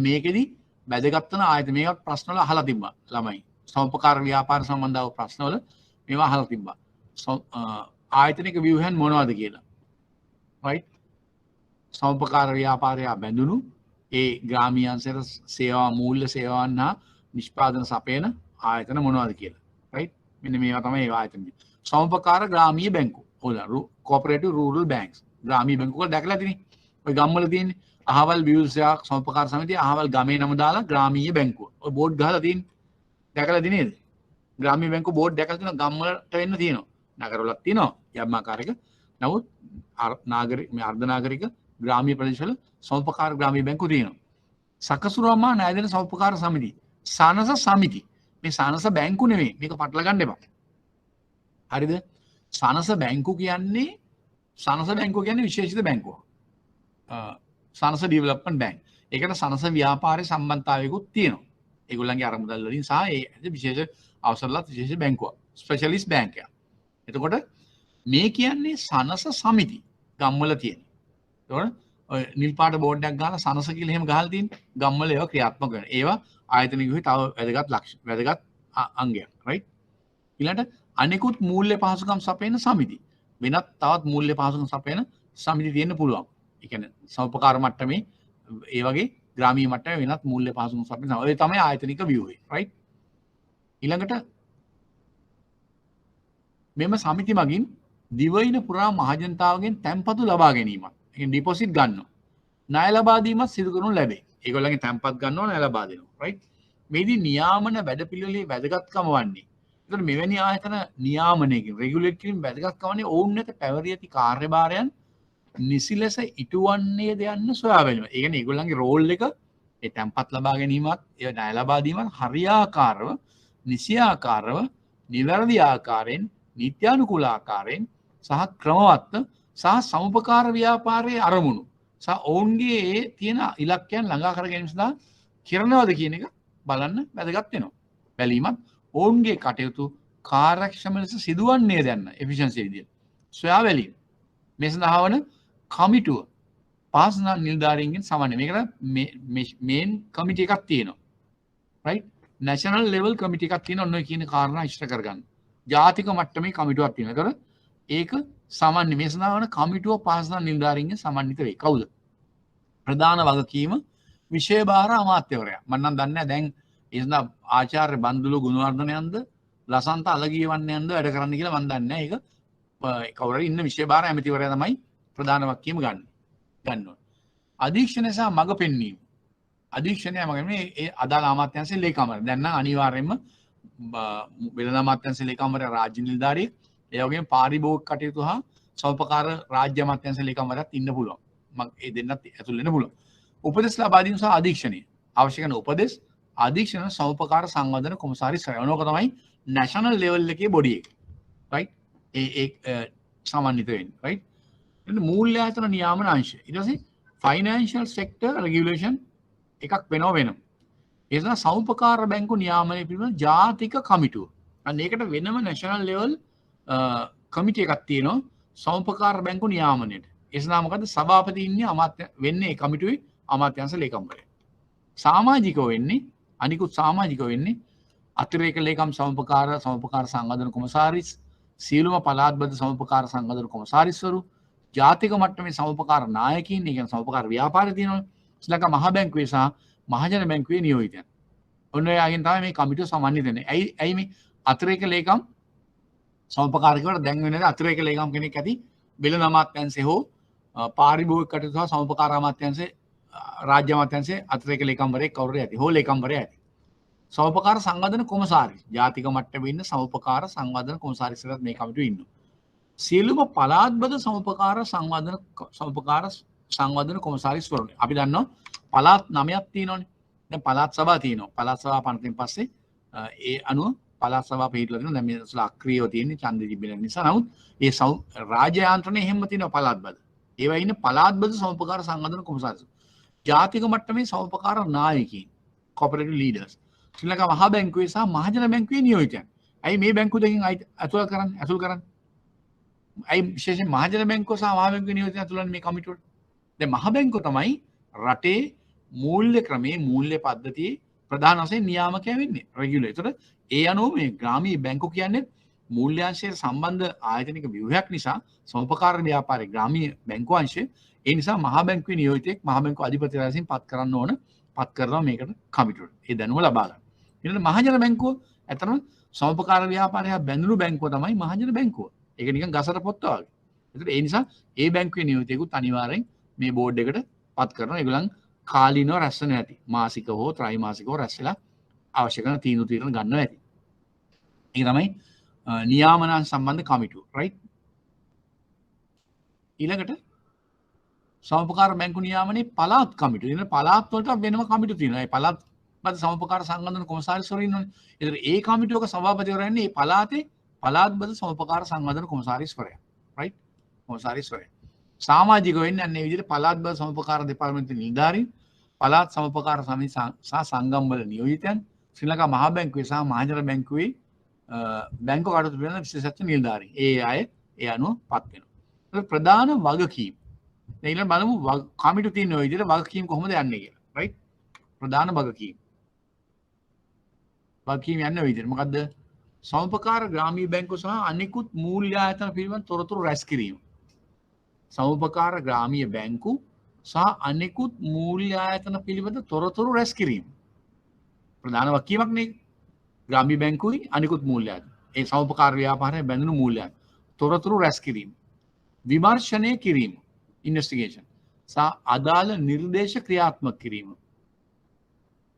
මේකෙදි වැදගත් වන ආයතන මේක ප්‍රශ්න වල අහලා තිබ්බා ළමයි. සමපකාර ව්‍යාපාර සම්බන්ධව ප්‍රශ්න වල මේවා අහලා තිබ්බා. ආයතනික ව්‍යුහයන් මොනවද කියලා. right? සමපකාර ව්‍යාපාරය බැඳුණු ඒ ග්‍රාමීය අංශයට සේවා මූල්‍ය සේවාවන් හා නිෂ්පාදන සපයන ආයතන මොනවද කියලා. right? මෙන්න මේවා තමයි ඒ ආයතන. සමපකාර ග්‍රාමීය බැංකු. cooperative rural banks. ග්‍රාමීය බැංකු වල දැකලා තියෙන්නේ. ඔය ගම්වල තියෙන්නේ. අහවල් වියුල්සයක් සමපකාර සමිතිය අහවල් ගමේ නම දාලා ග්‍රාමීය බැංකුව. ඔය බෝඩ් ගහලා තියෙන්නේ. දැකලා තියෙන්නේ නේද? ග්‍රාමීය බැංකුව බෝඩ් දැකලා තියෙනවා ගම්වලට වෙන්න තියෙනවා. නගරවලත් තියෙනවා යම් ආකාරයක. නමුත් මේ අර්ධ නාගරික ග්‍රාමීය ප්‍රදේශවල සමපකාර ග්‍රාමීය බැංකු තියෙනවා. සකසුරුවම්මා ණය දෙන සමපකාර සමිති. සානස සමිති. මේ සානස බැංකු නෙමෙයි. මේක පටල ගන්න එපා. හරිද? සානස බැංකු කියන්නේ විශේෂිත බැංකුවක්. සානස ඩෙවලොප්මන්ට් බැංක්. ඒකට සානස ව්‍යාපාරයේ සම්බන්ධතාවයකුත් තියෙනවා. ඒගොල්ලන්ගේ අරමුදල් වලින් සහ ඒ විශේෂ අවසරලත් විශේෂ බැංකුවක්. ස්පෙෂලිස්ට් බැංක් එකක්. එතකොට මේ කියන්නේ සනස සමිති ගම්වල තියෙන. එතකොට ඔය නිල් පාට බෝඩ් එකක් ගහලා සනස කියලා එහෙම ගහලා තියෙන ගම්වල ඒවා ක්‍රියාත්මක වෙනවා. ඒවා ආයතනිකව තව වැදගත් අංගයක්. right? ඊළඟට අනිකුත් මූල්‍ය පහසුකම් සපයන සමිති. වෙනත් තවත් මූල්‍ය පහසුකම් සපයන සමිති තියෙන්න පුළුවන්. ඒ කියන්නේ සමපකාර මට්ටමේ ඒ වගේ ග්‍රාමීය මට්ටමේ වෙනත් මූල්‍ය පහසුකම් සපයන. ඔය තමයි ආයතනික ව්‍යුහය. right? ඊළඟට මෙම සමිති මගින් දිවයින පුරා මහජනතාවගෙන් තැන්පතු ලබා ගැනීමත්. ඒ කියන්නේ ඩිපොසිට් ගන්නවා. ණය ලබා දීමත් සිදු කරනු ලැබේ. ඒගොල්ලන්ගේ තැන්පත් ගන්නවා ණය ලබා දෙනවා. right? මේදී නියාමන වැඩපිළිවෙලේ වැදගත්කම වන්නේ. ඒතර මෙවැනි ආයතන නියාමනයකින් රෙගුලේට් කිරීම වැදගත්කම වන්නේ ඔවුන් වෙත පැවරිය ඇති කාර්යභාරයන් නිසි ලෙස ඉටුවන්නේද යන්න සොයා බැලීම. ඒ කියන්නේ ඒගොල්ලන්ගේ රෝල් එක ඒ තැන්පත් ලබා ගැනීමත් ඒ ණය ලබා දීමත් හරියාකාරව නිසියාකාරව නිවැරදි ආකාරයෙන් නිත්‍යානුකූල ආකාරයෙන් සහ ක්‍රමවත්ව සහ සමුපකාර ව්‍යාපාරයේ අරමුණු සහ ඔවුන්ගේ තියෙන ඉලක්කයන් ළඟා කර ගැනීම සඳහා කරනවද කියන එක බලන්න වැදගත් වෙනවා. බැලීමත් ඔවුන්ගේ කටයුතු කාර්යක්ෂම ලෙස සිදුවන්නේ දැන්න එෆිෂන්සි විදියට. සොයා බැලීම. මේ සඳහා වන කමිටුව පාසල් නිලධාරීන්ගෙන් සමන්වය. මේකට මේන් කමිටි එකක් තියෙනවා. right? national level කමිටි එකක් තියෙනවා. ඔන්න ඔය කියන කාරණා ඉෂ්ට කරගන්න. ජාතික මට්ටමේ කමිටුවක් තියෙනවා. ඒක සමන්වය. මේ සඳහා වන කමිටුව පාසල් නිලධාරීන්ගෙන් සමන්විත වේ. කවුද? ප්‍රධාන වගකීම විෂය භාර අමාත්‍යවරයා. මම නම් දන්නේ නැහැ දැන් ඒ සඳහා ආචාර්ය බන්දුලු ගුණවර්ධනයන්ද ලසන්ත අලගියවන්නයන්ද වැඩ කරන්න කියලා මම දන්නේ නැහැ. ඒක කවුරු හරි ඉන්න විෂය භාර ඇමතිවරයා තමයි ප්‍රධාන වගකීම ගන්නවා. අධීක්ෂණය සහ මඟ පෙන්වීම. අධීක්ෂණය මගන්නේ ඒ අදාළ අමාත්‍යාංශයේ ලේකම්වරයා. දැන් නම් අනිවාර්යයෙන්ම වෙළඳ අමාත්‍යාංශයේ ලේකම්වරයා රාජ්‍ය නිලධාරියෙක්. ඒ වගේම පාරිභෝගික කටයුතු හා සෞපකාර රාජ්‍ය අමාත්‍යාංශයේ ලේකම්වරයාත් ඉන්න පුළුවන්. මම ඒ දෙන්නත් ඇතුල් වෙන්න පුළුවන්. උපදෙස් ලබා දීම සහ අධීක්ෂණය. අවශ්‍ය කරන උපදෙස් අධීක්ෂණ සෞපකාර සංවර්ධන කොමසාරිස් රැවනෝක තමයි නැෂනල් ලෙවල් එකේ බොඩි එක. right? ඒ සමන්විත වෙන්නේ right එතන මූල්‍ය ආයතන නියාමන අංශය ඊට පස්සේ ෆයිනෑන්ෂල් සෙක්ටර් රෙගියුලේෂන් එකක් වෙනවා ඒ නිසා සෞපකාර බැංකු නියාමනය පිළිබඳ ජාතික කමිටුව අන්න ඒකට වෙනම නැෂනල් ලෙවල් කමිටි එකක් තියෙනවා සෞපකාර බැංකු නියාමනයට ඒ නිසා මොකද සභාපති ඉන්නේ අමාත්‍ය වෙන්නේ ඒ කමිටුවේ අමාත්‍යාංශ ලේකම්වරයා සමාජිකව වෙන්නේ අනිකුත් සමාජිකව වෙන්නේ අතිරේක ලේකම් සමුපකාර සංවර්ධන කොමසාරිස් සියලුම පළාත්බද්ධ සමුපකාර සංවර්ධන කොමසාරිස්වරු ජාතික මට්ටමේ සමුපකාර නායකයින් ඒ කියන්නේ සමුපකාර ව්‍යාපාර තියෙනවා ශ්‍රී ලංකා මහ බැංකුවේ සහ මහජන බැංකුවේ නියෝජිතයන් ඔන්න ඔයගෙන් තමයි මේ කමිටුව සමන්විත වෙන්නේ ඇයි මේ අතිරේක ලේකම් සමුපකාරකවට දැන් වෙන්නේ අතිරේක ලේකම් කෙනෙක් ඇති බෙලන අමාත්‍යාංශය හෝ පාරිභෝගික කටයුතු සහ සමුපකාර අමාත්‍යාංශය රාජ්‍ය අමාත්‍යාංශයේ අතිරේක ලේකම්වරයෙක් කවුරු ඇති හෝ ලේකම්වරයා ඇති සමුපකාර සංවර්ධන කොමසාරිස් ජාතික මට්ටමේ ඉන්න සමුපකාර සංවර්ධන කොමසාරිස්ලාත් මේ කමිටුවේ ඉන්නවා සියලුම පළාත්බද්ධ සමුපකාර සංවර්ධන කොමසාරිස් වරුනේ අපි දන්නවා පළාත් 9ක් තියෙනවානේ දැන් පළාත් සභා තියෙනවා පළාත් සභා පනතින් පස්සේ ඒ අනුව පළාත් සභා පිළිතුරු දෙනවා දැන් මේ අක්‍රියව තියෙන්නේ ඡන්දෙ තිබෙන නිසා නමුත් ඒ රාජ්‍ය යාන්ත්‍රණය එහෙම තියෙනවා පළාත්බද්ධ ඒවා ඉන්නේ පළාත්බද්ධ සමුපකාර සංවර්ධන කොමසාරිස් ජාතික මට්ටමේ සමුපකාර නායකයින් කොපරේටිව් ලීඩර්ස් ශ්‍රී ලංකා මහ බැංකුවේ සහ මහජන බැංකුවේ නියෝජිතයන්. ඇයි මේ බැංකු දෙකෙන් අතුල් කරන්නේ? ඇයි විශේෂයෙන් මහජන බැංකුව සහ මහ බැංකුවේ නියෝජිතයන් අතුල්න්නේ මේ කමිටුවට? දැන් මහ බැංකුව තමයි රටේ මූල්‍ය ක්‍රමයේ මූල්‍ය පද්ධතියේ ප්‍රධාන වශයෙන් නියාමකයා වෙන්නේ. රෙගියුලේටර්. ඒ අනුව මේ ග්‍රාමීය බැංකු කියන්නේ මූල්‍යාංශයට සම්බන්ධ ආයතනික ව්‍යුහයක් නිසා සමුපකාර ව්‍යාපාරයේ ග්‍රාමීය බැංකු අංශය ඒ නිසා මහ බැංකුවේ නියෝජිතෙක් මහ බැංකුව අධිපති රැසින් පත් කරන්න ඕන පත් කරනවා මේකට කමිටුවට. ඒ දැනුම ලබා ගන්න. ඊළඟ මහජන බැංකුව ඇත්තම සමුපකාර ව්‍යාපාරය බැඳුණු බැංකුව තමයි මහජන බැංකුව. ඒක නිකන් ගසට පොත්ත වගේ. ඒකට ඒ නිසා ඒ බැංකුවේ නියෝජිතයෙකුත් අනිවාර්යෙන් මේ බෝඩ් එකට පත් කරනවා. ඒගොල්ලන් කාලීනව රැස් වෙන ඇති. මාසික හෝ ත්‍රයිමාසිකව රැස් වෙලා අවශ්‍ය කරන තීරණ ගන්නවා ඇති. ඒක තමයි නියාමන සම්බන්ධ කමිටුව. රයිට්. ඊළඟට සමුපකාර බැංකු නියාමනයේ පළාත් කමිටුව. ඉතින් පළාත් වලට වෙනම කමිටු තියෙනවා. ඒ පළාත් බද සමුපකාර සංවර්ධන කොමසාරිස්වරු ඉන්නෝනේ. ඒතර ඒ කමිටුවක සභාපතිවරයා ඉන්නේ මේ පළාතේ පළාත් බද සමුපකාර සංවර්ධන කොමසාරිස්වරයා. රයිට්? කොමසාරිස්වරයා. සමාජික වෙන්නේ අන්නේ විදිහට පළාත් බද සමුපකාර දෙපාර්තමේන්තුවේ නිලධාරීන්, පළාත් සමුපකාර සමිති සහ සංගම් වල නියෝජිතයන්, ශ්‍රී ලංකා මහ බැංකුවේ සහ මහජන බැංකුවේ බැංකු කටයුතු පිළිබඳ විශේෂඥ නිලධාරීන්. ඒ අය ඒ අනුව පත් වෙනවා. ප්‍රධාන වගකීම් ඊළඟ බලමු කමිටු තියෙන ඔය විදිහට වගකීම් කොහොමද යන්නේ කියලා. රයිට්? ප්‍රධාන වගකීම් යන්නේ ඔය විදිහට. මොකද්ද? සමුපකාර ග්‍රාමීය බැංකුව සහ අනිකුත් මූල්‍ය ආයතන පිළිබඳ තොරතුරු රැස් කිරීම. සමුපකාර ග්‍රාමීය බැංකු සහ අනිකුත් මූල්‍ය ආයතන පිළිබඳ තොරතුරු රැස් කිරීම. ප්‍රධාන වගකීමක් නේ. ග්‍රාමීය බැංකුයි අනිකුත් මූල්‍ය ආයතන. ඒ සමුපකාර ව්‍යාපාරයේ බැඳුණු මූල්‍ය ආයතන. තොරතුරු රැස් කිරීම. විමර්ශනය කිරීම. ඉන්වෙස්ටිගේෂන් සහ අදාළ නිර්දේශ ක්‍රියාත්මක කිරීම.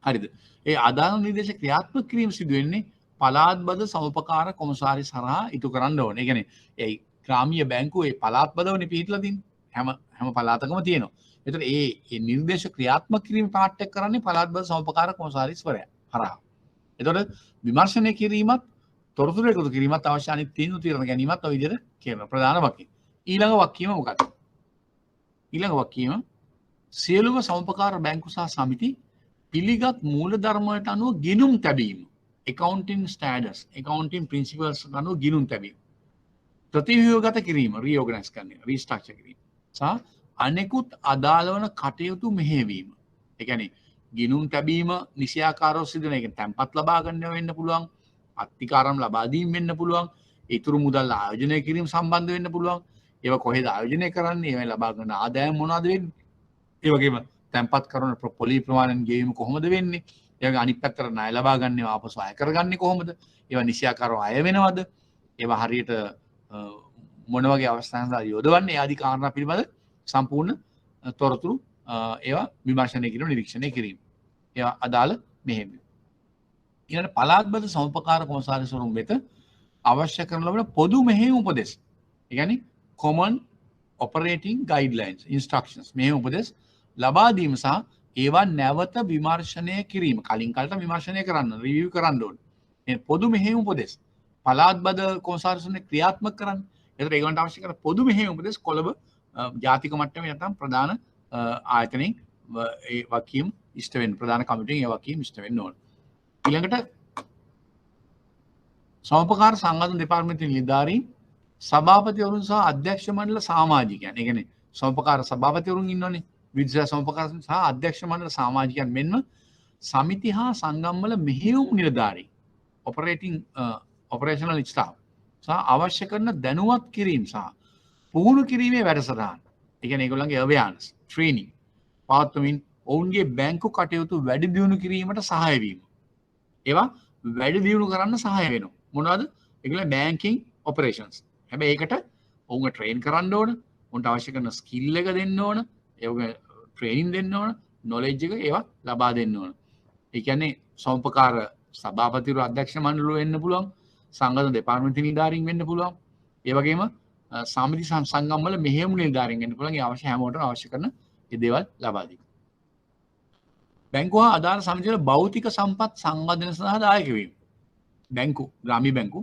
හරිද? ඒ අදාළ නිර්දේශ ක්‍රියාත්මක කිරීම සිදු වෙන්නේ පළාත්බද සමුපකාර කොමසාරිස් හරහා ඉටු කරන්න ඕනේ. ඒ කියන්නේ ඒ ග්‍රාමීය බැංකුවේ පළාත්බදවනේ පිහිටලා තින්නේ. හැම පළාතකම තියෙනවා. ඒතර ඒ නිර්දේශ ක්‍රියාත්මක කිරීම පාර්ට් එක කරන්නේ පළාත්බද සමුපකාර කොමසාරිස්වරයා හරහා. ඒතකොට විමර්ශනය කිරීමත් තොරතුරු එකතු කිරීමත් අවශ්‍ය අනිත් තීරණ ගැනීමත් ඔය විදිහට කියන ප්‍රධාන වගකීම. ඊළඟ වගකීම මොකක්ද? ඊළඟ වගකීම සියලුම සමුපකාර බැංකු සහ සමිති පිළිගත් මූලධර්ම වලට අනුව ගිණුම් තැබීම. accounting standards, accounting principles අනුව ගිණුම් තැබීම. ප්‍රතිව්‍යුහගත කිරීම, reorganize කරන, restructure කිරීම. සහ අනෙකුත් අදාළ වන කටයුතු මෙහෙයවීම. ඒ කියන්නේ ගිණුම් තැබීම නිසියාකාරව සිදු වෙන එක තැන්පත් ලබා ගන්න වෙන්න පුළුවන්, අත්තිකාරම් ලබා දීම වෙන්න පුළුවන්, ඊතුරු මුදල් ආයෝජනය කිරීම සම්බන්ධ වෙන්න පුළුවන්. ඒව කොහෙද ආයෝජනය කරන්නේ? ඒවා ලබා ගන්න ආදායම් මොනවද වෙන්නේ? ඒ වගේම තැන්පත් කරන පොලි ප්‍රමාණයෙන් ගෙවීම කොහොමද වෙන්නේ? ඒ වගේ අනිත් පැත්තට ණය ලබා ගන්න ඒවා ආපසු අය කරගන්නේ කොහොමද? ඒවා නිසියාකාරව අය වෙනවද? ඒවා හරියට මොන වගේ අවස්ථාවකද යොදවන්නේ? ආදී කාරණා පිළිබඳ සම්පූර්ණ තොරතුරු ඒවා විමර්ශනය කිරීම, නිරීක්ෂණය කිරීම. ඒවා අදාළ මෙහෙයවීම. ඊළඟට පළාත්බද සමුපකාර කොමසාරිස්වරුන් වෙත අවශ්‍ය කරන ලබන පොදු මෙහෙයුම් උපදෙස්. ඒ කියන්නේ common operating guidelines instructions මේ උපදෙස් ලබා දීම සහ ඒවා නැවත විමර්ශනය කිරීම. කලින් කලට විමර්ශනය කරන්න, රිවිව් කරන්න ඕනේ. මේ පොදු මෙහෙයුම් උපදෙස් පළාත්බද කොමසාරිස්වරුන් ක්‍රියාත්මක කරන්න. එතකොට ඒගොල්ලන්ට අවශ්‍ය කරන පොදු මෙහෙයුම් උපදෙස් කොළඹ ජාතික මට්ටමේ නැත්නම් ප්‍රධාන ආයතනයෙන් ඒ වකීම් ඉෂ්ට වෙන්න ප්‍රධාන කමිටුවෙන් ඒ වකීම් ඉෂ්ට වෙන්න ඕන. ඊළඟට සමපකාර සංගঠন දෙපාර්තමේන්තුවේ නිලධාරීන් සභාපතිවරුන් සහ අධ්‍යක්ෂ මණ්ඩල සමාජිකයන්. ඒ කියන්නේ සමපකාර සභාපතිවරුන් ඉන්නෝනේ. විද්‍යා සමපකාර සහ අධ්‍යක්ෂ මණ්ඩල සමාජිකයන් මෙන්ම සමිති හා සංගම්වල මෙහෙයුම් නිලධාරීන් ඔපරේෂනල් ස්ටාෆ් සහ අවශ්‍ය කරන දැනුවත් කිරීම සහ පුහුණු කිරීමේ වැඩසටහන්. ඒ කියන්නේ ඒගොල්ලන්ගේ අවයානස් ට්‍රේනින් පවත්වමින් ඔවුන්ගේ බැංකු කටයුතු වැඩි දියුණු කිරීමට සහාය වීම. ඒවා වැඩි දියුණු කරන්න සහාය වෙනවා. මොනවද? ඒගොල්ලෝ බැංකින් ඔපරේෂන්ස්. හැබැයි ඒකට ඔවුන්ව ට්‍රේන් කරන්න ඕන. උන්ට අවශ්‍ය කරන ස්කිල් එක දෙන්න ඕන. ඒවගේ ට්‍රේනින් දෙන්න ඕන. නොලෙජ් එක ඒවා ලබා දෙන්න ඕන. ඒ කියන්නේ සමපකාර සභාපතිවරු අධ්‍යක්ෂ මණ්ඩල වෙන්න පුළුවන්. සංගঠন දෙපාර්තමේන්තු නිලධාරීන් වෙන්න පුළුවන්. ඒ වගේම සමිති සංගම් වල මෙහෙයුම් නිලධාරීන් වෙන්න පුළුවන්. ඒ අවශ්‍ය හැමෝටම අවශ්‍ය කරන ඒ දේවල් ලබා දෙන්න. බැංකුව හා අදාළ සමිතිවල භෞතික සම්පත් සංවර්ධනය සඳහා දායක වීම. බැංකු, ග්‍රාමීය බැංකු,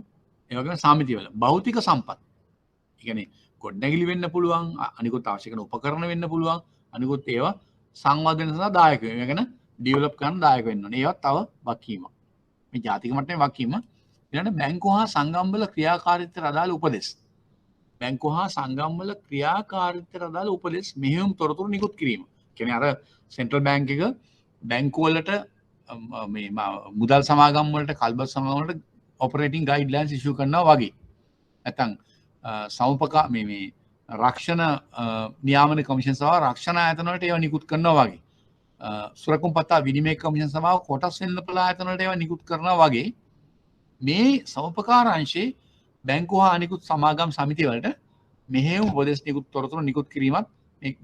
ඒ වගේම සමිතිවල භෞතික සම්පත්. ඒ කියන්නේ ගොඩනැගිලි වෙන්න පුළුවන්, අනිකුත් අවශ්‍ය කරන උපකරණ වෙන්න පුළුවන්, අනිකුත් ඒවා සංවර්ධනය සඳහා දායක වීම. ඒ කියන්නේ ඩෙවලොප් කරන්න දායක වෙන්න ඕනේ. ඒවත් තව වගකීමක්. මේ ජාතික මට්ටමේ වගකීම. ඊළඟට බැංකු හා සංගම් වල ක්‍රියාකාරීත්වයට අදාළ උපදෙස්. බැංකු හා සංගම් වල ක්‍රියාකාරීත්වයට අදාළ උපදෙස් මෙහෙයුම් තොරතුරු නිකුත් කිරීම. කියන්නේ අර සෙන්ට්‍රල් බැංක් එක බැංකු වලට මේ මුදල් සමාගම් වලට කල්බස් සමාගම් වලට ඔපරේටින් ගයිඩ්ලයින්ස් ඉෂුව කරනවා වගේ. නැත්නම් සමපකා මේ රක්ෂණ නියාමන කමිෂන් සභාව රක්ෂණ ආයතන වලට ඒවා නිකුත් කරනවා වගේ. සුරකුම්පත්තා විනිමය කමිෂන් සභාව කොටස් වෙළඳපොළ ආයතන වලට ඒවා නිකුත් කරනවා වගේ. මේ සමපකාර අංශේ බැංකු හා අනිකුත් සමාගම් සමිති වලට මෙහෙයුම් උපදෙස් නිකුත් තොරතුරු නිකුත් කිරීමත්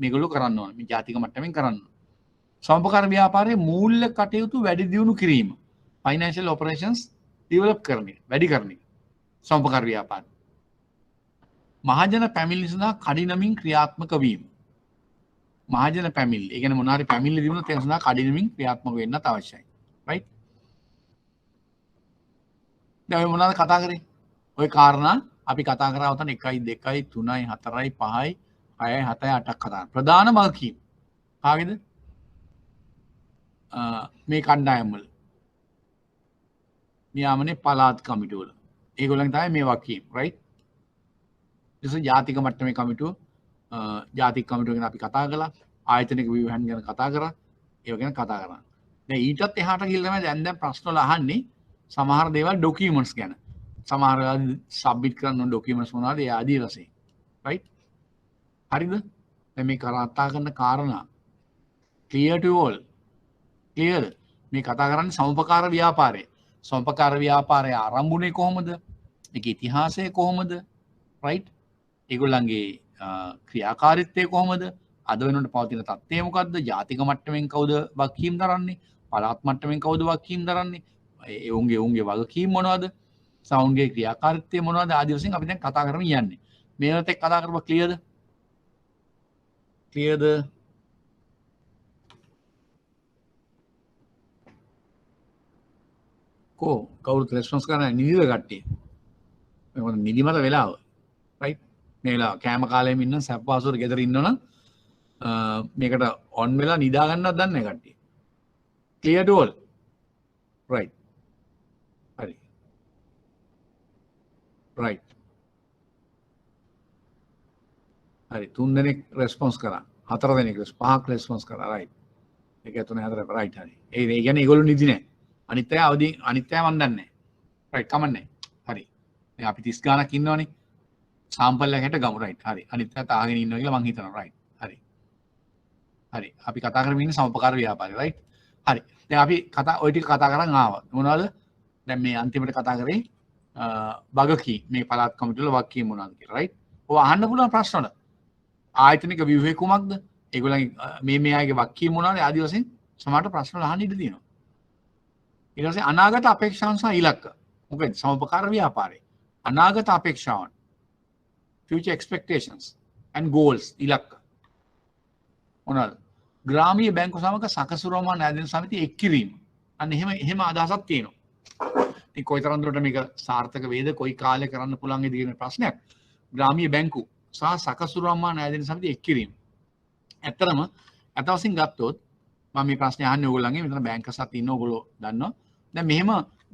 මේගොල්ලෝ කරන්න ඕනේ. මේ ජාතික මට්ටමින් කරන්න. සමපකාර ව්‍යාපාරයේ මූල්‍ය කටයුතු වැඩි දියුණු කිරීම. ෆයිනෑන්ෂල් ඔපරේෂන්ස් ඩෙවලොප් කරන එක, වැඩි කරන එක. සමපකාර ව්‍යාපාර. මහජන පැමිණිලි සඳහා කඩිනමින් ක්‍රියාත්මක වීම. මහජන පැමිණිලි. ඒ කියන්නේ මොන හරි පැමිණිලි දිනුනොත් ඒ සඳහා කඩිනමින් ක්‍රියාත්මක වෙන්නත් අවශ්‍යයි. right? දැන් මොනවද කතා කරේ? ওই කාරණා අපි කතා කරා උතන 1 2 3 4 5 6 7 8ක් කතා. ප්‍රධාන වගකීම්. කාගේද? මේ කණ්ඩායම් වල. නියාමනේ පළාත් කමිටුව වල. ඒගොල්ලන් තමයි මේ වගකීම්, right? ඉතින් ජාතික මට්ටමේ කමිටුව ජාතික කමිටුව ගැන අපි කතා කළා. ආයතනික ව්‍යුහයන් ගැන කතා කරා. ඒව ගැන කතා කරා. දැන් ඊටත් එහාට ගිහලා තමයි දැන් ප්‍රශ්න වල අහන්නේ සමහර දේවල් ඩොකියුමන්ට්ස් ගැන. සමහර සබ්මිට් කරන්න ඕන ඩොකියුමන්ට්ස් මොනවද? ඒ ආදී වශයෙන්. right? හරිද? දැන් මේ කතා කරන කාරණා clear to all. clear? මේ කතා කරන්නේ සමපකාර ව්‍යාපාරය. සමපකාර ව්‍යාපාරය ආරම්භුනේ කොහොමද? ඒකේ ඉතිහාසය කොහොමද? right? ඒගොල්ලන්ගේ ක්‍රියාකාරීත්වය කොහොමද? අද වෙනකොට පවතින තත්ත්වය මොකද්ද? ජාතික මට්ටමින් කවුද වගකීම් දරන්නේ? පළාත් මට්ටමින් කවුද වගකීම් දරන්නේ? ඒ උන්ගේ වගකීම් මොනවද? සවුන්ගේ ක්‍රියාකාරීත්වය මොනවද? ආදී වශයෙන් අපි දැන් කතා කරමින් යන්නේ. මේවත් එක්ක කතා කරපුවා ක්ලියර්ද? ක්ලියර්ද? කවුරුත් රෙස්පොන්ස් කරන්නේ නිදිද කට්ටිය? මොකද නිදිමත වෙලාව. right? මේ වෙලාව කෑම කාලෙම ඉන්න සැපවාසුර ගෙදර ඉන්නවනම් මේකට ඔන් වෙලා නිදා ගන්නවත් දන්නේ නැහැ කට්ටිය. clear to all. right. හරි. right. හරි 3 දෙනෙක් රෙස්පොන්ස් කරා. 4 දෙනෙක් 5ක් රෙස්පොන්ස් කරා. right. 1 3 4 right හරි. ඒ කියන්නේ ඒගොල්ලෝ නිදි නැහැ. අනිත් අය අවදි අනිත් අය මන් දන්නේ නැහැ. right කමන්නේ. හරි. දැන් අපි 30 ගානක් ඉන්නවනේ. සාම්පල් එකකට ගමු right. හරි. අනිත් අය තාගෙන ඉන්නවා කියලා මං හිතනවා right. හරි. හරි. අපි කතා කරමින් ඉන්නේ සමපකාර ව්‍යාපාරය right. හරි. දැන් අපි ඔය ටික කතා කරන් ආවා. මොනවද? දැන් මේ අන්තිමට කතා කරේ වගකීම් මේ පළාත් කමිටුවල වගකීම් මොනවද කියලා right. ඔය අහන්න පුළුවන් ප්‍රශ්න වල ආයතනික ව්‍යුහය කුමක්ද? ඒගොල්ලන්ගේ මේ අයගේ වගකීම් මොනවද? ආදි වශයෙන් සමහරට ප්‍රශ්න වල අහන්න ඉඩ තියෙනවා. ඊට පස්සේ අනාගත අපේක්ෂාවන් සහ ඉලක්ක. මොකද සමපකාර ව්‍යාපාරේ අනාගත අපේක්ෂාවන් future expectations and goals ඉලක්ක මොනවාද? ග්‍රාමීය බැංකු සමග සකසුරුවමා නෑදෙන සමිතිය එක් කිරීම. අන්න එහෙම අදහසක් තියෙනවා. ඉතින් කොයිතරම් දුරට මේක සාර්ථක වේද කොයි කාලේ කරන්න පුළුවන් ඉදිරියේ ප්‍රශ්නයක්. ග්‍රාමීය බැංකු සහ සකසුරු අම්මා ණයදෙන සමිතිය එක් කිරීම. ඇත්තටම අත වශයෙන් ගත්තොත් මම මේ ප්‍රශ්නේ අහන්නේ ඕගොල්ලන්ගේ මෙතන බැංකර්ස්ලා ඉන්න ඕගොල්ලෝ දන්නවා. දැන් මෙහෙම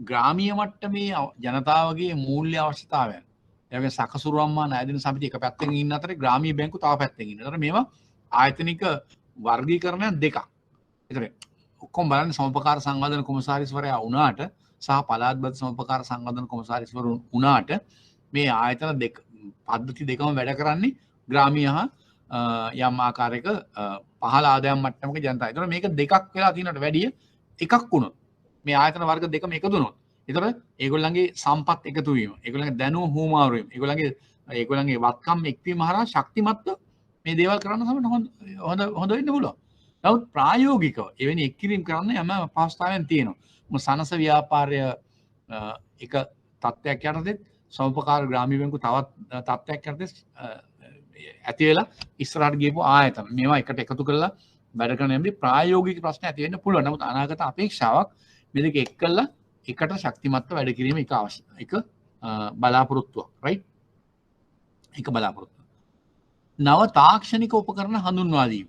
ග්‍රාමීය මට්ටමේ ජනතාවගේ මූල්‍ය අවශ්‍යතාවයන්. ඒ වගේ සකසුරු අම්මා ණයදෙන සමිතිය එක පැත්තකින් ඉන්න අතරේ ග්‍රාමීය බැංකු තව පැත්තකින් ඉන්න. ඒතර මේවා ආයතනික වර්ගීකරණයක් දෙකක්. ඒතර ඔක්කොම බලන්නේ සමපකාර සංවර්ධන කොමසාරිස්වරයා වුණාට සහ පළාත්බද්ධ සමපකාර සංවර්ධන කොමසාරිස්වරු වුණාට මේ ආයතන දෙක පද්ධති දෙකම වැඩ කරන්නේ ග්‍රාමීය හා යම් ආකාරයක පහළ ආදායම් මට්ටමක ජනතාව. ඒතර මේක දෙකක් වෙලා තියෙනට වැඩිය එකක් වුණොත් මේ ආයතන වර්ග දෙකම එකතු වුණොත් ඒතර ඒගොල්ලන්ගේ සම්පත් එකතු වීම, ඒගොල්ලන්ගේ දැනුම හුවමාරු වීම, ඒගොල්ලන්ගේ වත්කම් එක්වීම හරහා ශක්තිමත්ව මේ දේවල් කරන්න තමයි හොඳ වෙන්න පුළුවන්. නමුත් ප්‍රායෝගිකව එවැනි එක්කිරීම කරන්න යම් අපහසුතාවයන් තියෙනවා. මොකද සනස ව්‍යාපාරය එක තත්ත්වයක් යටතේ සමපකාර ග්‍රාමීය බැංකු තවත් තත්ත්වයක් යටතේ ඇති වෙලා ඉස්සරහට ගියපු ආයතන මේවා එකට එකතු කරලා වැඩ කරන යම්දී ප්‍රායෝගික ප්‍රශ්න ඇති වෙන්න පුළුවන්. නමුත් අනාගත අපේක්ෂාවක් මේ දෙක එක් කළා එකට ශක්තිමත්ව වැඩ කිරීම එක අවශ්‍ය එක බලාපොරොත්තුවක්. රයිට්? එක බලාපොරොත්තුවක්. නව තාක්ෂණික උපකරණ හඳුන්වා දීම.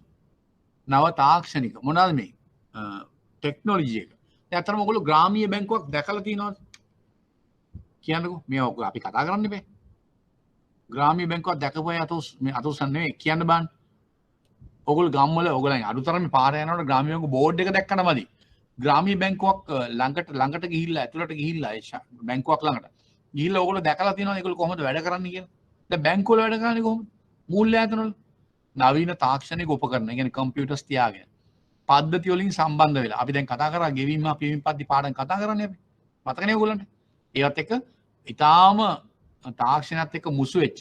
නව තාක්ෂණික මොනවාද මේ? ටෙක්නොලොජි එක. දැන් අතරම ඔයගොල්ලෝ ග්‍රාමීය බැංකුවක් දැකලා තියෙනවද? කියන්නකෝ. මේ අපි කතා කරන්න බෑ. ග්‍රාමීය බැංකුවක් දැකපු අය අතොස්සන් නෙවෙයි කියන්න බෑනේ. ඔයගොල්ලෝ ගම්වල ඔයගොල්ලන් අඩුතරම පාරේ යනකොට ග්‍රාමීය බැංකුව බෝඩ් එක දැක්කම මදි. ග්‍රාමීය බැංකුවක් ළඟට ගිහිල්ලා ඇතුළට ගිහිල්ලා බැංකුවක් ළඟට ගිහිල්ලා ඔයගොල්ලෝ දැකලා තියෙනවද ඒගොල්ලෝ කොහොමද වැඩ කරන්නේ කියලා? දැන් බැංකුවල වැඩ කරන්නේ කොහොමද? මූල්‍ය ආයතනවල නවීන තාක්ෂණික උපකරණ, ඒ කියන්නේ කම්පියුටර්ස් තියාගෙන පද්ධති වලින් සම්බන්ධ වෙලා අපි දැන් කතා කරා ගෙවීම පියවීම පද්ධති පාඩම් කතා කරන්නේ අපි. මතකනේ ඔයගොල්ලන්ට? ඒවත් එක්ක ඊටාම තාක්ෂණයත් එක්ක මුසු වෙච්ච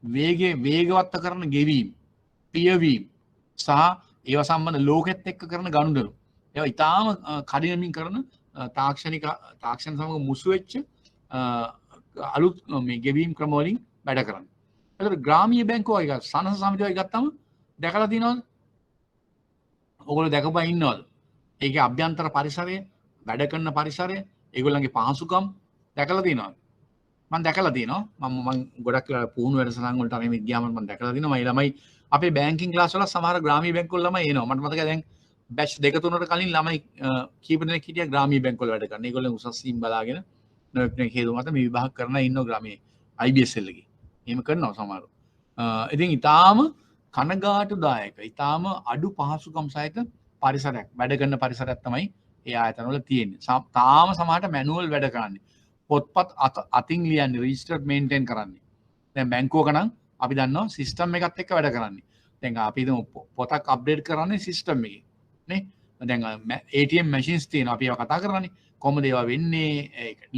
වේගවත් කරන ගෙවීම, පියවීම සහ ඒවා සම්බන්ධ ලෝකෙත් එක්ක කරන ගනුදෙනු. ඒවා ඊටාම කඩිනමින් කරන තාක්ෂණ සමග මුසු වෙච්ච අලුත් මේ ගෙවීම් ක්‍රම වලින් වැඩ කරන්නේ. ඒතර ග්‍රාමීය බැංකුව එක සනස සමිතිය එක ගත්තම දැකලා තියෙනවද? ඔයගොල්ලෝ දැකපුවා ඉන්නවද? ඒකේ අභ්‍යන්තර පරිසරය, වැඩ කරන පරිසරය, ඒගොල්ලන්ගේ පහසුකම් දැකලා තියෙනවද? මම දැකලා තියෙනවා. මම ගොඩක් පුහුණු වැඩසටහන් වලට අරගෙන ගියාම මම දැකලා තියෙනවා. මේ ළමයි අපේ බැංකින් ක්ලාස් වල සමහර ග්‍රාමීය බැංකුවල ළමයි එනවා. මට මතකයි දැන් බැච් 2-3කට කලින් ළමයි කීප දෙනෙක් හිටියා ග්‍රාමීය බැංකුවල වැඩ කරන. ඒගොල්ලෝ උසස් සීම් බලාගෙන නොඑක් හේතු මත මේ විභාග කරන ඉන්නවා ග්‍රාමීය IBSL එකේ. එහෙම කරනවා සමහරව. ඉතින් ඊටාම කනගාටුදායක, ඊටාම අඩු පහසුකම් සහිත පරිසරයක්, වැඩ කරන පරිසරයක් තමයි ඒ ආයතන වල තියෙන්නේ. තාම සමහරට මැනුවල් වැඩ කරන්නේ. පොත්පත් අතින් ලියන්නේ, රෙජිස්ටර්ඩ් මේන්ටේන් කරන්නේ. දැන් බැංකුවක නම් අපි දන්නවා සිස්ටම් එකත් එක්ක වැඩ කරන්නේ. දැන් අපි පොතක් අප්ඩේට් කරන්නේ සිස්ටම් එකේ නේ. දැන් ATM මැෂින්ස් තියෙනවා. අපි ඒවා කතා කරන්නේ. කොහොමද ඒවා වෙන්නේ?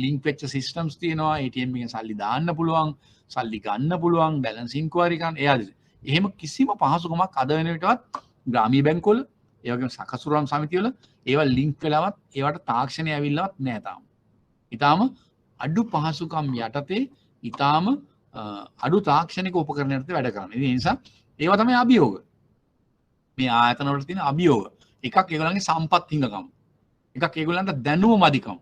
ලින්ක් වෙච්ච සිස්ටම්ස් තියෙනවා. ATM එකෙන් සල්ලි දාන්න පුළුවන්, සල්ලි ගන්න පුළුවන්, බැලන්ස් ඉන්ක්වයරි කරන්න. එහෙම කිසිම පහසුකමක් අද වෙන විටවත් ග්‍රාමීය බැංකුවල, ඒ වගේම සකසුරුවම් සමිතිවල ඒවා ලින්ක් වෙලාවත් ඒවට තාක්ෂණය ඇවිල්ලවත් නැහැ තාම. ඊටාම අඩු පහසුකම් යටතේ ඊටාම අඩු තාක්ෂණික උපකරණ යටතේ වැඩ කරන්නේ. ඒ නිසා ඒවා තමයි අභියෝග. මේ ආයතන වල තියෙන අභියෝග. එකක් ඒගොල්ලන්ගේ සම්පත් හිඟකම. එකක් ඒගොල්ලන්ට දැනුම මදිකම.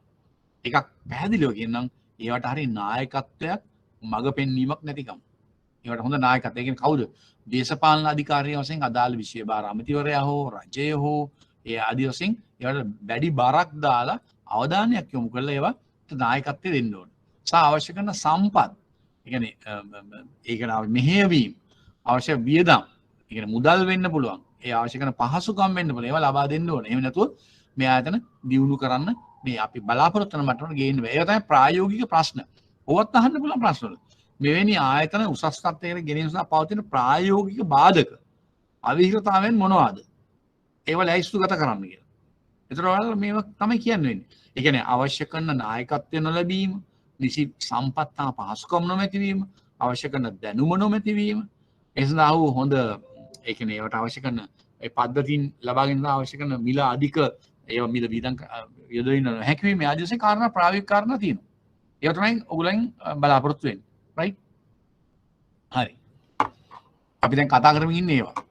එකක් පැහැදිලිව කියනනම් ඒවට හරිය නායකත්වයක් මඟ පෙන්වීමක් නැතිකම. ඒවට හොඳ නායකත්වයක්. ඒ කියන්නේ කවුද? දේශපාලන අධිකාරිය වශයෙන් අදාළ විෂය භාර අමාත්‍යවරයා හෝ රජය හෝ ඒ ආදී වශයෙන් ඒවට වැඩි බරක් දාලා අවධානයක් යොමු කරලා ඒවා නායකත්වය දෙන්න ඕන. සහ අවශ්‍ය කරන සම්පත්, ඒ කියන්නේ ඒක මෙහෙයවීම, අවශ්‍ය වියදම්, ඒ කියන්නේ මුදල් වෙන්න පුළුවන්. ඒ අවශ්‍ය කරන පහසුකම් වෙන්න පුළුවන්. ඒවා ලබා දෙන්න ඕන. එහෙම නැතුව මේ ආයතන දියුණු කරන්න මේ අපි බලාපොරොත්තු වෙන මට්ටමට ගේන්න බෑ. ඒක තමයි ප්‍රායෝගික ප්‍රශ්න. ඕවත් අහන්න පුළුවන් ප්‍රශ්න වල. මෙවැනි ආයතන උසස් තත්ත්වයකට ගෙනීම සඳහා පවතින ප්‍රායෝගික බාධක අවිහිරතාවෙන් මොනවාද? ඒවා ලැයිස්තුගත කරන්න කියලා. ඒතර ඔයාලා මේවා තමයි කියන්න වෙන්නේ. ඒ කියන්නේ අවශ්‍ය කරන නායකත්වය නොලැබීම, නිසි සම්පත් හා පහසුකම් නොමැතිවීම, අවශ්‍ය කරන දැනුම නොමැතිවීම, ඒ සඳහා වූ හොඳ ඒ කියන්නේ ඒවට අවශ්‍ය කරන ඒ පද්ධතින් ලබා ගැනීම අවශ්‍ය කරන මිල අධික ඒවා මිල වියදම් යොදවින්න නොහැකි වීම ආදී වශයෙන් කාරණා ප්‍රායෝගික කාරණා තියෙනවා. ඒවා තමයි ඔයගොල්ලන් බලාපොරොත්තු වෙන්නේ. රයිට්? හරි. අපි දැන් කතා කරමින් ඉන්නේ ඒවා.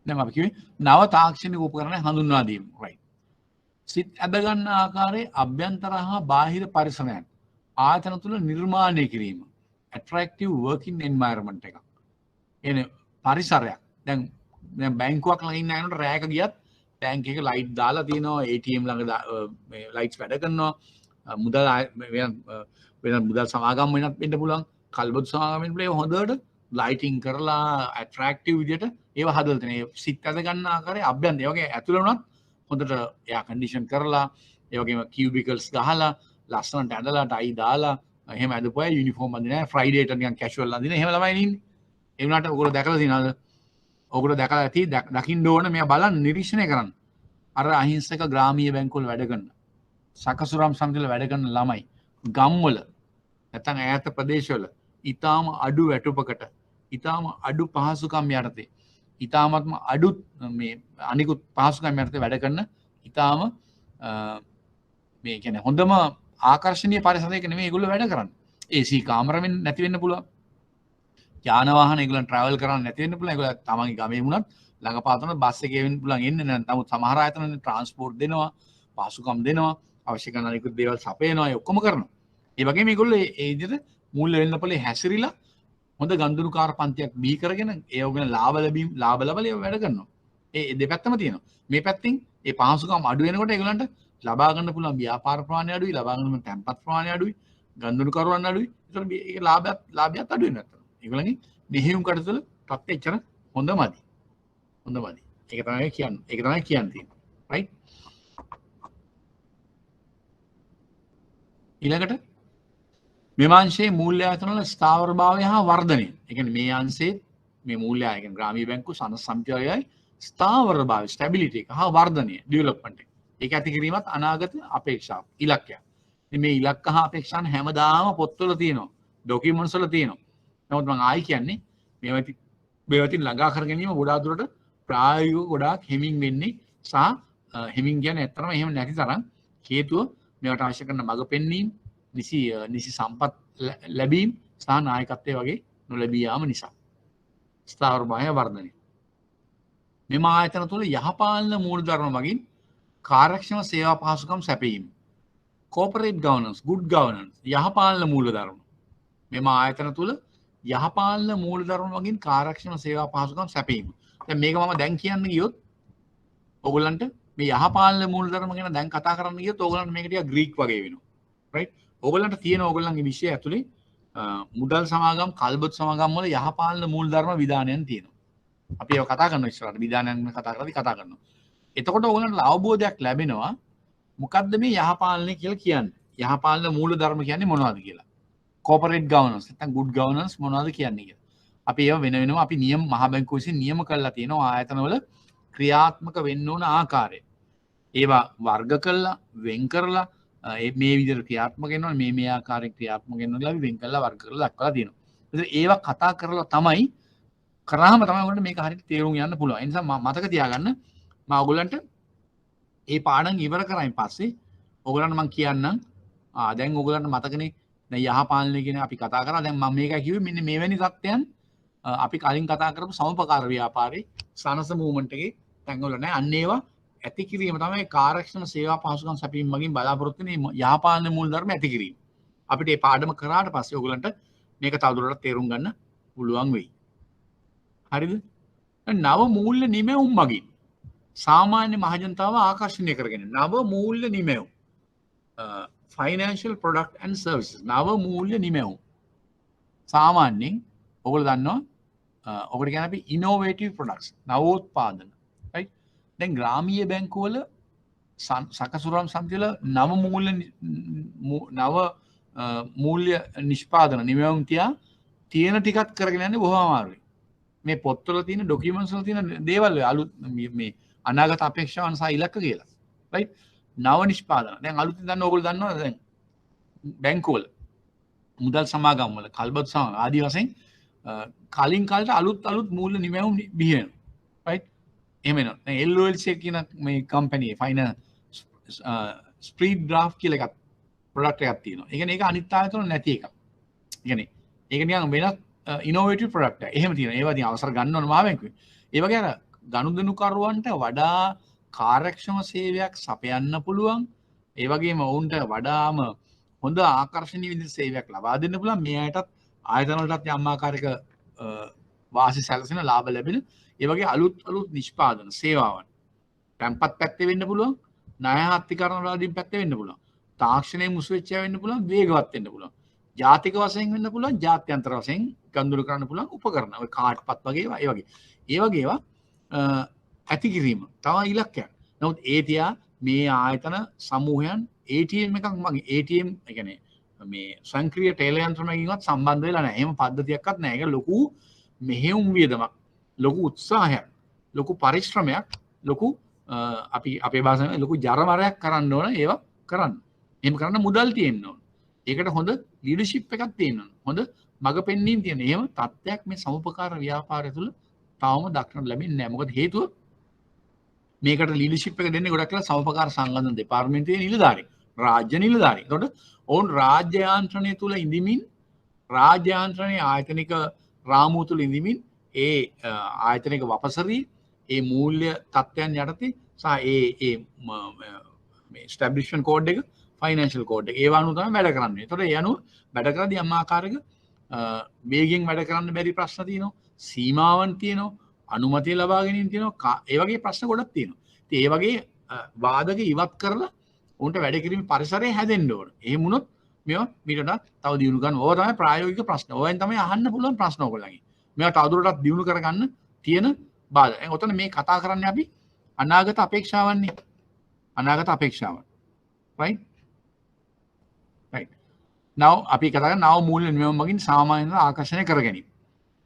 දැන් අපි කිව්වේ නව තාක්ෂණික උපකරණ හඳුන්වා දීම. රයිට්. සිත් ඇද ගන්න ආකාරයේ අභ්‍යන්තර හා බාහිර පරිසරයන් ආයතන තුල නිර්මාණය කිරීම. attractive working environment එකක්. එනේ පරිසරයක්. දැන් බැංකුවක් ළඟ ඉන්න අයනට රෑක ගියත් බැංක් එකේ ලයිට් දාලා තියෙනවා, ATM ළඟ මේ ලයිට්ස් වැඩ කරනවා, මුදල් වෙන මුදල් සමාගම් වෙන්න පුළුවන්, කල්බතු සමාගම් වෙන්න පුළුවන්. හොඳට ලයිටිං කරලා ඇට්‍රැක්ටිව් විදියට ඒව හදලා තියෙනවා. ඒ සිත් ඇද ගන්න ආකාරයේ අභ්‍යන්තර ඒ වගේ ඇතුළ වුණත් හොඳට එයා කන්ඩිෂන් කරලා, ඒ වගේම කියුබිකල්ස් ගහලා, ලස්සනට ඇඳලා, ටයි දාලා, එහෙම ඇඳපුවා යුනිෆෝම් අඳිනවා. ෆ්‍රයිඩේට නිකන් කැෂුවල් අඳින එහෙම ළමයි ඉන්නේ. ඒ වුණාට ඔයගොල්ලෝ දැකලා තියෙනවද? ඔයගොල්ලෝ දැකලා ඇති දකින්න ඕන මෙයා බලන්න නිරීක්ෂණය කරන්න. අර අහිංසක ග්‍රාමීය බැංකුවල වැඩ කරන, සකසුරම් සමිතිවල වැඩ කරන ළමයි ගම්වල නැත්නම් ඈත ප්‍රදේශවල ඊටාම අඩු වැටුපකට, ඊටාම අඩු පහසුකම් යටතේ, ඊටාමත්ම අඩු මේ අනිකුත් පහසුකම් යටතේ වැඩ කරන ඊටාම මේ කියන්නේ හොඳම ආකර්ශනීය පරිසරයක නෙමෙයි ඒගොල්ලෝ වැඩ කරන්නේ. AC කාමරෙන් නැති වෙන්න පුළුවන්. යාන වාහන ඒගොල්ලන් ට්‍රැවල් කරන්න නැති වෙන්න පුළුවන්. ඒගොල්ලෝ තමන්ගේ ගමේ වුණත් ළඟපාතන බස් එකේ වෙන්න පුළුවන් එන්නේ නැහැ. නමුත් සමහර ආයතන ට්‍රාන්ස්පෝර්ට් දෙනවා, පහසුකම් දෙනවා, අවශ්‍ය කරන අනිකුත් දේවල් සපයනවා. ඒ ඔක්කොම කරනවා. ඒ වගේම මේගොල්ලෝ ඒ විදිහට මූල්‍ය වෙළඳපොලේ හැසිරිලා හොඳ ගන්දුණුකාර පන්තියක් බිහි කරගෙන ඒව ගැන ලාභ ලබලා ඒව වැඩ කරනවා. ඒ දෙපැත්තම තියෙනවා. මේ පැත්තෙන් ඒ පහසුකම් අඩු වෙනකොට ඒගොල්ලන්ට ලබා ගන්න පුළුවන් ව්‍යාපාර ප්‍රමාණය අඩුයි, ලබා ගන්න තැන්පත් ප්‍රමාණය අඩුයි, ගන්දුණුකරුවන් අඩුයි. ඒතර මේක ලාභයත් අඩු වෙනවා. ඒගොල්ලන්ගේ මෙහෙයුම් කටයුතු වලත් එච්චර හොඳමදි. ඒක තමයි කියන්නේ. රයිට්? ඊළඟට මෙම අංශයේ මූල්‍ය ආයතන වල ස්ථාවරභාවය හා වර්ධනය. ඒ කියන්නේ මේ අංශයේ මේ මූල්‍ය ආයතන කියන්නේ ග්‍රාමීය බැංකුව සනස් සමිතියයි ස්ථාවරභාවය, ස්ටැබිලිටි එක හා වර්ධනය, ඩෙවලොප්මන්ට් එක. ඒක ඇති කිරීමත් අනාගත අපේක්ෂාවක්, ඉලක්කයක්. ඉතින් මේ ඉලක්ක හා අපේක්ෂාන් හැමදාම පොත්වල තියෙනවා, ඩොකියුමන්ට්ස් වල තියෙනවා. නමුත් මම ආයි කියන්නේ මේවතින් ළඟා කර ගැනීම ගොඩාක් දුරට ප්‍රායෝගිකව ගොඩාක් හිමින් වෙන්නේ සහ හිමින් කියන්නේ ඇත්තටම එහෙම නැති තරම් හේතුව මේවට අවශ්‍ය කරන මඟ පෙන්වීම, නිසි සම්පත් ලැබීම සහ නායකත්වයේ වගේ නොලැබී යාම නිසා. ස්ථාවරභාවය වර්ධනය. මෙම ආයතන තුළ යහපාලන මූලධර්ම මගින් කාර්යක්ෂම සේවා පහසුකම් සැපයීම. corporate governance, good governance, යහපාලන මූලධර්ම. මෙම ආයතන තුළ යහපාලන මූලධර්ම මගින් කාර්යක්ෂම සේවා පහසුකම් සැපයීම. දැන් මේක මම දැන් කියන්න ගියොත් ඔයගොල්ලන්ට මේ යහපාලන මූලධර්ම ගැන දැන් කතා කරන්න ගියොත් ඔයගොල්ලන්ට මේක ටික ග්‍රීක් වගේ වෙනවා. රයිට්? ඔයගොල්ලන්ට තියෙන ඔයගොල්ලන්ගේ විෂය ඇතුලේ මුදල් සමාගම්, කල්බත් සමාගම් වල යහපාලන මූලධර්ම විධානයන් තියෙනවා. අපි ඒව කතා කරනවා ඉස්සරහට. විධානයන් ගැන කතා කරනවා. එතකොට ඔයගොල්ලන්ට අවබෝධයක් ලැබෙනවා මොකද්ද මේ යහපාලනය කියලා කියන්නේ. යහපාලන මූලධර්ම කියන්නේ මොනවද කියලා. corporate governance නැත්නම් good governance මොනවද කියන්නේ කියලා. අපි ඒව වෙනම අපි නියම මහ බැංකුව විසින් නියම කරලා තියෙනවා ආයතනවල ක්‍රියාත්මක වෙන්න ඕන ආකාරය. ඒවා වර්ග කරලා, වෙන් කරලා මේ විදිහට ක්‍රියාත්මක වෙනවා, මේ ආකාරයෙන් ක්‍රියාත්මක වෙනවා කියලා අපි වෙන් කරලා වර්ග කරලා දක්වලා තියෙනවා. ඒත් ඒවා කතා කරලා තමයි ඔයගොල්ලන්ට මේක හරියට තේරුම් ගන්න පුළුවන්. ඒ නිසා මතක තියාගන්න මම ඔයගොල්ලන්ට මේ පාඩම් ඉවර කරායින් පස්සේ ඔයගොල්ලන්ට මම කියන්නම් දැන් ඔයගොල්ලන්ට මතකනේ දැන් යහපාලනය කියන අපි කතා කරා. දැන් මම මේකයි කිව්වේ මෙන්න මෙවැනි තත්ත්වයන් අපි කලින් කතා කරපු සමපකාර ව්‍යාපාරේ සනස මූවමන්ට් එකේ තැන්වල නැහැ. අන්න ඒවා ඇති කිරීම තමයි කාර්යක්ෂම සේවා පහසුකම් සැපීම මගින් බලාපොරොත්තු වෙන යහපාලන මූලධර්ම ඇති කිරීම. අපිට මේ පාඩම කරාට පස්සේ ඔයගොල්ලන්ට මේක තවදුරටත් තේරුම් ගන්න පුළුවන් වෙයි. හරිද? නව මූල්‍ය නිමැවුම් මගින් සාමාන්‍ය මහජනතාව ආකර්ෂණය කරගෙන නව මූල්‍ය නිමැවුම් financial product and services නව මූල්‍ය නිමැවුම් සාමාන්‍යයෙන් ඔයගොල්ලෝ දන්නවා ඔකට කියන්නේ අපි innovative products නවෝත්පාදන right දැන් ග්‍රාමීය බැංකුවල සකසුරම් සමිතිවල නව මූල්‍ය නිෂ්පාදන නිමැවුම් තියෙන ටිකක් කරගෙන යන්නේ බොහොම අමාරුයි මේ පොත්වල තියෙන ඩොකියුමන්ට්ස් වල තියෙන දේවල් අලුත් මේ අනාගත අපේක්ෂාවන් සහ ඉලක්ක කියලා right නව නිෂ්පාදන දැන් අලුතින් දන්න ඕගොල්ලෝ දන්නවා දැන් බැංකුවල මුදල් සමාගම් වල කල්බත් සමාගම් ආදී වශයෙන් කලින් කාලේට අලුත් මූල්‍ය නිමැවුම් බිහි වෙනවා right එහෙම වෙනවා දැන් LOLC කියන මේ කම්පැනි ෆයිනෑන්ස් ස්ප්‍රීඩ් ඩ්‍රාෆ්ට් කියලා එකක් ප්‍රොඩක්ට් එකක් තියෙනවා ඒ කියන්නේ ඒක අනිත් ආයතන නැති එකක් ඒ කියන්නේ ඒක නිකන් වෙනත් ඉනෝවේටිව් ප්‍රොඩක්ට් එකක් එහෙම තියෙනවා ඒවා ඉතින් අවසර ගන්න ඕන මහ බැංකුවේ ඒ වගේ අර ගනුදෙනුකරුවන්ට වඩා කාර්යක්ෂම සේවයක් සපයන්න පුළුවන්. ඒ වගේම ඔවුන්ට වඩාම හොඳ ආකර්ශනීය විදිහට සේවයක් ලබා දෙන්න පුළුවන්. මේ අයටත් ආයතන වලටත් යම් ආකාරයක වාසි සැලසෙන ලාභ ලැබෙන ඒ වගේ අලුත් නිෂ්පාදන සේවාවන් තැන්පත් පැත්තේ වෙන්න පුළුවන්, ණය හත්තිකරණ වලදී පැත්තේ වෙන්න පුළුවන්, තාක්ෂණයේ මුසු වෙච්ච වෙන්න පුළුවන්, වේගවත් වෙන්න පුළුවන්, ජාතික වශයෙන් වෙන්න පුළුවන්, ජාත්‍යන්තර වශයෙන් ගනුදෙනු කරන්න පුළුවන් උපකරණ, ඔය කාඩ්පත් වගේ ඒවා, ඒ වගේ ඒවා ඇති කිරීම තමයි ඉලක්කයක්. නමුත් ඒ තියා මේ ආයතන සමූහයන් ATM එකක් මගේ ATM ඒ කියන්නේ මේ සංක්‍රීය ටෙල යන්ත්‍රමකින්වත් සම්බන්ධ වෙලා නැහැ. එහෙම පද්ධතියක්වත් නැහැ. ඒක ලොකු මෙහෙයුම් වියදමක්, ලොකු උත්සාහයක්, ලොකු පරිශ්‍රමයක්, ලොකු අපි අපේ භාෂාවෙන් ලොකු ජරමරයක් කරන්න ඕන ඒවා කරන්න. එහෙම කරන්න මුදල් තියෙන්න ඕන. ඒකට හොඳ ලීඩර්ෂිප් එකක් තියෙන්න ඕන. හොඳ මඟ පෙන්වීම තියෙන. එහෙම තත්ත්වයක් මේ සමුපකාර ව්‍යාපාරය තුළ තාම දක්නට ලැබෙන්නේ නැහැ. මොකද හේතුව මේකට ලීඩර්ෂිප් එක දෙන්නේ ගොඩක් වෙලා සමුපකාර සංගঠন දෙපාර්තමේන්තුවේ නිලධාරීන්, රාජ්‍ය නිලධාරීන්. ඒකට ඔවුන් රාජ්‍ය යාන්ත්‍රණය තුළ ඉඳිමින්, රාජ්‍ය යාන්ත්‍රණයේ ආයතනික රාමුව තුළ ඉඳිමින් ඒ ආයතනික වපසරී ඒ මූල්‍ය තත්ත්වයන් යටතේ සහ ඒ ස්ටැබ්ලිෂ්මන්ට් කෝඩ් එක, ෆයිනෑන්ෂල් කෝඩ් එක ඒවා අනුව තමයි වැඩ කරන්නේ. ඒතකොට ඒ අනුව වැඩ කරද්දී යම් ආකාරයක වේගෙන් වැඩ කරන්න බැරි ප්‍රශ්න තියෙනවා, සීමාවන් තියෙනවා, අනුමැතිය ලබා ගැනීම තියෙනවා, ඒ වගේ ප්‍රශ්න ගොඩක් තියෙනවා. ඉතින් ඒ වගේ වාදක ඉවත් කරලා උන්ට වැඩ කිරීමේ පරිසරය හැදෙන්න ඕන. එහෙම වුණොත් මේවා මීටට තව දියුණු කරන්න. ඕවා තමයි ප්‍රායෝගික ප්‍රශ්න. ඕවෙන් තමයි අහන්න පුළුවන් ප්‍රශ්න ඔයගොල්ලන්ගෙන්. මේවා තවදුරටත් දියුණු කරගන්න තියෙන බාධා. දැන් ඔතන මේ කතා කරන්නේ අපි අනාගත අපේක්ෂාවන්නේ. අනාගත අපේක්ෂාවන්. right? right. now අපි කතා කරන්නේ නව මූල්‍ය නියම මගින් සාමාන්‍ය ආකර්ෂණය කර ගැනීම.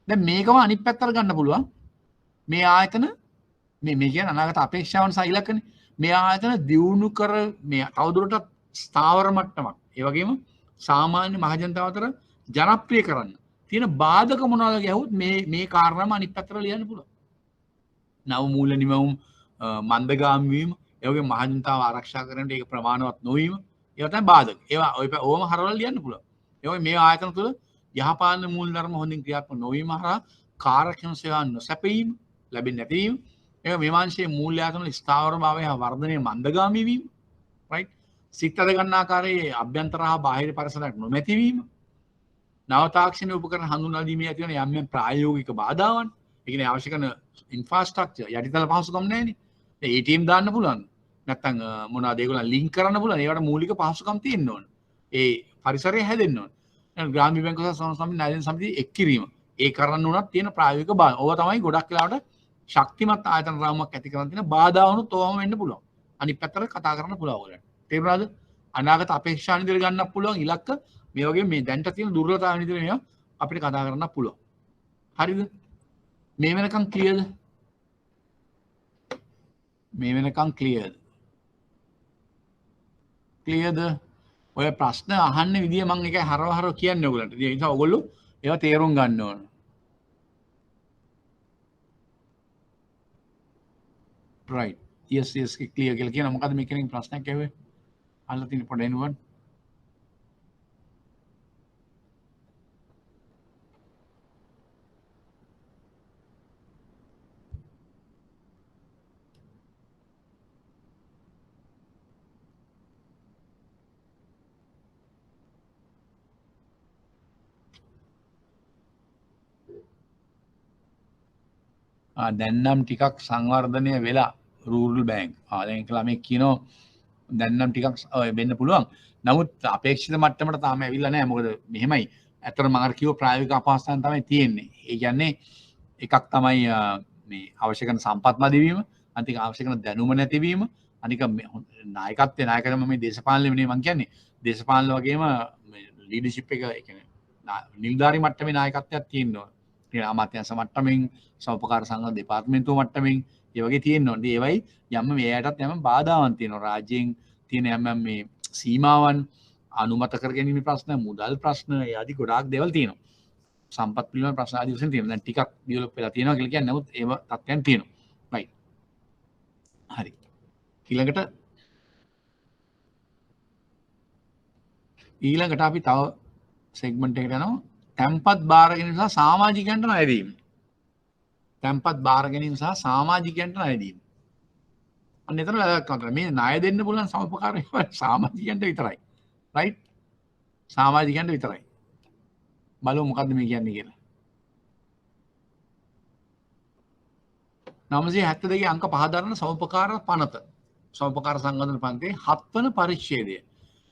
දැන් මේකම අනිත් පැත්තට ගන්න පුළුවන්. මේ ආයතන මේ කියන්නේ අනාගත අපේක්ෂාවන් සහ ඉලක්කනේ. මේ ආයතන දියුණු කර මේ තවදුරටත් ස්ථාවර මට්ටමක්. ඒ වගේම සාමාන්‍ය මහජනතාව අතර ජනප්‍රිය කරන්න තියෙන බාධක මොනවද ගැහුවොත් මේ කාරණාම අනිත් පැත්තට ලියන්න පුළුවන්. නව මූල්‍ය නිමවුම් මන්දගාමී වීම, ඒ වගේ මහජනතාව ආරක්ෂා කරන්නට ඒක ප්‍රමාණවත් නොවීම, ඒවා තමයි බාධක. ඒවා ඕවම හරවලා ලියන්න පුළුවන්. ඒ වගේ මේ ආයතන තුළ යහපාලන මූලධර්ම හොඳින් ක්‍රියාත්මක නොවීම හරහා කාර්යක්ෂම සේවා නොසැපීම, ලැබෙන්නේ නැතිවීම, ඒ මේ මාංශයේ මූල්‍ය ආයතන ස්ථාවර භාවය හා වර්ධනය මන්දගාමී වීම, right? සිත් අද ගන්න ආකාරයේ අභ්‍යන්තර හා බාහිර පරිසරයක් නොමැති වීම, නව තාක්ෂණික උපකරණ හඳුන්වා දීමේ ඇති වෙන යම් ප්‍රායෝගික බාධාවන්, ඒ කියන්නේ අවශ්‍ය කරන ඉන්ෆ්‍රාස්ට්‍රක්චර් යටිතල පහසුකම් නැහැනේ. දැන් ATM දාන්න පුළුවන්. නැත්තම් මොනවාද ඒගොල්ලන් ලින්ක් කරන්න පුළුවන්. ඒවට මූලික පහසුකම් තියෙන්න ඕන. ඒ පරිසරය හැදෙන්න ඕන. ග්‍රාමීය බැංකුව සහ සමස්ත ණයදෙන සමිතිය එක් කිරීම. ඒ කරන්න උනත් තියෙන ප්‍රායෝගික බාධා. ඕවා තමයි ගොඩක් වෙලාවට ශක්තිමත් ආයතන රාමුවක් ඇති කරන තියෙන බාධා වුණොත් ඕවම වෙන්න පුළුවන්. අනිත් පැත්තට කතා කරන්න පුළුවන් ඔයගොල්ලන්ට. තේරුණාද? අනාගත අපේක්ෂා නිදිර ගන්නත් පුළුවන් ඉලක්ක මේ වගේ මේ දැන්ට තියෙන දුර්වලතාව නිදිර මේවා අපිට කතා කරන්න පුළුවන්. හරිද? මේ වෙනකන් ක්ලියර්ද? මේ වෙනකන් ක්ලියර්ද? ක්ලියර්ද? ඔය ප්‍රශ්න අහන්න විදිය මම එකයි හරව කියන්නේ ඔයගොල්ලන්ට. ඒ නිසා ඔයගොල්ලෝ ඒවා තේරුම් ගන්න ඕන. right. yes clear කියලා කියන මොකද්ද මේ කෙනෙක් ප්‍රශ්නයක් ඇහුවේ? අහලා තියෙන පොඩ එනුවන්. දැන් නම් ටිකක් සංවර්ධනය වෙලා රූරල් බැංක්. දැන් ළමයි කියනවා දැන් නම් ටිකක් වෙන්න පුළුවන්. නමුත් අපේක්ෂිත මට්ටමට තාම ඇවිල්ලා නැහැ. මොකද මෙහෙමයි. ඇත්තටම මම අර කිව්ව ප්‍රායෝගික අපහසුතාවයන් තමයි තියෙන්නේ. ඒ කියන්නේ එකක් තමයි මේ අවශ්‍ය කරන සම්පත් මදි වීම, අනික අවශ්‍ය කරන දැනුම නැතිවීම, අනික නායකත්වය මේ දේශපාලනේ නෙමෙයි මම කියන්නේ. දේශපාලන වගේම ලීඩර්ෂිප් එක ඒ කියන්නේ නිලධාරි මට්ටමේ නායකත්වයක් තියෙනවා. අමාත්‍යංශ මට්ටමින්, සෞපකාර සංඝ දෙපාර්තමේන්තුව මට්ටමින් ඒ වගේ තියෙනවා. ඉතින් ඒවයි යම් මේයටත් යම් බාධාවන් තියෙනවා. රාජ්‍යයෙන් තියෙන යම් මේ සීමාවන්, අනුමත කර ගැනීම ප්‍රශ්න, මුදල් ප්‍රශ්න, ඒ ආදී ගොඩාක් දේවල් තියෙනවා. සම්පත් පිළිබඳ ප්‍රශ්න ආදී වශයෙන් තියෙනවා. දැන් ටිකක් ඩෙවලොප් වෙලා තියෙනවා කියලා කියන්නේ. නමුත් ඒව තත්ත්වයන් තියෙනවා. right. හරි. ඊළඟට අපි තව සෙග්මන්ට් එකකට යනවා. තැන්පත් බාර ගැනීම සහ සමාජිකයන්ට ණය දීම. තැන්පත් බාර ගැනීම සහ සමාජිකයන්ට ණය දීම. අන්න එතන වැදගත්කම තමයි. මේ ණය දෙන්න පුළුවන් සමුපකාර සමාජිකයන්ට විතරයි. රයිට්? සමාජිකයන්ට විතරයි. බලමු මොකද්ද මේ කියන්නේ කියලා. 972 අංක 5 දරන සමුපකාර පනත. සමුපකාර සංගණන පන්තියේ 7 වන පරිච්ඡේදය.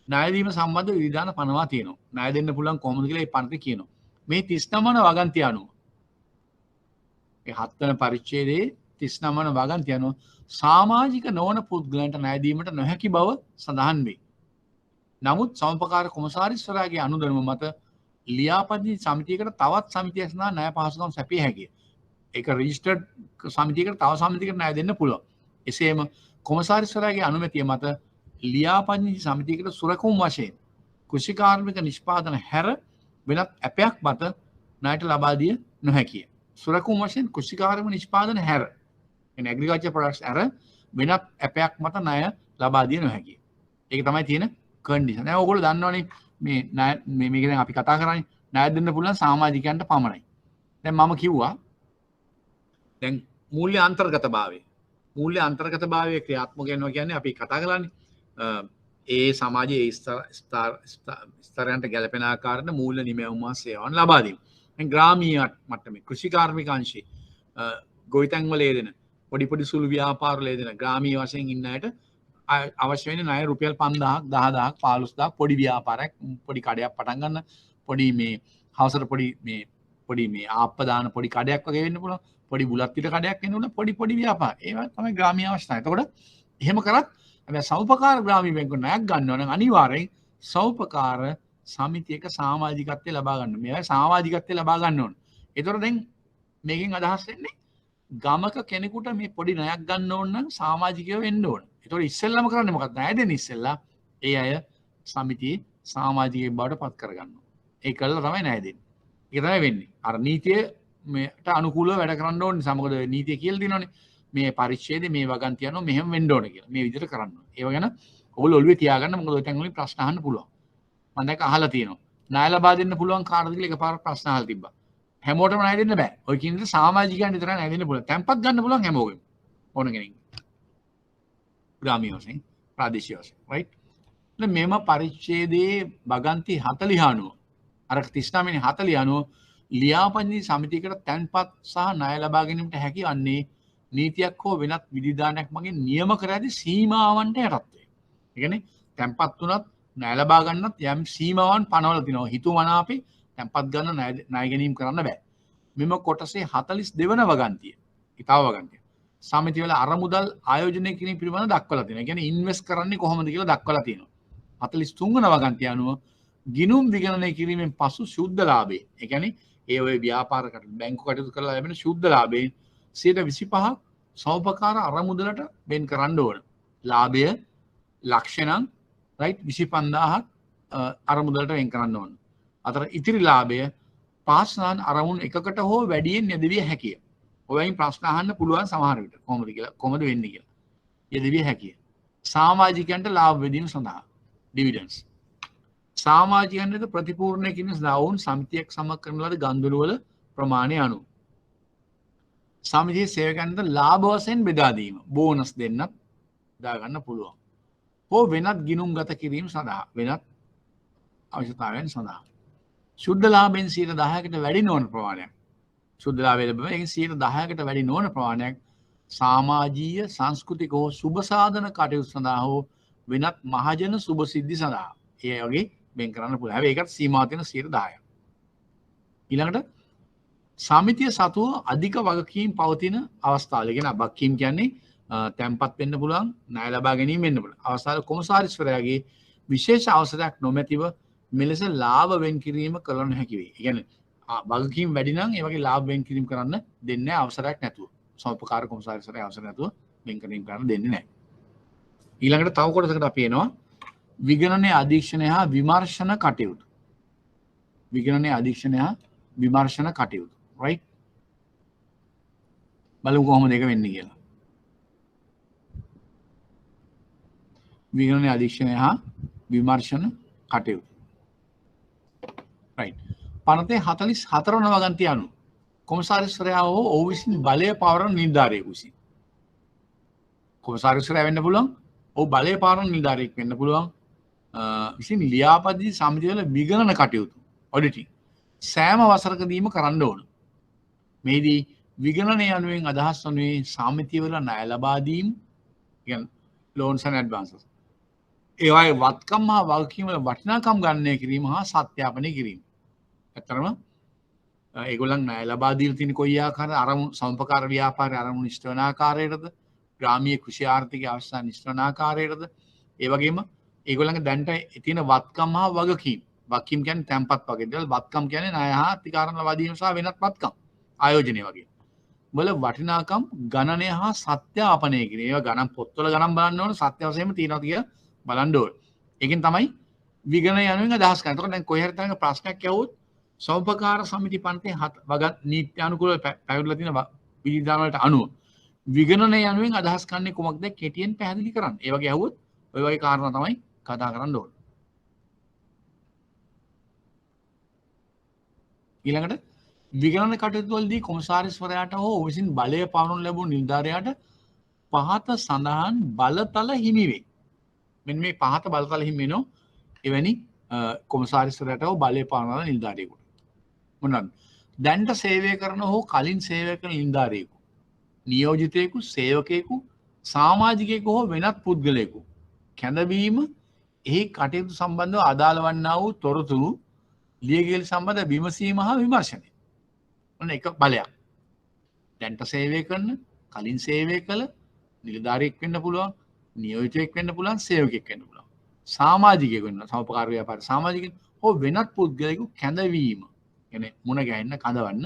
ණය දීම සම්බන්ධ විධාන පනවා තියෙනවා. ණය දෙන්න පුළුවන් කොහොමද කියලා මේ පන්තියේ කියනවා. මේ 39 වන වගන්තිය අනුව. ඒ 7 වන පරිච්ඡේදයේ 39 වන වගන්තිය අනුව සමාජික නොවන පුද්ගලයන්ට ණය දීමට නොහැකි බව සඳහන් වේ. නමුත් සමුපකාර කොමසාරිස්වරයාගේ අනුදැනුම මත ලියාපදිංචි සමිතියකට තවත් සමිතියක් සඳහා ණය පහසුකම් සැපිය හැකිය. ඒක රෙජිස්ටර්ඩ් සමිතියකට තව සමිතියකට ණය දෙන්න පුළුවන්. එසේම කොමසාරිස්වරයාගේ අනුමැතිය මත ලියාපදිංචි සමිතියකට සුරකුම් වශයෙන් කෘෂිකාර්මික නිෂ්පාදන හැර වෙනත් ඇපයක් මත ණයට ලබා දිය නොහැකිය. සුරකුම් වශයෙන් කෘෂිකාර්මික නිෂ්පාදන හැර එන ඇග්‍රිකල්චර් ප්‍රොඩක්ට්ස් හැර වෙනත් ඇපයක් මත ණය ලබා දිය නොහැකිය. ඒක තමයි තියෙන කන්ඩිෂන්. දැන් ඕගොල්ලෝ දන්නවනේ මේ මේක දැන් අපි කතා කරන්නේ ණය දෙන්න පුළුවන් සමාජිකයන්ට පමණයි. දැන් මම කිව්වා දැන් මූල්‍ය අන්තර්ගතභාවය. මූල්‍ය අන්තර්ගතභාවය ක්‍රියාත්මක වෙනවා කියන්නේ අපි කතා කරලානේ. ඒ සමාජයේ ස්තරයන්ට ගැලපෙන ආකාරයට මූල්‍ය නිමැවුම් සේවාවන් ලබා දීම. දැන් ග්‍රාමීය මට්ටමේ කෘෂිකාර්මික අංශේ ගොවිතැන් වල යෙදෙන පොඩි සුළු ව්‍යාපාර වල යෙදෙන ග්‍රාමීය වශයෙන් ඉන්න අයට අවශ්‍ය වෙන ණය රුපියල් 5000ක් 10000ක් 15000ක් පොඩි ව්‍යාපාරයක් පොඩි කඩයක් පටන් ගන්න පොඩි මේ හවසට පොඩි මේ ආප්ප දාන පොඩි කඩයක් වගේ වෙන්න පුළුවන් පොඩි බුලත් පිට කඩයක් වෙන්න පුළුවන් පොඩි ව්‍යාපාර ඒවා තමයි ග්‍රාමීය අවස්ථාව. එතකොට එහෙම කරත් හැබැයි සෞපකාර ග්‍රාමීය බැංකුව ණයක් ගන්නවා නම් අනිවාර්යෙන් සෞපකාර සමිතියක සමාජිකත්වය ලබා ගන්න. මේවා සමාජිකත්වය ලබා ගන්න ඕන. ඒතකොට දැන් මේකෙන් අදහස් වෙන්නේ ගමක කෙනෙකුට මේ පොඩි ණයක් ගන්න ඕන නම් සමාජිකයෝ වෙන්න ඕන. ඒතකොට ඉස්සෙල්ලාම කරන්නේ මොකක්ද? ණය දෙන්න ඉස්සෙල්ලා ඒ අය සමිතියේ සමාජිකයෙක් බවට පත් කරගන්නවා. ඒ කළා තමයි ණය දෙන්නේ. ඒක තමයි වෙන්නේ. අර නීතියට අනුකූලව වැඩ කරන්න ඕනේ. සමගද නීතිය කියලා දිනවනේ. මේ පරිච්ඡේදයේ මේ වගන්තිය යනවා මෙහෙම වෙන්න ඕනේ කියලා. මේ විදිහට කරන්න ඕනේ. ඒව ගැන ඔයගොල්ලෝ ඔළුවේ තියාගන්න. මොකද ඔය තැන් වලින් ප්‍රශ්න අහන්න පුළුවන්. මම දැන් අහලා තියෙනවා. ණය ලබා දෙන්න පුළුවන් කාටද කියලා එකපාරක් ප්‍රශ්න අහලා තිබ්බා. හැමෝටම ණය දෙන්න බෑ. ඔය කියන විදිහට සමාජිකයන් විතරයි ණය දෙන්න පුළුවන්. තැන්පත් ගන්න පුළුවන් හැමෝගෙම. ඕන කෙනෙක්. ග්‍රාමීය වශයෙන් ප්‍රාදේශීය වශයෙන් රයිට්. දැන් මේම පරිච්ඡේදයේ වගන්ති 40 අනුව අර 39 නේ 40 අනුව ලියාපදිංචි සමිතියකට තැන්පත් සහ ණය ලබා ගැනීමට හැකි වන්නේ නීතියක් හෝ වෙනත් විධිදානයක් මගින් නියම කර ඇති සීමාවන්ට යටත් වේ. ඒ කියන්නේ තැන්පත් වුණත් ණය ලබා ගන්නත් යම් සීමාවන් පනවලා තිනවා. හිතුවමනාපේ තැන්පත් ගන්න ණය ගැනීම කරන්න බෑ. මෙම කොටසේ 42 වන වගන්තිය. ඊතාව වගන්තිය. සමිතිය වල අරමුදල් ආයෝජනය කිරීම පිළිබඳව දක්වලා තියෙනවා. ඒ කියන්නේ ඉන්වෙස්ට් කරන්නේ කොහොමද කියලා දක්වලා තියෙනවා. 43 වන වගන්තිය අනුව ගිණුම් විගණනය කිරීමෙන් පසු ශුද්ධ ලාභය. ඒ කියන්නේ ඒ ඔය ව්‍යාපාරකට බැංකු කටයුතු කරලා ලැබෙන ශුද්ධ ලාභයෙන් 25ක් සෞපකාර අරමුදලට වෙන් කරන්න ඕන. ලාභය ලක්ෂණම් රයිට් 25000ක් අරමුදලට වෙන් කරන්න ඕන. අතර ඉතිරි ලාභය පාස්නාන් අරමුණු එකකට හෝ වැඩියෙන් යෙදවිය හැකිය. ඔයයින් ප්‍රශ්න අහන්න පුළුවන් සමහර විට කොහොමද වෙන්නේ කියලා. යෙදවිය හැකිය. සමාජිකයන්ට ලාභ බෙදීම සඳහා ඩිවිඩන්ඩ්ස්. සමාජිකයන්ට ප්‍රතිපූර්ණය කිරීම සඳහා වුන් සමිතියක් සමග කරන ලද ගනුදෙනු වල ප්‍රමාණය අනුව සමිතියේ සේවකයන්ට ලාභ වශයෙන් බෙදා දීම බෝනස් දෙන්නත් දා ගන්න පුළුවන්. හෝ වෙනත් ගිණුම් ගත කිරීම සඳහා වෙනත් අවශ්‍යතාවයන් සඳහා ශුද්ධ ලාභයෙන් 10%කට වැඩි නොවන ප්‍රමාණයක් ශුද්ධ ලාභය ලැබෙන එකෙන් 10%කට වැඩි නොවන ප්‍රමාණයක් සමාජීය සංස්කෘතික හෝ සුබ සාධන කටයුතු සඳහා හෝ වෙනත් මහජන සුබ සිද්ධි සඳහා ඒ වගේ වෙන් කරන්න පුළුවන්. හැබැයි ඒකට සීමාව තියෙන 10%ක්. ඊළඟට සමිතිය සතුව අධික වගකීම් පවතින අවස්ථාවල කියන වගකීම් කියන්නේ තැන්පත් වෙන්න පුළුවන් ණය ලබා ගැනීම වෙන්න පුළුවන්. අවස්ථාවල කොමසාරිස්වරයාගේ විශේෂ අවසරයක් නොමැතිව මෙලෙස ලාභ වෙන් කිරීම කළ නොහැකි වේ. ඒ කියන්නේ වගකීම් වැඩි නම් ඒ වගේ ලාභ වෙන් කිරීම කරන්න දෙන්නේ නැහැ අවසරයක් නැතුව. සමුපකාර කොමසාරිස්වරයා අවසර නැතුව වෙන් කිරීම කරන්න දෙන්නේ නැහැ. ඊළඟට තව කොටසකට අපි එනවා විගණනයේ අධීක්ෂණය හා විමර්ශන කටයුතු. විගණනයේ අධීක්ෂණය හා විමර්ශන කටයුතු. right? බලමු කොහොමද ඒක වෙන්නේ කියලා. විගණනයේ අධීක්ෂණය හා විමර්ශන කටයුතු. right. පනතේ 44 වන වගන්තිය අනුව කොමසාරිස්වරයා හෝ ඔහු විසින් බලය පවරන නිලධාරියෙකු විසින් කොමසාරිස්වරයා වෙන්න පුළුවන්. ඔහු බලය පාලන නිලධාරියෙක් වෙන්න පුළුවන්. විසින් ලියාපදිංචි සමිතිවල විගණන කටයුතු ඔඩිටිං සෑම වසරකදීම කරන්න ඕන. මේදී විගණනය යනුවෙන් අදහස් වනුයේ සමිතිවල ණය ලබා දීම, කියන්නේ loans and advances. ඒවායේ වත්කම් හා වගකීම් වල වටිනාකම් ගණනය කිරීම හා සත්‍යාපනය කිරීම. ඇත්තටම ඒගොල්ලන් ණය ලබා දීලා තියෙන කොයි ආකාර අරමුණු සම්පකාර ව්‍යාපාරයේ අරමුණු ඉෂ්ට වන ආකාරයටද, ග්‍රාමීය කෘෂි ආර්ථිකයේ අවස්ථාන් ඉෂ්ට වන ආකාරයටද, ඒ වගේම ඒගොල්ලන්ගේ දැන්ට තියෙන වත්කම් හා වගකීම්. වත්කම් කියන්නේ තැන්පත් වගේ දේවල්, වත්කම් කියන්නේ ණය හා අතිකාරණ ලබා දීම සහ වෙනත් වත්කම් ආයෝජනය වගේ. වල වටිනාකම් ගණනය හා සත්‍යාපනය කිරීම. ඒවා ගණන් පොත්වල ගණන් බලන්න ඕන, සත්‍ය වශයෙන්ම තියෙනවද කියලා බලන්න ඕන. ඒකෙන් තමයි විගණන යනුවෙන් අදහස් කරන්නේ. එතකොට දැන් කොහේ හරි තැනක ප්‍රශ්නයක් ඇහුවොත් සෞපකාර සමිති පන්තේ වග නීති අනුකූලව පැවැදලා තියෙන විධිවිධාන වලට අනුව විගණන යනුවෙන් අදහස් කරන්නේ කොමක්ද කෙටියෙන් පැහැදිලි කරන්න. ඒ වගේ ඇහුවොත් ඔය වගේ කාරණා තමයි කතා කරන්න ඕන. ඊළඟට විගණන කටයුතු වලදී කොමසාරිස්වරයාට හෝ විසින් බලය පාලනය ලැබුණු නිලධාරියාට පහත සඳහන් බලතල හිමි වේ. මෙන්න මේ පහත බලතල හිමි වෙනෝ එවැනි කොමසාරිස්වරයාට හෝ බලය පාලන නිලධාරියෙකුට. මොනවාද? දැන්ට සේවය කරන හෝ කලින් සේවය කරන නිලධාරියෙකු, නියෝජිතයෙකු, සේවකයෙකු, සමාජිකයෙකු හෝ වෙනත් පුද්ගලයෙකු කැඳවීම, එහි කටයුතු සම්බන්ධව අදාළ වන්නා වූ තොරතුරු ලියගියලි සම්බන්ධ විමසීම හා විමර්ශනය. ඔන්න එක බලයක්. දැන්ට සේවය කරන, කලින් සේවය කළ නිලධාරියෙක් වෙන්න පුළුවන්, නියෝජිතයෙක් වෙන්න පුළුවන්, සේවකයෙක් වෙන්න පුළුවන්. සමාජිකයෙක් වෙන්න, සමපකාර ව්‍යාපාර සමාජිකයෙක් හෝ වෙනත් පුද්ගලයෙකු කැඳවීම. කියන්නේ මුණ ගැහෙන්න, කඳවන්න.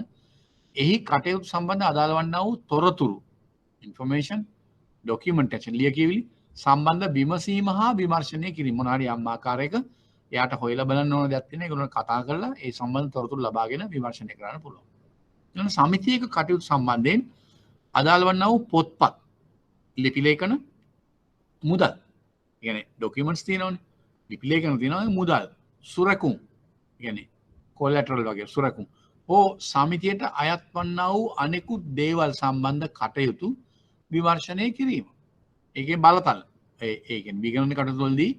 එහි කටයුතු සම්බන්ධ අදාළ වන්නා වූ තොරතුරු information documentation ලියකියවිලි සම්බන්ධ විමසීම හා විමර්ශනය කිරීම. මොන හරි යම් ආකාරයක එයාට හොයලා බලන්න ඕන දෙයක් තියෙනවා. ඒගොල්ලෝ කතා කරලා ඒ සම්බන්ධ තොරතුරු ලබාගෙන විමර්ශනය කරන්න පුළුවන්. ඊළඟ සමිතියක කටයුතු සම්බන්ධයෙන් අදාළ වන්නා වූ පොත්පත්, ලිපි ලේඛන, මුදල්. කියන්නේ ඩොකියුමන්ට්ස් තියෙනවනේ. ලිපි ලේඛන තියෙනවා, මුදල්, සුරකුම්. කියන්නේ කොලැටරල් වගේ සුරකුම්. හෝ සමිතියට අයත් වන්නා වූ අනෙකුත් දේවල් සම්බන්ධ කටයුතු විමර්ශනය කිරීම. ඒකේ බලතල. ඒ කියන්නේ විගණන කටයුතු වලදී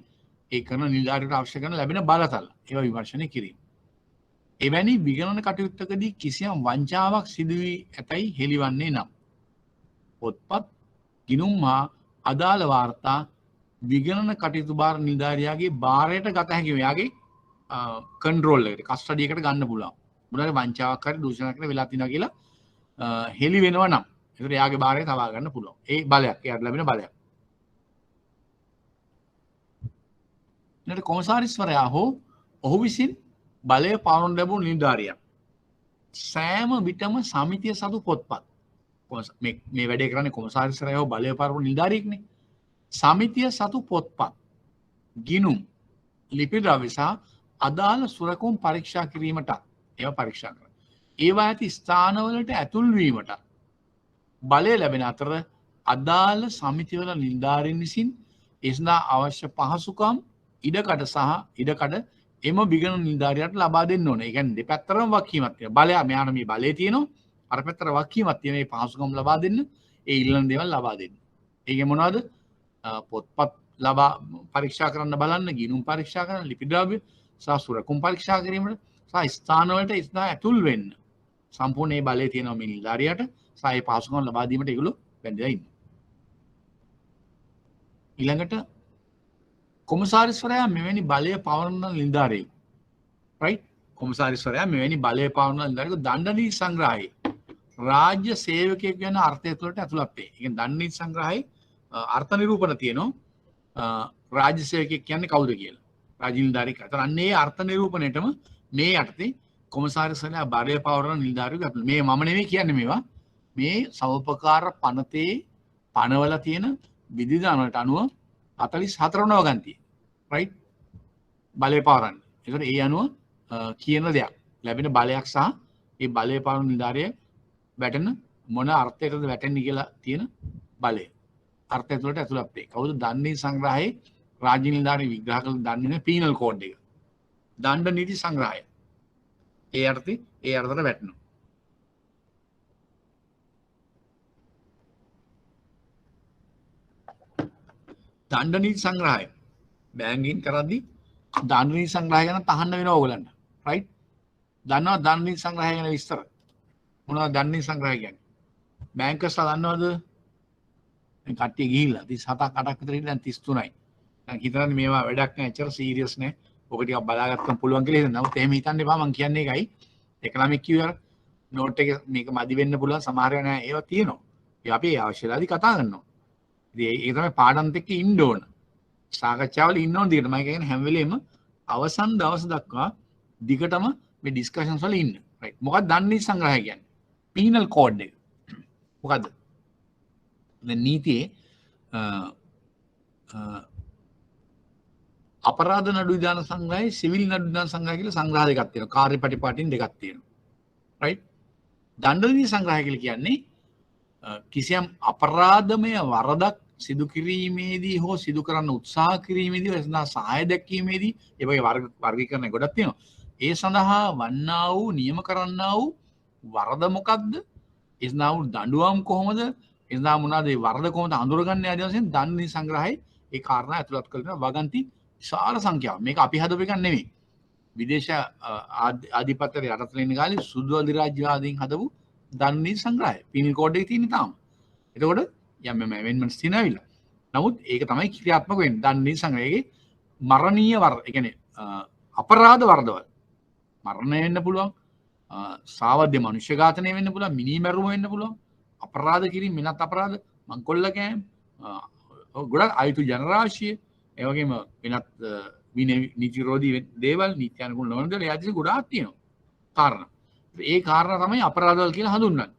ඒ කරන නිලධාරියට අවශ්‍ය කරන ලැබෙන බලතල ඒවා විමර්ශනය කිරීම. එවැනි විගණන කටයුත්තකදී කිසියම් වංචාවක් සිදු වී ඇතැයි හෙළිවන්නේ නම් පොත්පත්, ගිණුම් හා අදාළ වාර්තා විගණන කටයුතු භාර නිලධාරියාගේ භාරයට ගත හැකියි. එයාගේ කන්ට්‍රෝල් එකට, කස්ටඩි එකට ගන්න පුළුවන්. මොනවාරි වංචාවක් හරි දූෂණයක් හරි වෙලා තියෙනවා කියලා හෙළි වෙනවා නම් ඒකට එයාගේ භාරය තබා ගන්න පුළුවන්. ඒ බලයක්, එයාට ලැබෙන බලයක්. ඊට කොමසාරිස්වරයා හෝ ඔහු විසින් බලය පාලන ලැබුණු නිලධාරියා සෑම විටම සමිතිය සතු පොත්පත්, මේ වැඩේ කරන්නේ කොමසාරිස්වරයා හෝ බලය පාලන නිලධාරියෙක්නේ. සමිතිය සතු පොත්පත්, ගිණුම්, ලිපි ද්‍රව්‍ය සහ අදාළ සුරකුම් පරීක්ෂා කිරීමට ඒවා පරීක්ෂා කරනවා. ඒවා ඇති ස්ථානවලට ඇතුල් වීමට බලය ලැබෙන අතර අදාළ සමිතිවල නිලධාරීන් විසින් ඒ සඳහා අවශ්‍ය පහසුකම්, ඉඩකඩ එම විගණන නිලධාරියාට ලබා දෙන්න ඕනේ. ඒ කියන්නේ දෙපැත්තටම වගකීමක් තියෙනවා. බලය මෙයාට මේ බලය තියෙනවා, අර පැත්තට වගකීමක් තියෙනවා. මේ පහසුකම් ලබා දෙන්න, ඒ ඉල්ලන දේවල් ලබා දෙන්න. ඒකේ මොනවද? පොත්පත් ලබා පරීක්ෂා කරන්න බලන්න, ගිණුම් පරීක්ෂා කරන්න, ලිපි ද්‍රව්‍ය සහ සුරකුම් පරීක්ෂා කිරීමට සහ ස්ථානවලට ඉස්සා ඇතුල් වෙන්න සම්පූර්ණ මේ බලය තියෙනවා මේ නිලධාරියාට සහ ඒ පහසුකම් ලබා දීමට ඒගොල්ලෝ බැඳලා ඉන්නවා. ඊළඟට කොමසාරිස්වරයා මෙවැනි බලය පවරන නිලධාරියෙකු, රයිට්? කොමසාරිස්වරයා මෙවැනි බලය පවරන නිලධාරියෙකු දණ්ඩ නීති සංග්‍රහයේ රාජ්‍ය සේවකයෙක් යන අර්ථය තුළට ඇතුළත් වේ. ඒ කියන්නේ දණ්ඩ නීති සංග්‍රහයේ අර්ථ නිරූපණ තියෙනවා. රාජ්‍ය සේවකයෙක් කියන්නේ කවුද කියලා. රාජ්‍ය නිලධාරියෙක්. අතන අන්නේ අර්ථ නිරූපණයටම මේ යටතේ කොමසාරිස්වරයා බලය පවරන නිලධාරියෙකු ඇතුළත්. මේ මම නෙමෙයි කියන්නේ මේවා. මේ සමෝපකාර පනතේ පනවල තියෙන විධිවිධාන වලට අනුව 44 වන වගන්තිය, රයිට්? බලය පවරන්න. ඒකට ඒ අනුව කියන දෙයක්, ලැබෙන බලයක් සහ ඒ බලය පවරන නිලධාරිය වැටෙන මොන අර්ථයකටද වැටෙන්නේ කියලා තියෙන බලය. අර්ථය තුළට ඇතුළත් වේ. කවුද? දණ්ඩ නීති සංග්‍රහයේ රාජ්‍ය නිලධාරී විග්‍රහ කළ දන්නේ පීනල් කෝඩ් එක. දණ්ඩ නීති සංග්‍රහය. ඒ අර්ථයට වැටෙනවා. දණ්ඩ නීති සංග්‍රහය බැංකින් කරද්දී දණ්ඩ නීති සංග්‍රහය ගැන තහන්න වෙනවා ඕගලන්ට. රයිට්? දන්නවා දණ්ඩ නීති සංග්‍රහය ගැන විස්තර? මොනවද දණ්ඩ නීති සංග්‍රහය කියන්නේ? බැංකර්ස්ලා දන්නවද? දැන් කට්ටිය ගිහිල්ලා 37ක් 8ක් විතර ඉන්න දැන් 33යි. දැන් හිතන්නේ මේවා වැඩක් නෑ, ඇත්තට සීරියස් නෑ. ඔක ටිකක් බලාගත්තම පුළුවන් කියලා හිතනවා. නමුත් එහෙම හිතන්න එපා. මම කියන්නේ ඒකයි. එකනොමික් කිව්වර නෝට් එක මේක මදි වෙන්න පුළුවන්, සමහර වෙලාවට නෑ. ඒවා තියෙනවා. ඒ අපි අවශ්‍යලාදී කතා කරනවා. ඉතින් ඒක තමයි පාඩම්ත් එක්ක ඉන්න ඕන. සාකච්ඡාවල ඉන්න ඕන දිගට. මම කියන්නේ හැම වෙලේම අවසන් දවස් දක්වා දිගටම මේ ඩිස්කෂන්ස් වල ඉන්න. රයිට්. මොකක්ද දණ්ඩ නීති සංග්‍රහය කියන්නේ? පීනල් කෝඩ් එක. මොකද්ද? දැන් නීතියේ අපරාධ නඩු විධාන සංග්‍රහය, සිවිල් නඩු විධාන සංග්‍රහය කියලා සංග්‍රහ දෙකක් තියෙනවා. කාර්යපටිපාටින් දෙකක් තියෙනවා. රයිට්? දණ්ඩ නීති සංග්‍රහය කියලා කියන්නේ කිසියම් අපරාධමය වරදක් සිදු කිරීමේදී හෝ සිදු කරන්න උත්සාහ කිරීමේදී එසඳහා සහාය දැක්වීමේදී ඒ වගේ වර්ගීකරණ ගොඩක් තියෙනවා. ඒ සඳහා වන්නා වූ නියම කරන්නා වූ වරද මොකක්ද? ඒ සඳහා වූ දඬුවම් කොහොමද? ඒ සඳහා මොනවාද ඒ වරද කොහොමද අඳුරගන්නේ ආදී වශයෙන් දණ්ඩ නීති සංග්‍රහයේ ඒ කාරණා ඇතුළත් කරගෙන වගන්ති විශාල සංඛ්‍යාවක්. මේක අපි හදපු එකක් නෙමෙයි. විදේශ ආධිපත්‍යයට යටතට ඉන්න කාලේ සුදු අධිරාජ්‍යවාදීන් හදපු දණ්ඩ නීති සංග්‍රහය. පීනල් කෝඩ් එකේ තියෙන තාම. එතකොට යම් ඇමෙන්ඩ්මන්ට්ස් තියෙනවිලා. නමුත් ඒක තමයි ක්‍රියාත්මක වෙන්නේ. දණ්ඩ නීති සංග්‍රහයේ මරණීය වරද, ඒ කියන්නේ අපරාධ වරදවල්. මරණය වෙන්න පුළුවන්. සාවද්‍ය මනුෂ්‍ය ඝාතනය වෙන්න පුළුවන්, මිනිමැරුම වෙන්න පුළුවන්, අපරාධ කිරීම, වෙනත් අපරාධ, මංකොල්ල කෑම, ගොඩක් අයුතු ජනරාශිය, ඒ වගේම වෙනත් නීති විරෝධී දේවල්, නීති අනුකූල නොවන දේවල්, ඒ ආදී ගොඩාක් තියෙනවා කාරණා. ඒ කාරණා තමයි අපරාධවල කියලා හඳුන්වන්නේ.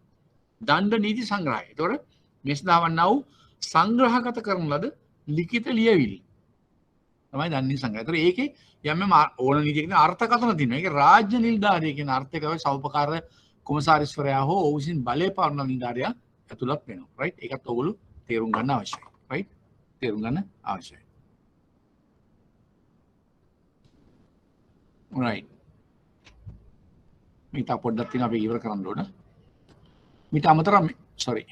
දණ්ඩ නීති සංග්‍රහය. ඒතකොට මේ සඳහවන්නා වූ සංග්‍රහගත කරන ලද ලිඛිත ලියවිලි තමයි දණ්ඩ නීති සංග්‍රහය. ඒතකොට ඒකේ යම් ඕන නීතියකින් අර්ථකථන තියෙනවා. ඒක රාජ්‍ය නිලධාරිය කියන අර්ථයක තමයි සෞපකාර කොමසාරිස්වරයා හෝ ඔහු විසින් බලය පාලන නිලධාරියා ඇතුළත් වෙනවා. රයිට්? ඒකත් ඔයගොල්ලෝ තේරුම් ගන්න අවශ්‍යයි. රයිට්? තේරුම් ගන්න අවශ්‍යයි. රයිට්. මේක පොඩ්ඩක් තියෙනවා අපි ඉවර කරන්න ඕන. මීට අමතරව sorry.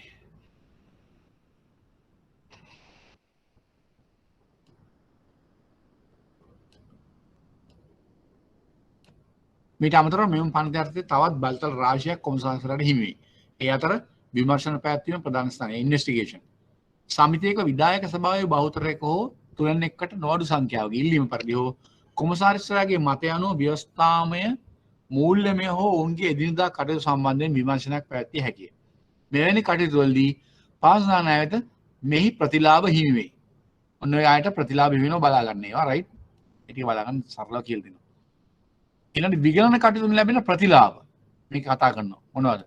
මීට අමතරව මෙම පන්තියර්ථයේ තවත් බලතල රාශියක් කොමසාරිස්වරයාට හිමි වෙයි. ඒ අතර විමර්ශන පැවැත්වීම ප්‍රධාන ස්ථානය ඉන්වෙස්ටිගේෂන්. සමිතියක විධායක සභාවේ බහුතරයක හෝ තුලන් එක්කට නොඅඩු සංඛ්‍යාවක ඉල්ලීම පරිදි හෝ කොමසාරිස්වරයාගේ මතය අනුව ව්‍යවස්ථාමය මූල්‍යමය හෝ ඔවුන්ගේ එදිනදා කටයුතු සම්බන්ධයෙන් විමර්ශනයක් පැවැත්විය හැකිය. මෙවැනි කටයුතු වලදී පාසල් නායකයට මෙහි ප්‍රතිලාභ හිමි වෙයි. ඔන්න ඔය ආයත ප්‍රතිලාභ හිමි වෙනවා බලා ගන්න ඒවා රයිට්. ඒ ටික බලා ගන්න සරලව කියලා දෙනවා. ඊළඟ විගණන කටයුතු ලැබෙන ප්‍රතිලාභ මේක කතා කරනවා. මොනවද?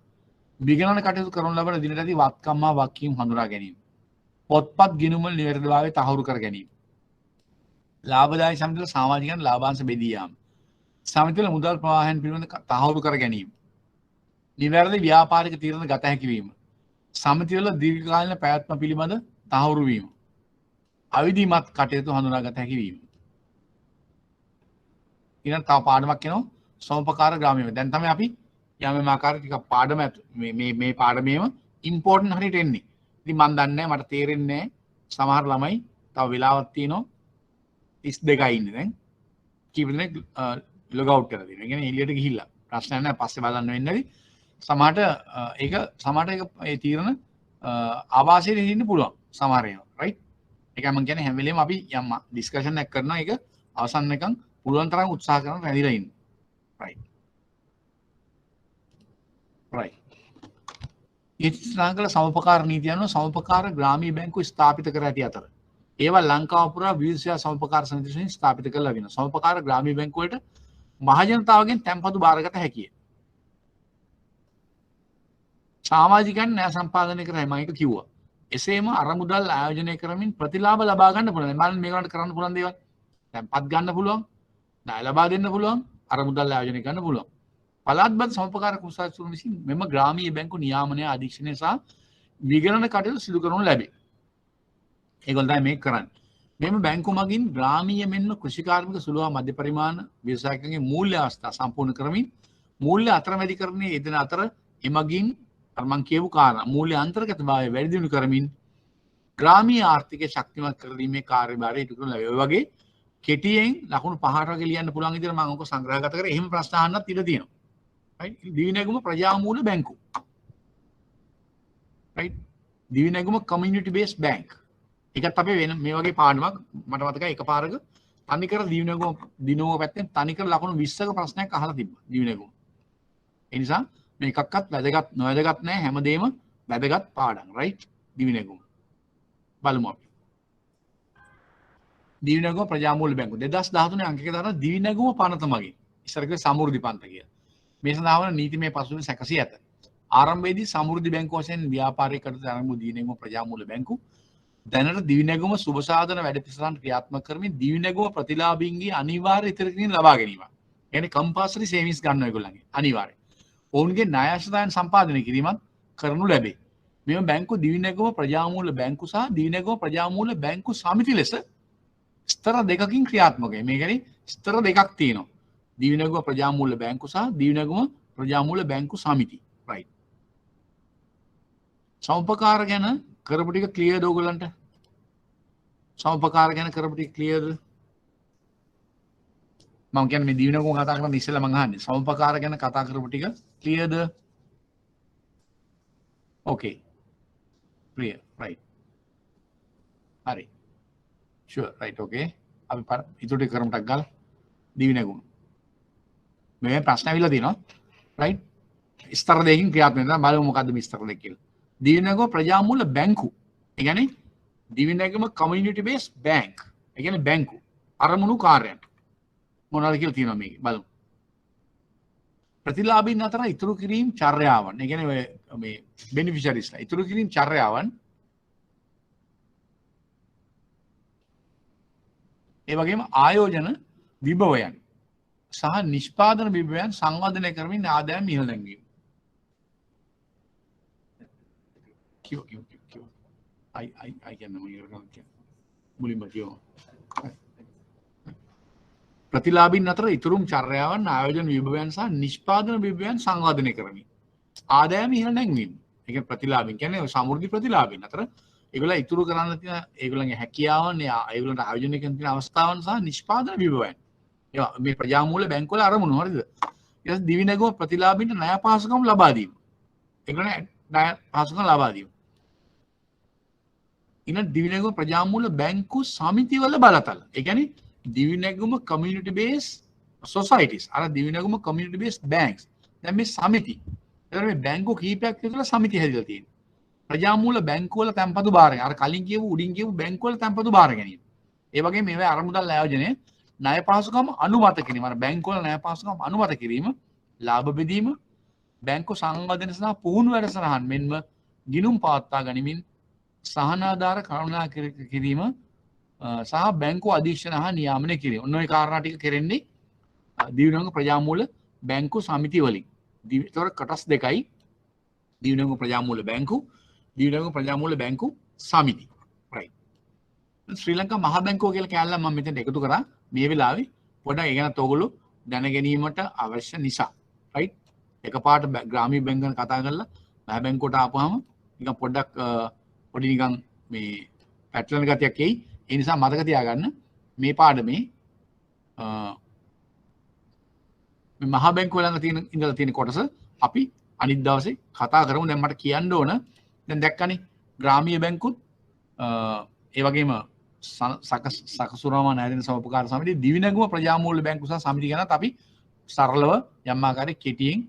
විගණන කටයුතු කරන ලබන දිනටදී වත්කම් හා වගකීම් හඳුනා ගැනීම. පොත්පත් ගිණුම්වල නිවැරදිභාවය තහවුරු කර ගැනීම. ලාභදායී සමිතිවල සමාජිකයන් ලාභාංශ බෙදී යාම. සමිතිවල මුදල් ප්‍රවාහයන් පිළිබඳ තහවුරු කර ගැනීම. නිවැරදි ව්‍යාපාරික තීරණ ගත හැකි වීම. සමිතිවල දීර්ඝකාලීන පැවැත්ම පිළිබඳ තහවුරු වීම. අවිධිමත් කටයුතු හඳුනා ගත හැකි වීම. ඊළඟ තව පාඩමක් එනවා සෝමපකාර ග්‍රාමීය. දැන් තමයි අපි යම් ආකාරයක ටිකක් පාඩම මේ පාඩමේම ඉම්පෝටන්ට් හරියට එන්නේ. ඉතින් මම දන්නේ නැහැ මට තේරෙන්නේ නැහැ. සමහර ළමයි තව වෙලාවක් තියෙනවා 32යි ඉන්නේ දැන්. කීප දෙනෙක් ලොග් අවුට් කරලා දෙනවා. ඒ කියන්නේ එළියට ගිහිල්ලා. ප්‍රශ්නයක් නැහැ පස්සේ බලන්න වෙන්නේ. සමහරට ඒක ඒ තීරණ ආවාසයේ ඉන්න පුළුවන්. සමහර ඒවා. රයිට්? ඒකයි මම කියන්නේ හැම වෙලේම අපි යම් ඩිස්කෂන් එකක් කරනවා ඒක අවසන් එකන් පුළුවන් තරම් උත්සාහ කරන රැඳිලා ඉන්න. රයිට්. රයිට්. ඉස්ලාංගල සමපකාර නීතිය අනුව සමපකාර ග්‍රාමීය බැංකුව ස්ථාපිත කර ඇති අතර ඒවා ලංකාව පුරා විවිධ සමපකාර සමිති වලින් ස්ථාපිත කරලා වෙනවා. සමපකාර ග්‍රාමීය බැංකුව වලට මහජනතාවගෙන් තැන්පතු බාරගත හැකියි. සමාජිකයන් න්‍යාය සම්පාදනය කරයි මම ඒක කිව්වා. එසේම අරමුදල් ආයෝජනය කරමින් ප්‍රතිලාභ ලබා ගන්න පුළුවන්. මම මේකට කරන්න පුළුවන් දේවල්. තැන්පත් ගන්න පුළුවන්. ණය ලබා දෙන්න පුළුවන්. අරමුදල් ආයෝජනය කරන්න පුළුවන්. පළාත්බද්ධ සමපකාර කුසල්සුන් විසින් මෙම ග්‍රාමීය බැංකු නියාමනය අධීක්ෂණය සහ විගණන කටයුතු සිදු කරනු ලැබේ. ඒගොල්ලෝ තමයි මේක කරන්නේ. මෙම බැංකු මගින් ග්‍රාමීය මෙන්ම කෘෂිකාර්මික සුළු හා මධ්‍ය පරිමාණ ව්‍යවසායකයන්ගේ මූල්‍ය අවස්ථා සම්පූර්ණ කරමින් මූල්‍ය අතරමැදිකරණයේ යෙදෙන අතර එමගින් මම කියපු කාරණා මූල්‍ය අන්තර්ගතභාවය වැඩි දියුණු කරමින් ග්‍රාමීය ආර්ථිකය ශක්තිමත් කිරීමේ කාර්යභාරය ඉටු කරන ලැබේ. ඔය වගේ කෙටියෙන් ලකුණු 5ට වගේ ලියන්න පුළුවන් විදිහට මම ඔක සංග්‍රහගත කරේ. එහෙම ප්‍රශ්න අහන්නත් ඉඩ තියෙනවා. right? දිවි නැගුම ප්‍රජාමූල බැංකු. right? දිවි නැගුම community based bank. ඒකත් අපේ වෙන මේ වගේ පාඩමක් මට මතකයි එකපාරක තනිකර දිවි නැගුම දිනෝව පැත්තෙන් තනිකර ලකුණු 20ක ප්‍රශ්නයක් අහලා තිබ්බා දිවි නැගුම. ඒ නිසා මේ එකක්වත් වැදගත් නොවැදගත් නැහැ හැමදේම වැදගත් පාඩම්. right? දිවි නැගුම. බලමු අපි. දිවි නැගුම ප්‍රජාමූල බැංකුව 2013 අංකයක දාන දිවි නැගුම පනත මගින් ඉස්සර කිව්වේ සමෘද්ධි පන්ත කියලා. මේ සඳහා වන නීතිමය පසුබිම සැකසී ඇත. ආරම්භයේදී සමෘද්ධි බැංකුව වශයෙන් ව්‍යාපාරය කරන ආරම්භ දිවි නැගුම ප්‍රජාමූල බැංකු දැනට දිවි නැගුම සුබ සාධන වැඩපිළිවෙළන් ක්‍රියාත්මක කරමින් දිවි නැගුම ප්‍රතිලාභීන්ගේ අනිවාර්ය ඉතර කිරීම ලබා ගැනීම. يعني කම්පල්සරි සේවිංස් ගන්න ඔයගොල්ලන්ගේ අනිවාර්යයෙන්. ඔවුන්ගේ ණය ආශ්‍රිතයන් සම්පාදනය කිරීමත් කරනු ලැබේ. මෙම බැංකු දිවි නැගුම ප්‍රජාමූල බැංකු සහ දිවි නැගුම ප්‍රජාමූල බැංකු සමිති ලෙස ස්තර දෙකකින් ක්‍රියාත්මකයි. මේ කියන්නේ ස්තර දෙකක් තියෙනවා. දිවි නැගුම ප්‍රජාමූල බැංකු සහ දිවි නැගුම ප්‍රජාමූල බැංකු සමිති. right. සමුපකාර ගැන කරපු ටික ක්ලියර්ද ඔයගොල්ලන්ට? සමුපකාර ගැන කරපු ටික ක්ලියර්ද? මම කියන්නේ මේ දිවි නැගුම කතා කරන ඉස්සෙල්ලා මම අහන්නේ සමුපකාර ගැන කතා කරපු ටික ක්ලියර්ද? okay. clear. right. හරි. sure. right. okay. අපි ඉතුරු ටික කරමු ටක් ගාලා. දිවි නැගුම. මේ ප්‍රශ්න ඇවිල්ලා තියෙනවා. right. ස්තර දෙකකින් ක්‍රියාත්මක වෙනවා. බලමු මොකද්ද මේ ස්තර දෙක කියලා. දිවි නැගුම ප්‍රජාමූල බැංකු. ඒ කියන්නේ දිවි නැගුම community based bank. ඒ කියන්නේ බැංකු. අරමුණු කාර්යයන්. මොනවද කියලා තියෙනවා මේකේ. බලමු. ප්‍රතිලාභීන් අතර ඉතුරු කිරීම චර්යාවන්. ඒ කියන්නේ මේ බෙනිෆිෂරිස්ලා ඉතුරු කිරීම චර්යාවන් ඒ වගේම ආයෝජන විභවයන් සහ නිෂ්පාදන විභවයන් සංවර්ධනය කරමින් ආදායම් ඉහළ නැංවීම. I කියන්නේ මොකක්ද? මුලින්ම කියමු. ප්‍රතිලාභීන් අතර ඉතුරුම් චර්යාවන් ආයෝජන විභවයන් සහ නිෂ්පාදන විභවයන් සංවර්ධනය කරමින් ආදායම ඉහළ නැංවීම. ඒ කියන්නේ ප්‍රතිලාභීන් කියන්නේ සමෘද්ධි ප්‍රතිලාභීන් අතර ඒගොල්ලෝ ඉතුරු කරන්න තියෙන ඒගොල්ලන්ගේ හැකියාවන් ඒගොල්ලන්ට ආයෝජනය කරන තියෙන අවස්ථාවන් සහ නිෂ්පාදන විභවයන්. ඒවා මේ ප්‍රජාමූල බැංකුවල අරමුණු හරිද? ඊට පස්සේ දිවි නැගුම ප්‍රතිලාභීන්ට ණය පහසුකම් ලබා දීම. ඒගොල්ලන් ණය පහසුකම් ලබා දීම. ඉන දිවි නැගුම ප්‍රජාමූල බැංකු සමිතිවල බලතල. ඒ කියන්නේ දිවි නැගුම community based societies. අර දිවි නැගුම community based banks. දැන් මේ සමිති. ඒතර මේ බැංකු කීපයක් විතර සමිති හැදිලා තියෙනවා. ප්‍රජාමූල බැංකුවල තැන්පතු භාරය. අර කලින් කියපු උඩින් කියපු බැංකුවල තැන්පතු භාර ගැනීම. ඒ වගේ මේවා අරමුදල් ආයෝජනය ණය පහසුකම් අනුමත කිරීම. අර බැංකුවල ණය පහසුකම් අනුමත කිරීම, ලාභ බෙදීම, බැංකු සංවර්ධන සහ පුහුණු වැඩසටහන් මෙන්ම ගිණුම් පවත්වා ගනිමින් සහනාධාර කරුණා කිරීම සහ බැංකු අධීක්ෂණ හා නියාමනය කිරීම. ඔන්න ඔය කාරණා ටික කෙරෙන්නේ දිවි නැගුම ප්‍රජාමූල බැංකු සමිති වලින්. ඒතර කොටස් දෙකයි දිවි නැගුම ප්‍රජාමූල බැංකු, දිවි නැගුම ප්‍රජාමූල බැංකු සමිති. right. ශ්‍රී ලංකා මහා බැංකුව කියලා කැලලා මම මෙතෙන්ට එකතු කරා මේ වෙලාවේ පොඩ්ඩක් ඒ ගැනත් ඔයගොල්ලෝ දැන ගැනීමට අවශ්‍ය නිසා. right. එකපාරට ග්‍රාමීය බැංකුව ගැන කතා කරලා මහා බැංකුවට ආපුවාම නිකන් පොඩ්ඩක් පොඩි නිකන් මේ පැටලෙන ගතියක් එයි. ඒ නිසා මතක තියාගන්න මේ පාඩමේ මේ මහා බැංකුව ළඟ තියෙන ඉඳලා තියෙන කොටස අපි අනිත් දවසේ කතා කරමු. දැන් මට කියන්න ඕන දැන් දැක්කනේ ග්‍රාමීය බැංකුත් ඒ වගේම සකසුරාම ණයදෙන සමුපකාර සමිතිය දිවි නැගුම ප්‍රජාමූල බැංකු සහ සමිති ගැනත් අපි සරලව යම් ආකාරයක කෙටියෙන්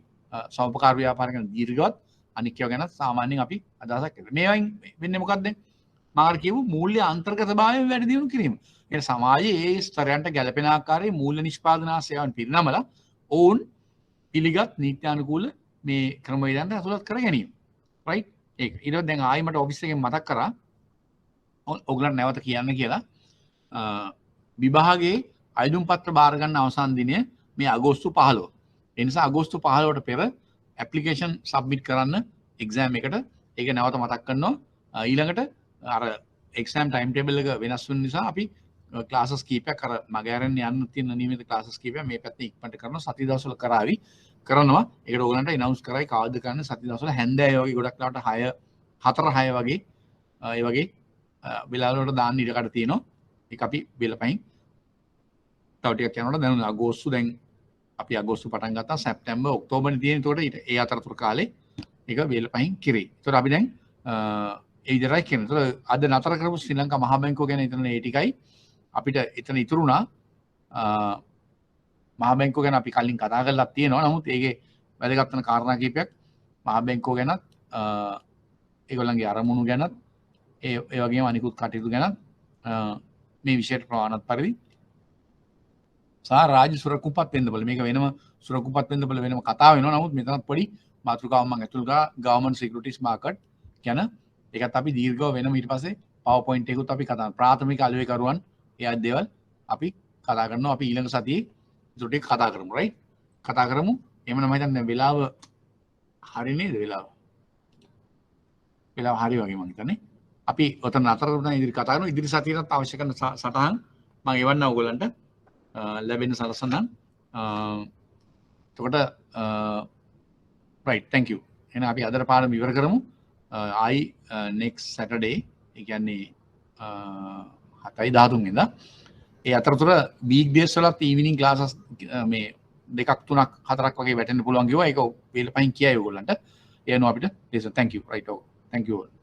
සමුපකාර ව්‍යාපාර ගැන දීර්ඝවත් අනික් ඒවා ගැන සාමාන්‍යයෙන් අපි අදහසක් කරමු. මේවෙන් වෙන්නේ මොකක්ද? මාර කියමු මූල්‍ය අන්තර්ගත භාවය වැඩි දියුණු කිරීම. ඒ සමාජයේ ඒ ස්තරයන්ට ගැළපෙන ආකාරයේ මූල්‍ය නිෂ්පාදන සේවාවන් පිරිනමලා ඔවුන් පිළිගත් නීත්‍යානුකූල මේ ක්‍රමවේදයන්ට ඇතුළත් කර ගැනීම. right. ඒක. ඊට පස්සේ දැන් ආයි මට ඔෆිස් එකෙන් මතක් කරා ඔයගලන්ට නැවත කියන්න කියලා විභාගයේ අයදුම් පත්‍ර බාර ගන්න අවසන් දිනය මේ අගෝස්තු 15. ඒ නිසා අගෝස්තු 15ට පෙර ඇප්ලිකේෂන් සබ්මිට් කරන්න එක්සෑම් එකට. ඒක නැවත මතක් කරනවා. ඊළඟට අර එක්සෑම් ටයිම් ටේබල් එක වෙනස් වෙන නිසා අපි ක්ලාසස් කීපයක් අර මග ඇරෙන්න යන්න තියෙන නියමිත ක්ලාසස් කීපයක් මේ පැත්තේ ඉක්මනට කරනවා. සති දවස්වල කරනවා. ඒකට ඕගලන්ට අනවුන්ස් කරයි කවද්ද කරන්නේ සති දවස්වල හැන්දෑව වගේ ගොඩක් ලාට 4 6 වගේ ඒ වගේ වෙලාවලට දාන්න ඉඩකඩ තියෙනවා. ඒක අපි බලපයින් තව ටිකක් යනකොට දැන් අගෝස්තු දැන් අපි අගෝස්තු පටන් ගත්තා සැප්තැම්බර් ඔක්තෝබර් තියෙන. ඒකට ඒ අතරතුර කාලේ ඒක බලපයින් කිරේ. ඒතකොට අපි දැන් ඒ විදිහටයි කියන්නේ. ඒතකොට අද නතර කරපු ශ්‍රී ලංකා මහා බැංකුව ගැන හිතන ඒ ටිකයි අපිට එතන ඉතුරුණා. මහා බැංකුව ගැන අපි කලින් කතා කරලා තියෙනවා. නමුත් ඒකේ වැදගත් වෙන කාරණා කීපයක් මහා බැංකුව ගැනත් ඒගොල්ලන්ගේ අරමුණු ගැනත් ඒ වගේම අනිකුත් කටයුතු ගැනත් මේ විෂයට ප්‍රමාණවත් පරිදි සහ රාජ්‍ය සුරකුපත් වෙන්න බල මේක වෙනම සුරකුපත් වෙන්න බල වෙනම කතා වෙනවා. නමුත් මෙතනත් පොඩි මාතෘකාවක් මම ඇතුල් කරා ගවර්න්මන්ට් සිකියුරිටිස් මාකට් ගැන. ඒකත් අපි දීර්ඝව වෙනම ඊට පස්සේ PowerPoint එකකුත් අපි කතා කරනවා. ප්‍රාථමික අලුවේ කරුවන් ඒ දේවල් අපි කතා කරනවා. අපි ඊළඟ සතියේ ඒකට ටික කතා කරමු. රයිට් කතා කරමු. එහෙම නම් මම හිතන්නේ වෙලාව හරි නේද? වෙලාව හරි වගේ මම හිතන්නේ. අපි ඔතන නතර කරලා ඉදිරි කතා කරනවා. ඉදිරි සතියේත් අවශ්‍ය කරන සටහන් මම එවන්න ඕගොල්ලන්ට ලැබෙන සලසනම්. එතකොට right thank you. එහෙනම් අපි අදට පාඩම ඉවර කරමු. ආයි next Saturday ඒ කියන්නේ 7යි 13 වෙනිදා ඒ අතරතුර week days වලත් evening classes මේ 2ක් 3ක් 4ක් වගේ වැටෙන්න පුළුවන් කිව්වා. ඒක වේලපයින් කියයි ඕගොල්ලන්ට. ඒ වෙනවා අපිට. thank you right. thank you all.